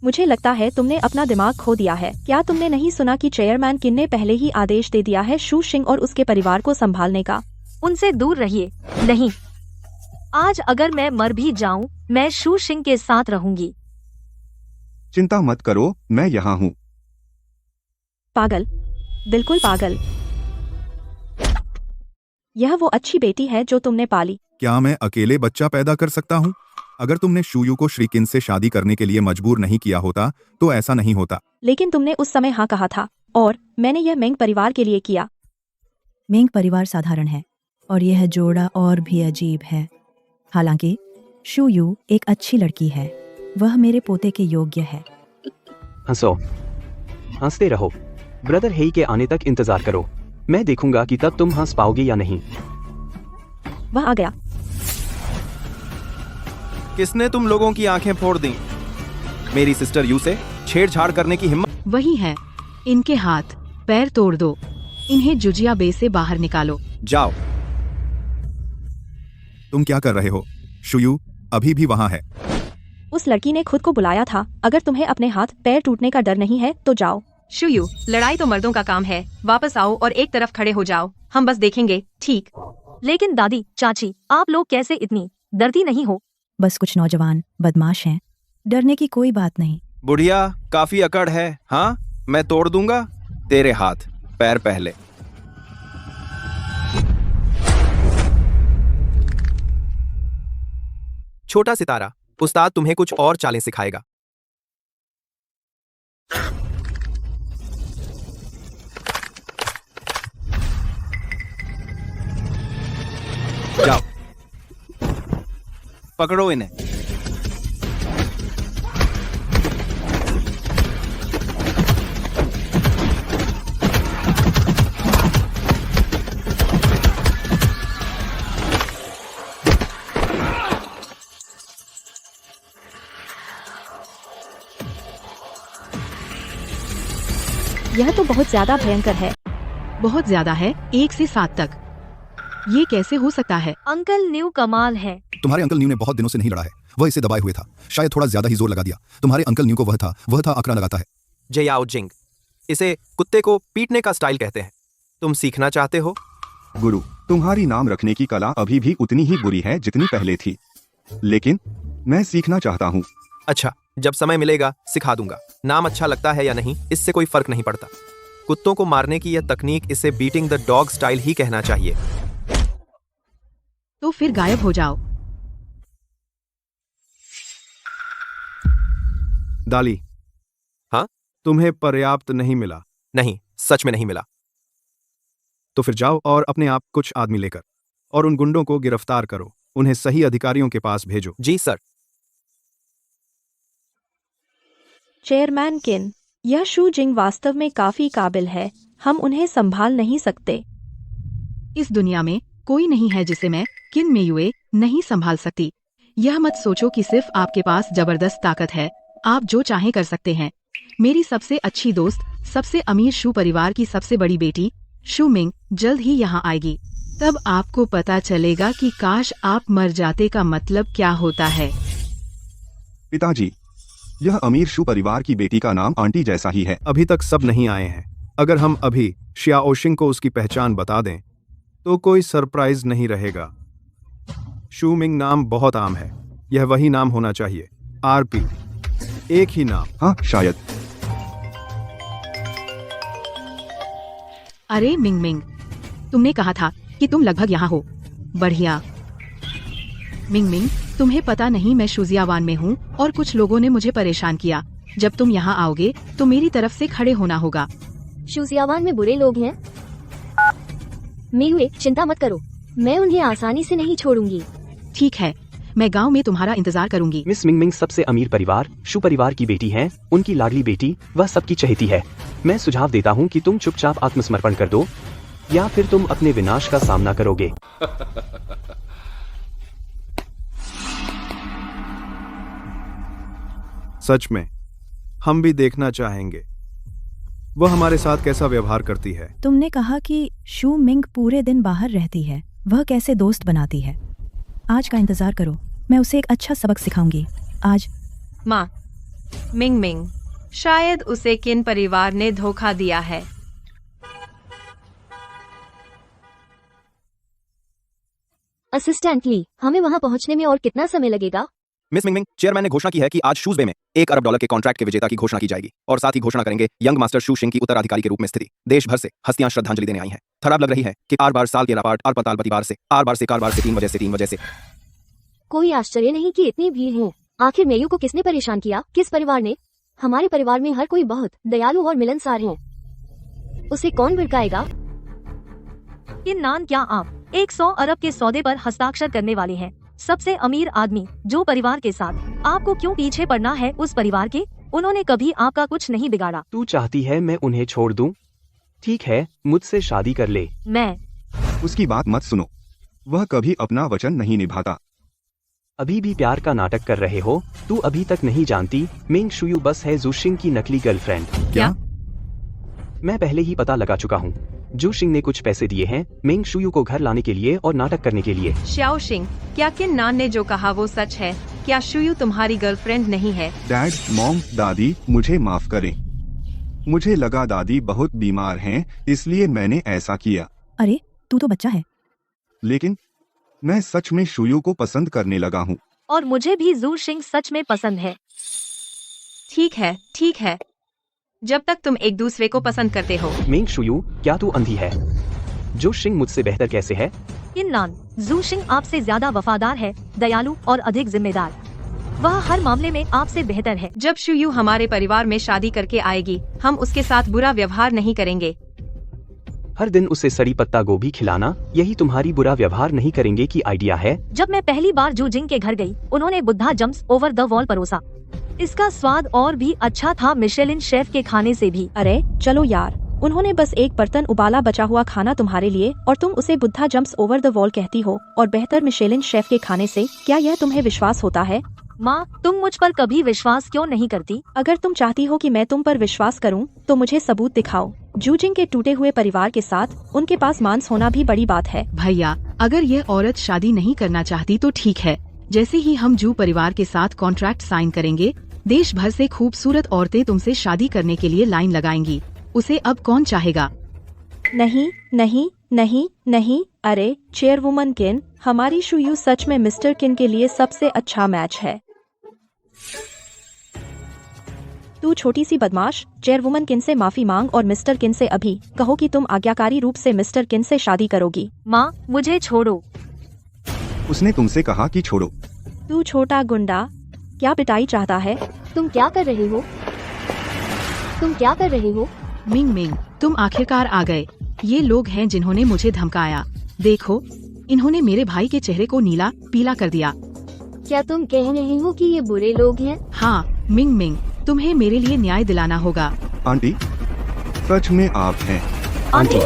मुझे लगता है तुमने अपना दिमाग खो दिया है। क्या तुमने नहीं सुना कि चेयरमैन किन ने पहले ही आदेश दे दिया है शू शिंग और उसके परिवार को संभालने का? उनसे दूर रहिए। नहीं, आज अगर मैं मर भी जाऊं, मैं शू शिंग के साथ रहूंगी। चिंता मत करो, मैं यहाँ हूँ। पागल, बिल्कुल पागल। यह वो अच्छी बेटी है जो तुमने पाली। क्या मैं अकेले बच्चा पैदा कर सकता हूँ? अगर तुमने शूयू को श्रीकिन से शादी करने के लिए मजबूर नहीं किया होता तो ऐसा नहीं होता। लेकिन तुमने उस समय हाँ कहा था, और मैंने यह मेंग परिवार के लिए किया। मेंग परिवार साधारण है और यह जोड़ा और भी अजीब है। हालांकि शूयू एक अच्छी लड़की है, वह मेरे पोते के योग्य है। हंसो, हंसते रहो। ब्रदर हेई के आने तक इंतजार करो। मैं देखूंगा कि तब तुम हंस पाओगे या नहीं। वह आ गया। किसने तुम लोगों की आंखें फोड़ दी? मेरी सिस्टर यू से छेड़छाड़ करने की हिम्मत? वही है, इनके हाथ पैर तोड़ दो। इन्हें जुजिया बे से बाहर निकालो। जाओ। तुम क्या कर रहे हो? शूयू अभी भी वहाँ है। उस लड़की ने खुद को बुलाया था। अगर तुम्हें अपने हाथ पैर टूटने का डर नहीं है तो जाओ। शुयू, लड़ाई तो मर्दों का काम है। वापस आओ और एक तरफ खड़े हो जाओ। हम बस देखेंगे, ठीक? लेकिन दादी, चाची, आप लोग कैसे इतनी डरती नहीं हो? बस कुछ नौजवान बदमाश हैं, डरने की कोई बात नहीं। बुढ़िया, काफी अकड़ है। हाँ, मैं तोड़ दूंगा तेरे हाथ पैर पहले। छोटा सितारा, उस्ताद तुम्हें कुछ और चालें सिखाएगा। जाओ, पकड़ो इन्हें। यह तो बहुत ज्यादा भयंकर है। बहुत ज्यादा है, 1 से 7 तक। ये कैसे हो सकता है? अंकल न्यू कमाल है। तुम्हारे अंकल न्यू ने बहुत दिनों से नहीं लड़ा है। वह इसे दबाए हुए था, शायद थोड़ा ज्यादा ही जोर लगा दिया। तुम्हारे अंकल न्यू को वह था आंकड़ा लगाता है। जयाओ जिंग, इसे कुत्ते को पीटने का स्टाइल कहते हैं। तुम सीखना चाहते हो? गुरु, तुम्हारी नाम रखने की कला अभी भी उतनी ही बुरी है जितनी पहले थी, लेकिन मैं सीखना चाहता हूँ। अच्छा, जब समय मिलेगा सिखा दूंगा। नाम अच्छा लगता है या नहीं, इससे कोई फर्क नहीं पड़ता। कुत्तों को मारने की यह तकनीक, इसे बीटिंग द डॉग स्टाइल ही कहना चाहिए। तो फिर गायब हो जाओ। दाली, हाँ? तुम्हें पर्याप्त नहीं मिला? नहीं, सच में नहीं मिला। तो फिर जाओ और अपने आप कुछ आदमी लेकर और उन गुंडों को गिरफ्तार करो। उन्हें सही अधिकारियों के पास भेजो। जी सर। चेयरमैन किन, यह शू जिंग वास्तव में काफी काबिल है। हम उन्हें संभाल नहीं सकते। इस दुनिया में कोई नहीं है जिसे मैं किन मेयुए नहीं संभाल सकती। यह मत सोचो कि सिर्फ आपके पास जबरदस्त ताकत है। आप जो चाहें कर सकते हैं। मेरी सबसे अच्छी दोस्त, सबसे अमीर शू परिवार की सबसे बड़ी बेटी शू मिंग जल्द ही यहाँ आएगी। तब आपको पता चलेगा कि काश आप मर जाते का मतलब क्या होता है। पिताजी, यह अमीर शू परिवार की बेटी का नाम आंटी जैसा ही है। अभी तक सब नहीं आए हैं। अगर हम अभी शियाओशिंग को उसकी पहचान बता दें तो कोई सरप्राइज नहीं रहेगा। शू मिंग नाम बहुत आम है। यह वही नाम होना चाहिए। आरपी, एक ही नाम। हाँ, शायद। अरे मिंग मिंग, तुमने कहा था कि तुम लगभग यहाँ हो। बढ़िया। मिंग मिंग, तुम्हें पता नहीं मैं शुजियावान में हूँ और कुछ लोगों ने मुझे परेशान किया। जब तुम यहाँ आओगे तो मेरी तरफ से खड़े होना होगा। शुजियावान में बुरे लोग हैं? मेयुए, चिंता मत करो, मैं उन्हें आसानी से नहीं छोड़ूंगी। ठीक है, मैं गांव में तुम्हारा इंतजार करूंगी। मिस मिंग मिंग सबसे अमीर परिवार शू परिवार की बेटी हैं, उनकी लाडली बेटी, वह सबकी चहेती है। मैं सुझाव देता हूँ कि तुम चुपचाप आत्मसमर्पण कर दो या फिर तुम अपने विनाश का सामना करोगे। सच में हम भी देखना चाहेंगे वह हमारे साथ कैसा व्यवहार करती है। तुमने कहा कि शू मिंग पूरे दिन बाहर रहती है, वह कैसे दोस्त बनाती है। आज का इंतजार करो, मैं उसे एक अच्छा सबक सिखाऊंगी आज। माँ, मिंग मिंग, शायद उसे किन परिवार ने धोखा दिया है। असिस्टेंट ली, हमें वहां पहुंचने में और कितना समय लगेगा? मिस मिंग मिंग, चेयरमैन ने घोषणा की है कि आज शूज बे में $1 अरब के कॉन्ट्रैक्ट के विजेता की घोषणा की जाएगी और साथ ही घोषणा करेंगे यंग मास्टर शू शिंग की उत्तराधिकारी के रूप में स्थिति। देश भर से हस्तियां श्रद्धांजलि देने आई हैं। खराब लग रही है कि आर बार साल के रापार्ट आर पताल बार से 3 वजह से। कोई आश्चर्य नहीं कि इतनी भीड़ है। आखिर मेयू को किसने परेशान किया? किस परिवार ने? हमारे परिवार में हर कोई बहुत दयालु और मिलनसार है। उसे कौन भड़काएगा? किन नान, क्या आप 100 अरब के सौदे पर हस्ताक्षर करने वाले हैं? सबसे अमीर आदमी जो परिवार के साथ आपको क्यों पीछे पड़ना है उस परिवार के? उन्होंने कभी आपका कुछ नहीं बिगाड़ा। तू चाहती है मैं उन्हें छोड़ दूं? ठीक है, मुझसे शादी कर ले। मैं उसकी बात मत सुनो, वह कभी अपना वचन नहीं निभाता। अभी भी प्यार का नाटक कर रहे हो? तू अभी तक नहीं जानती मेंग शुयू बस है जू शिंग की नकली गर्लफ्रेंड। क्या? मैं पहले ही पता लगा चुका हूँ। जू शिंग ने कुछ पैसे दिए हैं मेंग शुयू को घर लाने के लिए और नाटक करने के लिए। श्याओ शिंग, क्या किन नान ने जो कहा वो सच है? क्या शुयू तुम्हारी गर्लफ्रेंड नहीं है? डैड, मॉम, दादी, मुझे माफ करें। मुझे लगा दादी बहुत बीमार हैं, इसलिए मैंने ऐसा किया। अरे तू तो बच्चा है। लेकिन मैं सच में शुयू को पसंद करने लगा हूँ। और मुझे भी जू शिंग सच में पसंद है। ठीक है। जब तक तुम एक दूसरे को पसंद करते हो। मेंग शुयू, क्या तू अंधी है? जू शिंग मुझसे बेहतर कैसे है? किन नान, जू शिंग आपसे ज्यादा वफादार है, दयालु और अधिक जिम्मेदार। वह हर मामले में आपसे बेहतर है। जब शुयू हमारे परिवार में शादी करके आएगी, हम उसके साथ बुरा व्यवहार नहीं करेंगे। हर दिन उसे सड़ी पत्ता गोभी खिलाना, यही तुम्हारी बुरा व्यवहार नहीं करेंगे की आइडिया है? जब मैं पहली बार जू जिंग के घर गई, उन्होंने Buddha jumps over the wall परोसा। इसका स्वाद और भी अच्छा था मिशेलिन शेफ के खाने से भी। अरे चलो यार, उन्होंने बस एक बर्तन उबाला बचा हुआ खाना तुम्हारे लिए और तुम उसे Buddha jumps over the wall कहती हो, और बेहतर मिशेलिन शेफ के खाने से। क्या यह तुम्हें विश्वास होता है? माँ, तुम मुझ पर कभी विश्वास क्यों नहीं करती? अगर तुम चाहती हो कि मैं तुम पर विश्वास करूं, तो मुझे सबूत दिखाओ। जू जिंग के टूटे हुए परिवार के साथ उनके पास मांस होना भी बड़ी बात है। भैया, अगर यह औरत शादी नहीं करना चाहती तो ठीक है। जैसे ही हम जू परिवार के साथ कॉन्ट्रैक्ट साइन करेंगे, देश भर से खूबसूरत औरतें तुमसे शादी करने के लिए लाइन लगाएंगी। उसे अब कौन चाहेगा? नहीं। अरे चेयरवुमन किन, हमारी शुयू सच में मिस्टर किन के लिए सबसे अच्छा मैच है। तू छोटी सी बदमाश, चेयरवुमन किन से माफी मांग और मिस्टर किन से अभी कहो कि तुम आज्ञाकारी रूप से मिस्टर किन से शादी करोगी। माँ, मुझे छोड़ो। उसने तुमसे कहा कि छोड़ो। तू छोटा गुंडा, क्या पिटाई चाहता है? तुम क्या कर रहे हो? मिंग मिंग, तुम आखिरकार आ गए। ये लोग हैं जिन्होंने मुझे धमकाया। देखो, इन्होंने मेरे भाई के चेहरे को नीला पीला कर दिया। क्या तुम कह रहे हो कि ये बुरे लोग हैं? हाँ मिंग मिंग, तुम्हें मेरे लिए न्याय दिलाना होगा। आंटी, सच में आप हैं? आंटी,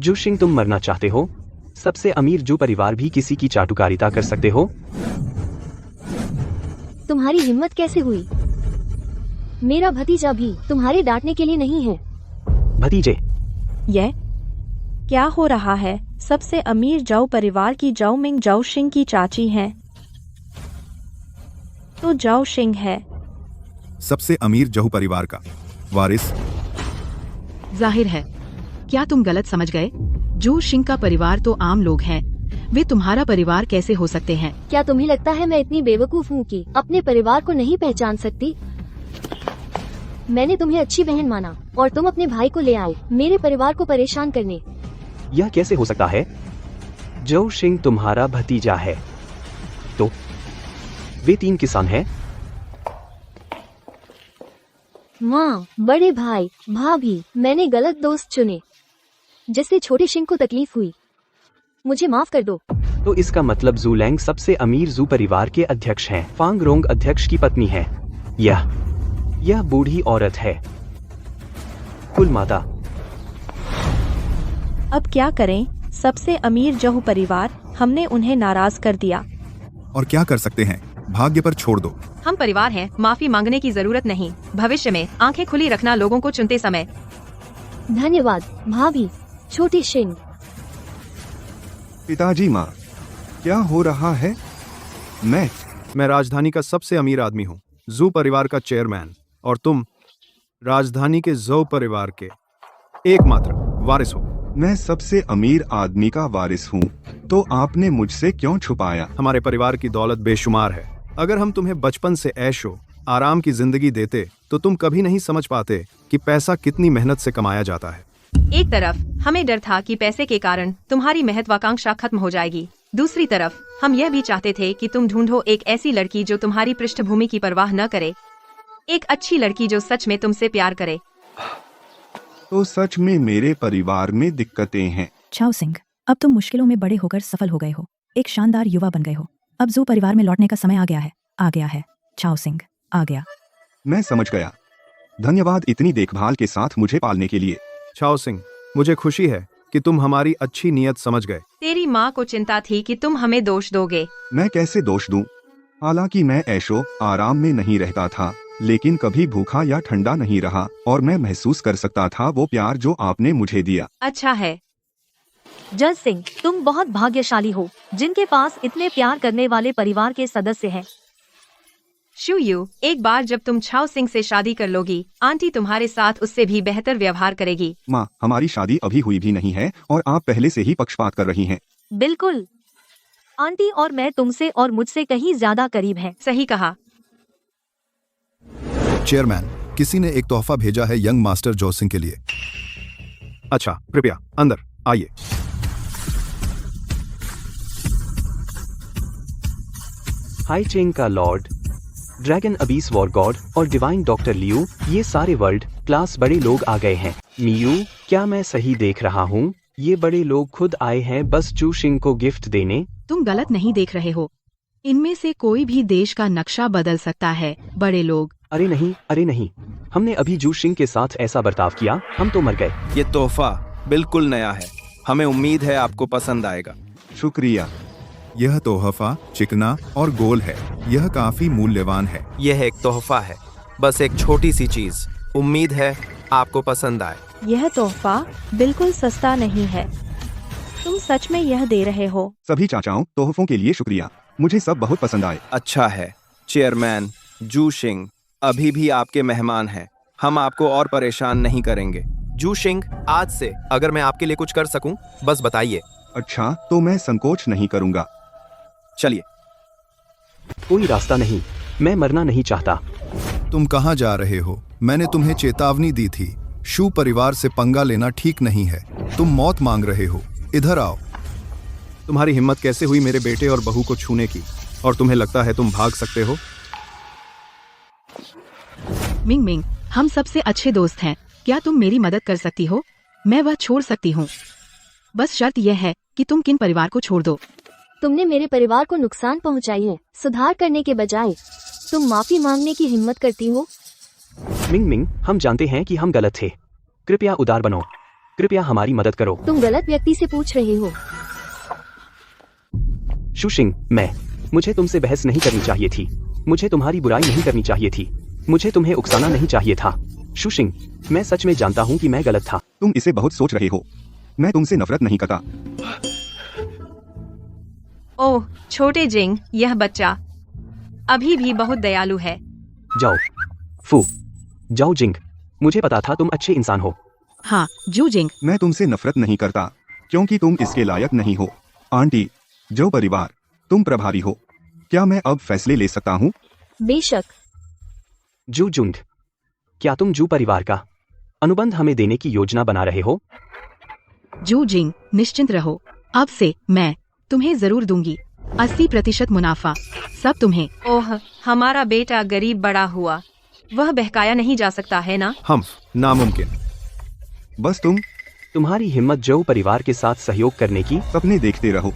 जू शिंग, तुम मरना चाहते हो? सबसे अमीर जू परिवार भी किसी की चाटुकारिता कर सकते हो? तुम्हारी हिम्मत कैसे हुई? मेरा भतीजा भी तुम्हारे डांटने के लिए नहीं है। भतीजे? यह क्या हो रहा है? सबसे अमीर जाओ परिवार की जाओ मिंग जाओ शिंग की चाची हैं। तो जाओ शिंग है सबसे अमीर जहू परिवार का वारिस। जाहिर है। क्या तुम गलत समझ गए? जू शिंग का परिवार तो आम लोग हैं। वे तुम्हारा परिवार कैसे हो सकते हैं? क्या तुम्हें लगता है मैं इतनी बेवकूफ हूँ कि अपने परिवार को नहीं पहचान सकती? मैंने तुम्हें अच्छी बहन माना और तुम अपने भाई को ले आए मेरे परिवार को परेशान करने। यह कैसे हो सकता है? जू शिंग तुम्हारा भतीजा है तो वे 3 किसान हैं। माँ, बड़े भाई, भाभी, मैंने गलत दोस्त चुने जिससे छोटे शिंग को तकलीफ हुई। मुझे माफ कर दो। तो इसका मतलब जूलैंग सबसे अमीर जू परिवार के अध्यक्ष हैं। फांग रोंग अध्यक्ष की पत्नी है। यह बूढ़ी औरत है। कुल माता। अब क्या करें? सबसे अमीर जहू परिवार, हमने उन्हें नाराज कर दिया। और क्या कर सकते हैं, भाग्य पर छोड़ दो। हम परिवार हैं, माफी मांगने की जरूरत नहीं। भविष्य में आंखें खुली रखना लोगों को चुनते समय। धन्यवाद भाभी। छोटी शिंग। पिताजी माँ, क्या हो रहा है? मैं राजधानी का सबसे अमीर आदमी हूँ, जू परिवार का चेयरमैन, और तुम राजधानी के जू परिवार के एकमात्र वारिस हो। मैं सबसे अमीर आदमी का वारिस हूँ, तो आपने मुझसे क्यों छुपाया? हमारे परिवार की दौलत बेशुमार है। अगर हम तुम्हें बचपन से ऐशो आराम की जिंदगी देते तो तुम कभी नहीं समझ पाते कि पैसा कितनी मेहनत से कमाया जाता है। एक तरफ हमें डर था कि पैसे के कारण तुम्हारी महत्वाकांक्षा खत्म हो जाएगी, दूसरी तरफ हम यह भी चाहते थे कि तुम ढूंढो एक ऐसी लड़की जो तुम्हारी पृष्ठभूमि की परवाह न करे, एक अच्छी लड़की जो सच में तुमसे प्यार करे। तो सच में मेरे परिवार में दिक्कतें हैं। चाओ सिंह, अब तुम मुश्किलों में बड़े होकर सफल हो गए हो, एक शानदार युवा बन गए हो। अब जू परिवार में लौटने का समय आ गया है। चाओ सिंह, आ गया। मैं समझ गया। धन्यवाद इतनी देखभाल के साथ मुझे पालने के लिए। चाओ सिंह, मुझे खुशी है कि तुम हमारी अच्छी नीयत समझ गए। तेरी माँ को चिंता थी कि तुम हमें दोष दोगे। मैं कैसे दोष दूं? हालांकि मैं ऐशो आराम में नहीं रहता था, लेकिन कभी भूखा या ठंडा नहीं रहा, और मैं महसूस कर सकता था वो प्यार जो आपने मुझे दिया। अच्छा है। जज सिंह, तुम बहुत भाग्यशाली हो जिनके पास इतने प्यार करने वाले परिवार के सदस्य हैं। शुयू, एक बार जब तुम छाओ सिंह से शादी कर लोगी, आंटी तुम्हारे साथ उससे भी बेहतर व्यवहार करेगी। माँ, हमारी शादी अभी हुई भी नहीं है और आप पहले से ही पक्षपात कर रही हैं। बिल्कुल, आंटी और मैं तुमसे और मुझसे कहीं ज्यादा करीब हैं। सही कहा। चेयरमैन, किसी ने एक तोहफा भेजा है यंग मास्टर जो सिंह के लिए। अच्छा, कृपया अंदर आइए। हाई चेंग का Lord, dragon Abish war God और डिवाइन डॉक्टर लियू, ये सारे वर्ल्ड क्लास बड़े लोग आ गए हैं। मियू, क्या मैं सही देख रहा हूँ? ये बड़े लोग खुद आए हैं बस चू शिंग को गिफ्ट देने। तुम गलत नहीं देख रहे हो, इनमें से कोई भी देश का नक्शा बदल सकता है। बड़े लोग। अरे नहीं, हमने अभी जू शिंग के साथ ऐसा बर्ताव किया, हम तो मर गए। ये तोहफा बिल्कुल नया है, हमें उम्मीद है आपको पसंद आएगा। शुक्रिया। यह तोहफा चिकना और गोल है, यह काफी मूल्यवान है। यह एक तोहफा है, बस एक छोटी सी चीज, उम्मीद है आपको पसंद आए। यह तोहफा बिल्कुल सस्ता नहीं है। तुम सच में यह दे रहे हो? सभी चाचाओं, तोहफों के लिए शुक्रिया, मुझे सब बहुत पसंद आए। अच्छा है चेयरमैन, जू शिंग अभी भी आपके मेहमान हैं, हम आपको और परेशान नहीं करेंगे। जू शिंग, आज से अगर मैं आपके लिए कुछ कर सकूं, बस बताइए। अच्छा, तो मैं संकोच नहीं करूंगा। चलिए। कोई रास्ता नहीं, मैं मरना नहीं चाहता। तुम कहाँ जा रहे हो? मैंने तुम्हें चेतावनी दी थी, शू परिवार से पंगा लेना ठीक नहीं है। तुम मौत मांग रहे हो, इधर आओ। तुम्हारी हिम्मत कैसे हुई मेरे बेटे और बहू को छूने की, और तुम्हें लगता है तुम भाग सकते हो? मिंग मिंग, हम सबसे अच्छे दोस्त हैं, क्या तुम मेरी मदद कर सकती हो? मैं वह छोड़ सकती हूँ, बस शर्त यह है कि तुम किन परिवार को छोड़ दो। तुमने मेरे परिवार को नुकसान पहुंचाई है, सुधार करने के बजाय तुम माफी मांगने की हिम्मत करती हो। मिंग, हम जानते हैं कि हम गलत थे, कृपया उदार बनो, कृपया हमारी मदद करो। तुम गलत व्यक्ति से पूछ रहे हो। शुशिंग, मुझे तुमसे बहस नहीं करनी चाहिए थी, मुझे तुम्हारी बुराई नहीं करनी चाहिए थी, मुझे तुम्हें उकसाना नहीं चाहिए था। शुशिंग, मैं सच में जानता हूँ कि मैं गलत था। तुम इसे बहुत सोच रहे हो, मैं तुमसे नफरत नहीं करता। ओह छोटे जिंग, यह बच्चा अभी भी बहुत दयालु है। जाओ जिंग, मुझे पता था तुम अच्छे इंसान हो। हाँ जू जिंग, मैं तुमसे नफरत नहीं करता, क्योंकि तुम इसके लायक नहीं हो। आंटी, जो परिवार, तुम प्रभारी हो, क्या मैं अब फैसले ले सकता हूँ? बेशक। जू जुंग, क्या तुम जू परिवार का अनुबंध हमें देने की योजना बना रहे हो? जू जिंग, निश्चिंत रहो, अब से मैं तुम्हें जरूर दूंगी 80% मुनाफा, सब तुम्हें। ओह, हमारा बेटा गरीब बड़ा हुआ, वह बहकाया नहीं जा सकता है ना? हम नामुमकिन। बस तुम्हारी हिम्मत जो परिवार के साथ सहयोग करने की सपने देखते रहो।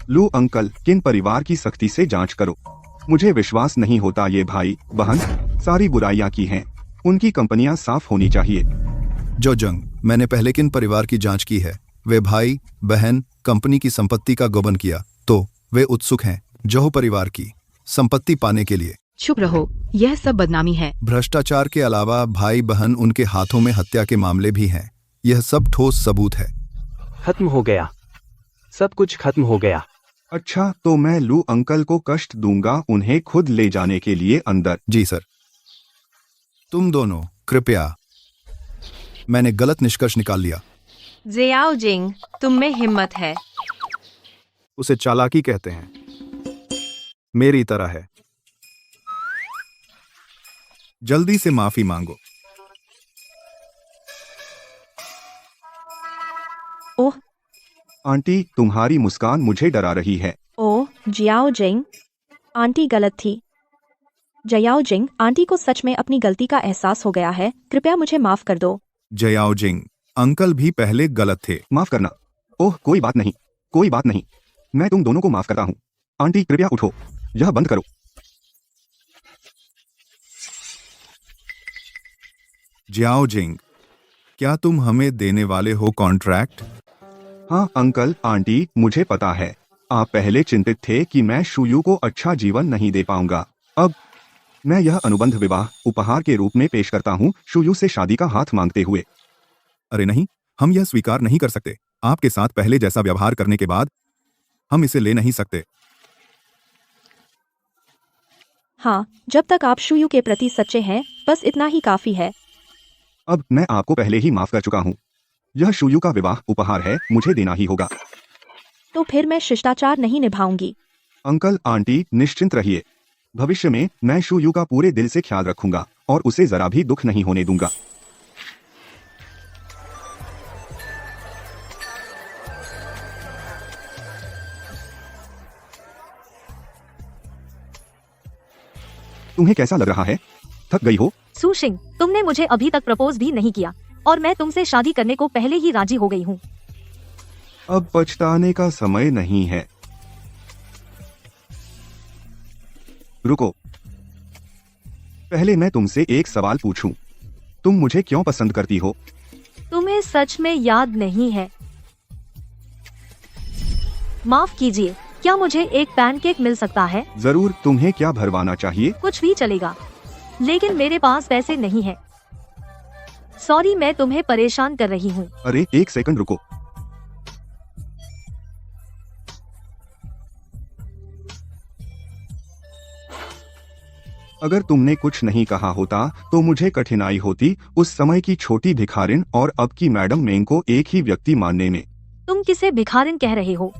लू अंकल, किन परिवार की सख्ती से जांच करो। मुझे विश्वास नहीं होता ये भाई बहन सारी बुराइयां की हैं। उनकी कंपनियां साफ होनी चाहिए। जो जंग, मैंने पहले किन परिवार की जांच की है। वे भाई बहन कंपनी की संपत्ति का गबन किया, तो वे उत्सुक हैं जोहो परिवार की संपत्ति पाने के लिए। चुप रहो, यह सब बदनामी है। भ्रष्टाचार के अलावा भाई बहन उनके हाथों में हत्या के मामले भी हैं। यह सब ठोस सबूत है। खत्म हो गया, सब कुछ खत्म हो गया। अच्छा, तो मैं लू अंकल को कष्ट दूंगा उन्हें खुद ले जाने के लिए अंदर। जी सर। तुम दोनों कृपया। मैंने गलत निष्कर्ष निकाल लिया। जियाओ जिंग, तुम में हिम्मत है। उसे चालाकी कहते हैं, मेरी तरह है। जल्दी से माफी मांगो। ओह आंटी, तुम्हारी मुस्कान मुझे डरा रही है। ओह जियाओ जिंग, आंटी गलत थी। जयाओ जिंग, आंटी को सच में अपनी गलती का एहसास हो गया है। कृपया मुझे माफ कर दो। जयाओ जिंग, अंकल भी पहले गलत थे। माफ करना। ओह कोई बात नहीं, कोई बात नहीं, मैं तुम दोनों को माफ करता हूँ। आंटी कृपया उठो, यह बंद करो। जियाओ जिंग, क्या तुम हमें देने वाले हो कॉन्ट्रैक्ट? हाँ अंकल आंटी, मुझे पता है। आप पहले चिंतित थे कि मैं शुयू को अच्छा जीवन नहीं दे पाऊंगा। अब मैं यह अनुबंध विवाह उपहार के रूप में पेश करता हूँ, शुयू से शादी का हाथ मांगते हुए। अरे नहीं, हम यह स्वीकार नहीं कर सकते। आपके साथ पहले जैसा व्यवहार करने के बाद हम इसे ले नहीं सकते। हाँ, जब तक आप शुयू के प्रति सच्चे हैं, बस इतना ही काफी है। अब मैं आपको पहले ही माफ कर चुका हूँ। यह शुयू का विवाह उपहार है, मुझे देना ही होगा। तो फिर मैं शिष्टाचार नहीं निभाऊंगी। अंकल आंटी निश्चिंत रहिए, भविष्य में मैं शुयू का पूरे दिल से ख्याल रखूंगा और उसे जरा भी दुख नहीं होने दूंगा। तुम्हें कैसा लग रहा है? थक गई हो? सुशिंग, तुमने मुझे अभी तक प्रपोज भी नहीं किया और मैं तुमसे शादी करने को पहले ही राजी हो गई हूँ। अब पछताने का समय नहीं है। रुको, पहले मैं तुमसे एक सवाल पूछूं। तुम मुझे क्यों पसंद करती हो? तुम्हें सच में याद नहीं है? माफ कीजिए, क्या मुझे एक पैनकेक मिल सकता है? जरूर, तुम्हें क्या भरवाना चाहिए? कुछ भी चलेगा, लेकिन मेरे पास पैसे नहीं है। सॉरी, मैं तुम्हें परेशान कर रही हूँ। अरे एक सेकंड रुको। अगर तुमने कुछ नहीं कहा होता तो मुझे कठिनाई होती उस समय की छोटी भिखारिन और अब की मैडम मेंग को एक ही व्यक्ति मानने में। तुम किसे भिखारिन कह रहे हो?